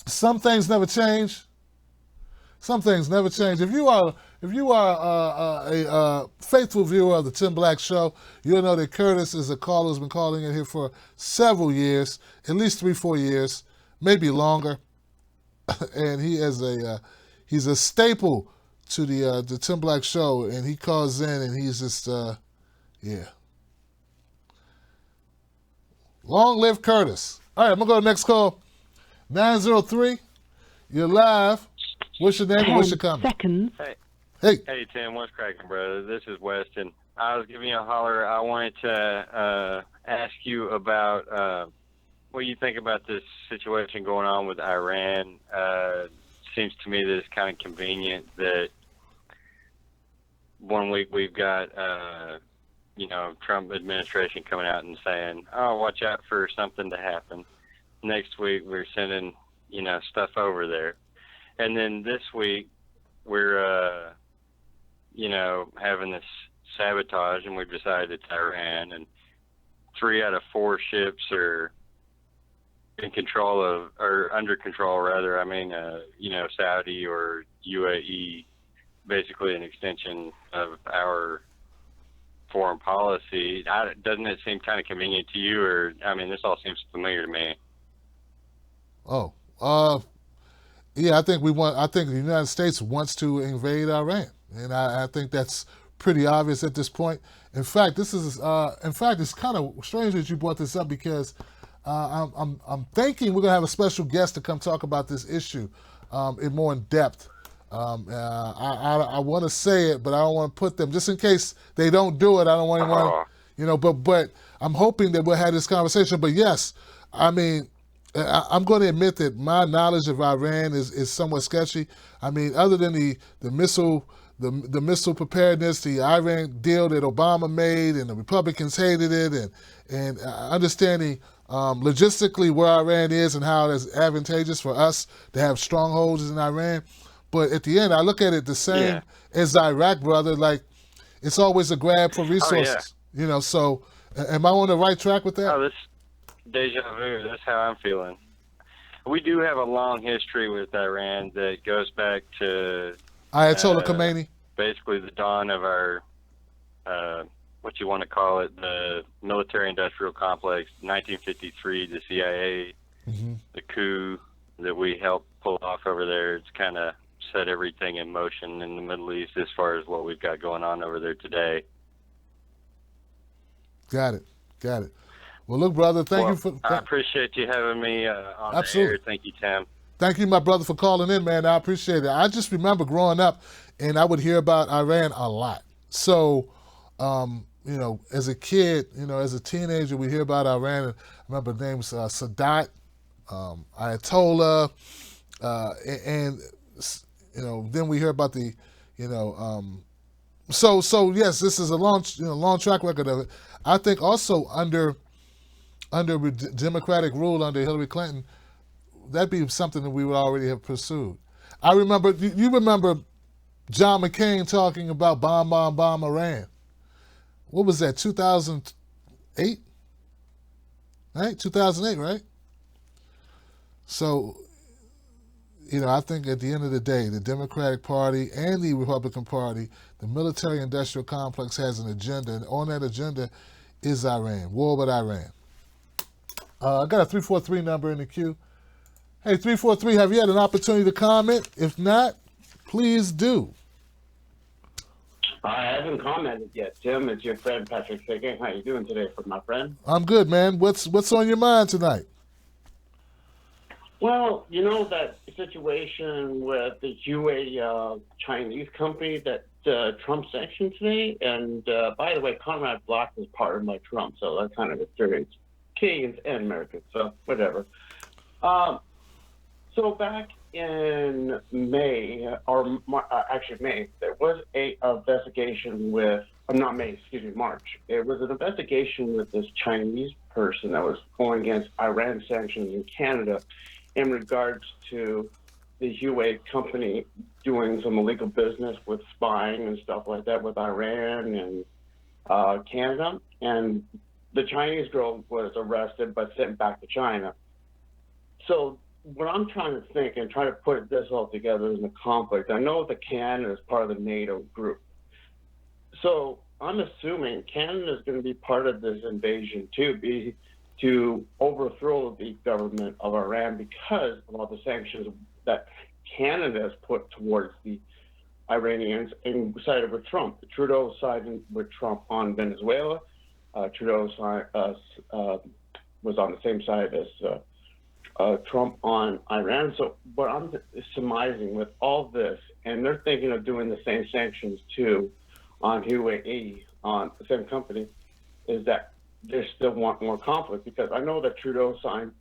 Some things never change. Some things never change. If you are a faithful viewer of the Tim Black Show, you'll know that Curtis is a caller who's been calling in here for several years, at least 3-4 years, maybe longer. And he is he's a staple to the Tim Black Show, and he calls in and he's just yeah. Long live Curtis. All right, I'm gonna go to the next call. 903. You're live. What's your name and what's your comment? Seconds. Hey. Hey, Tim. What's cracking, brother? This is Weston. I was giving you a holler. I wanted to ask you about what you think about this situation going on with Iran. Seems to me that it's kind of convenient that 1 week we've got, Trump administration coming out and saying, "Oh, watch out for something to happen." Next week we're sending, stuff over there, and then this week we're, having this sabotage, and we've decided it's Iran, and 3 out of 4 ships are in control of, or under control rather. Saudi or UAE, basically an extension of our foreign policy. Doesn't it seem kind of convenient to you, or this all seems familiar to me? Yeah, I think the United States wants to invade Iran, and I think that's pretty obvious at this point. In fact, it's kind of strange that you brought this up, because I'm thinking we're gonna have a special guest to come talk about this issue more in depth. I want to say it, but I don't want to put them, just in case they don't do it. I don't want anyone, but I'm hoping that we'll have this conversation. But yes, I'm going to admit that my knowledge of Iran is somewhat sketchy. Other than the missile preparedness, the Iran deal that Obama made, and the Republicans hated it, and understanding logistically where Iran is and how it's advantageous for us to have strongholds in Iran. But at the end, I look at it the same as Iraq, brother. Like, it's always a grab for resources. So am I on the right track with that? Oh, this deja vu. That's how I'm feeling. We do have a long history with Iran that goes back to Ayatollah Khomeini. Basically the dawn of our, what you want to call it, the military-industrial complex, 1953, the CIA, the coup that we helped pull off over there. It's kind of set everything in motion in the Middle East as far as what we've got going on over there today. Got it. Well, look, brother, thank you for... I appreciate you having me on Absolutely. the air. Thank you, Tim. Thank you, my brother, for calling in, man. I appreciate it. I just remember growing up, and I would hear about Iran a lot. So, as a kid, as a teenager, we hear about Iran. And I remember the names Sadat, Ayatollah, and then we hear about the, So yes, this is a long track record of it. I think also under Democratic rule under Hillary Clinton, that'd be something that we would already have pursued. I remember, you remember John McCain talking about bomb Iran. What was that, 2008? Right? 2008, right? So, I think at the end of the day, the Democratic Party and the Republican Party, the military-industrial complex has an agenda, and on that agenda is Iran, war with Iran. I got a 343 number in the queue. Hey, 343, have you had an opportunity to comment? If not, please do. I haven't commented yet, Tim. It's your friend Patrick speaking. How you doing today, my friend? I'm good, man. What's on your mind tonight? Well, that situation with the UA Chinese company that Trump sanctioned today. And by the way, Conrad Block is part of my Trump, so that kind of infuriates Canadians and Americans. So whatever. So back in May, or actually May, there was a investigation with, March. It was an investigation with this Chinese person that was going against Iran sanctions in Canada in regards to the UA company doing some illegal business with spying and stuff like that with Iran and Canada. And the Chinese girl was arrested but sent back to China. So what I'm trying to think and try to put this all together is a conflict. I know that Canada is part of the NATO group. So I'm assuming Canada is going to be part of this invasion too, to overthrow the government of Iran because of all the sanctions that Canada has put towards the Iranians and sided with Trump. Trudeau sided with Trump on Venezuela. Trudeau was on the same side as Trump on Iran. So what I'm surmising with all this, and they're thinking of doing the same sanctions too on UAE, on the same company, is that they still want more conflict, because I know that Trudeau sides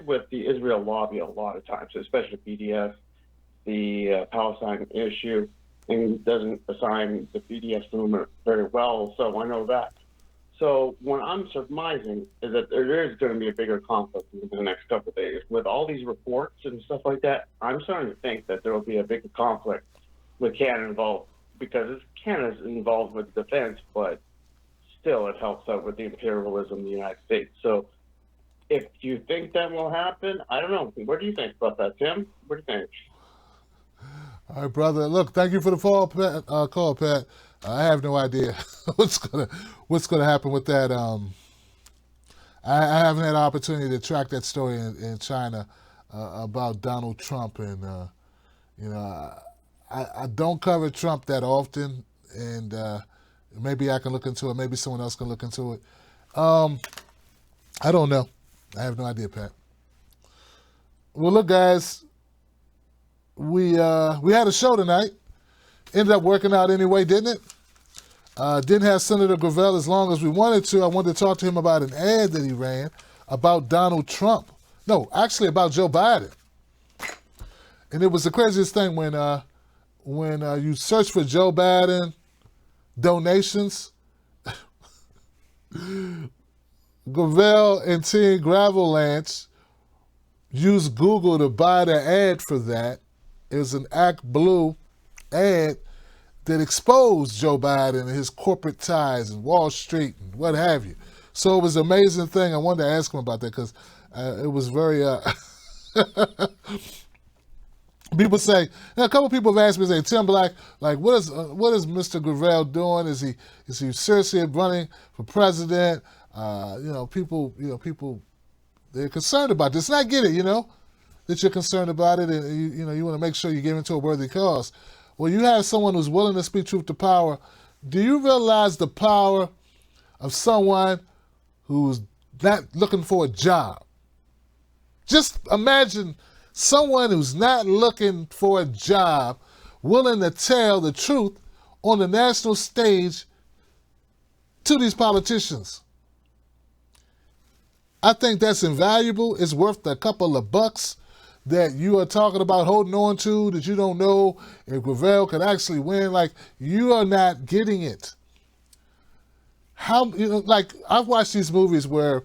with the Israel lobby a lot of times, especially BDS, the Palestine issue, and doesn't assign the BDS movement very well. So I know that. So what I'm surmising is that there is going to be a bigger conflict in the next couple of days. With all these reports and stuff like that, I'm starting to think that there will be a bigger conflict with Canada involved, because Canada's involved with defense, but still it helps out with the imperialism of the United States. So if you think that will happen, I don't know. What do you think about that, Tim? What do you think? All right, brother. Look, thank you for the call, Pat. I have no idea what's gonna happen with that. I haven't had an opportunity to track that story in China about Donald Trump, and I don't cover Trump that often, and maybe I can look into it. Maybe someone else can look into it. I don't know. I have no idea, Pat. Well, look, guys, we had a show tonight. Ended up working out anyway, didn't it? Didn't have Senator Gravel as long as we wanted to. I wanted to talk to him about an ad that he ran about Donald Trump. No, actually about Joe Biden. And it was the craziest thing when you search for Joe Biden donations, Gravel and Team Gravelanche used Google to buy the ad for that. It was an Act Blue ad that exposed Joe Biden and his corporate ties and Wall Street and what have you. So it was an amazing thing. I wanted to ask him about that because it was very... people say, a couple people have asked me, say, Tim Black, like, what is Mr. Gravel doing? Is he seriously running for president? People, they're concerned about this. And I get it, that you're concerned about it, and you want to make sure you give into a worthy cause. Well, you have someone who's willing to speak truth to power. Do you realize the power of someone who's not looking for a job? Just imagine someone who's not looking for a job willing to tell the truth on the national stage to these politicians. I think that's invaluable. It's worth a couple of bucks that you are talking about holding on to, that you don't know if Gravel could actually win. Like, you are not getting it. I've watched these movies where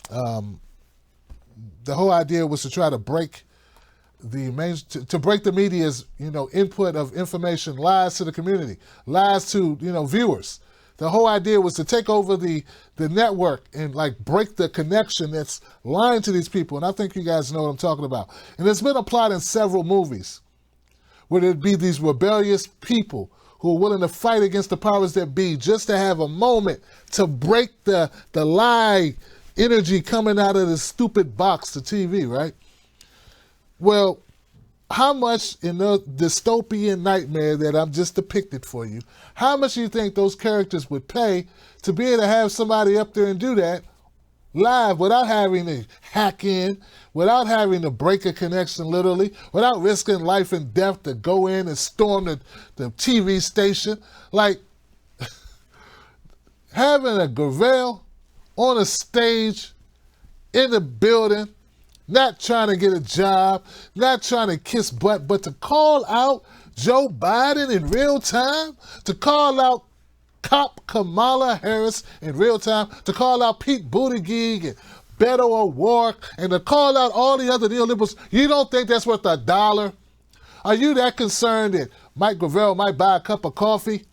the whole idea was to try to break to break the media's, input of information, lies to the community, lies to, viewers. The whole idea was to take over the network and break the connection that's lying to these people. And I think you guys know what I'm talking about. And it's been applied in several movies where there'd be these rebellious people who are willing to fight against the powers that be just to have a moment to break the lie energy coming out of the stupid box, the TV, right? Well, how much in the dystopian nightmare that I'm just depicted for you, how much do you think those characters would pay to be able to have somebody up there and do that live without having to hack in, without having to break a connection literally, without risking life and death to go in and storm the TV station? Like, having a Gravel on a stage in the building, not trying to get a job, not trying to kiss butt, but to call out Joe Biden in real time, to call out Cop Kamala Harris in real time, to call out Pete Buttigieg and Beto O'Rourke, and to call out all the other neoliberals. You don't think that's worth $1? Are you that concerned that Mike Gravel might buy a cup of coffee,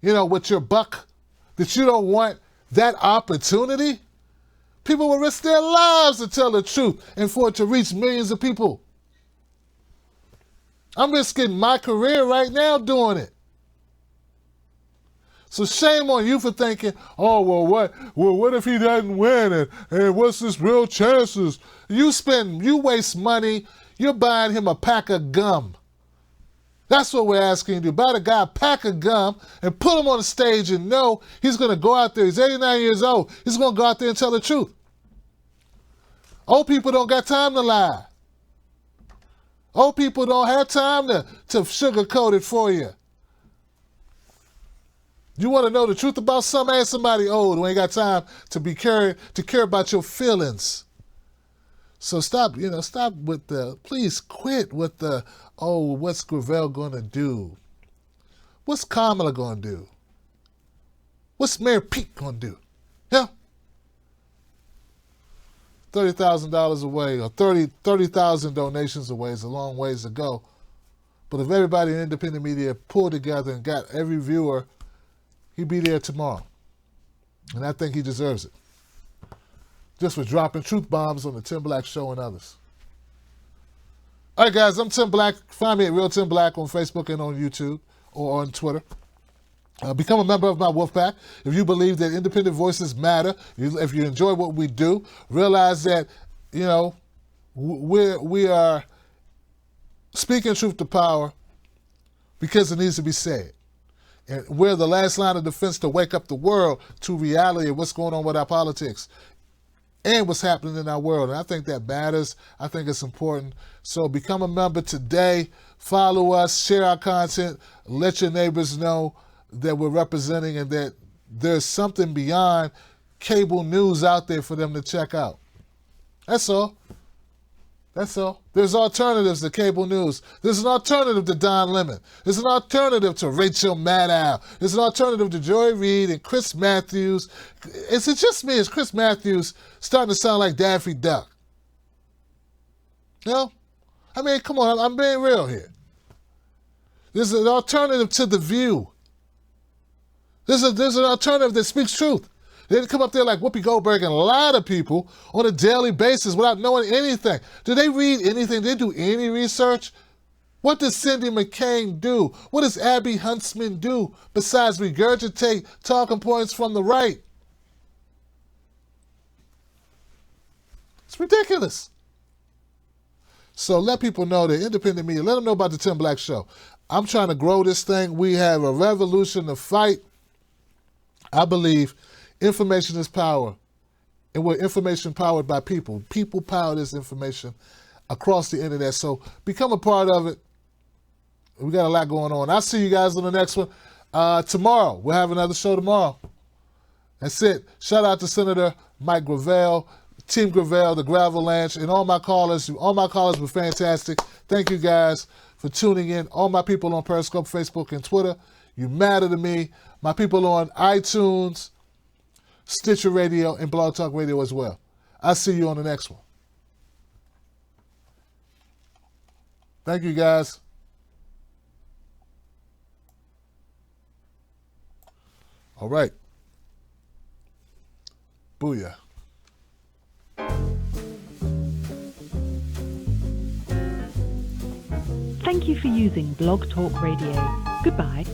with your buck, that you don't want that opportunity? People will risk their lives to tell the truth and for it to reach millions of people. I'm risking my career right now doing it. So shame on you for thinking, oh, what if he doesn't win? And what's his real chances? You waste money, you're buying him a pack of gum. That's what we're asking you to do. Buy the guy a pack of gum and put him on the stage and know he's going to go out there. He's 89 years old. He's going to go out there and tell the truth. Old people don't got time to lie. Old people don't have time to sugarcoat it for you. You want to know the truth about something? Ask somebody old who ain't got time to care about your feelings. So stop with please quit with the, oh, what's Gravel going to do? What's Kamala going to do? What's Mayor Pete going to do? Yeah. $30,000 away or 30,000 donations away is a long ways to go. But if everybody in independent media pulled together and got every viewer, he'd be there tomorrow. And I think he deserves it. Just for dropping truth bombs on the Tim Black Show and others. All right, guys, I'm Tim Black. Find me at Real Tim Black on Facebook and on YouTube or on Twitter. Become a member of my Wolfpack. If you believe that independent voices matter, if you enjoy what we do, realize that, we are speaking truth to power because it needs to be said. And we're the last line of defense to wake up the world to reality of what's going on with our politics and what's happening in our world. And I think that matters. I think it's important. So become a member today. Follow us, share our content, let your neighbors know that we're representing and that there's something beyond cable news out there for them to check out. That's all. That's all. There's alternatives to cable news. There's an alternative to Don Lemon. There's an alternative to Rachel Maddow. There's an alternative to Joy Reid and Chris Matthews. Is it just me? Is Chris Matthews starting to sound like Daffy Duck? No? I mean, come on, I'm being real here. There's an alternative to The View. There's an alternative that speaks truth. They didn't come up there like Whoopi Goldberg and lie to people on a daily basis without knowing anything. Do they read anything? Do they do any research? What does Cindy McCain do? What does Abby Huntsman do besides regurgitate talking points from the right? It's ridiculous. So let people know that independent media, let them know about the Tim Black Show. I'm trying to grow this thing. We have a revolution to fight. I believe information is power. And we're information powered by people. People power this information across the internet. So become a part of it. We got a lot going on. I'll see you guys on the next one. Tomorrow, we'll have another show tomorrow. That's it. Shout out to Senator Mike Gravel, Team Gravel, the Gravelanche, and all my callers. All my callers were fantastic. Thank you guys for tuning in. All my people on Periscope, Facebook, and Twitter, you matter to me. My people on iTunes, Stitcher Radio, and Blog Talk Radio as well. I'll see you on the next one. Thank you, guys. All right. Booyah. Thank you for using Blog Talk Radio. Goodbye.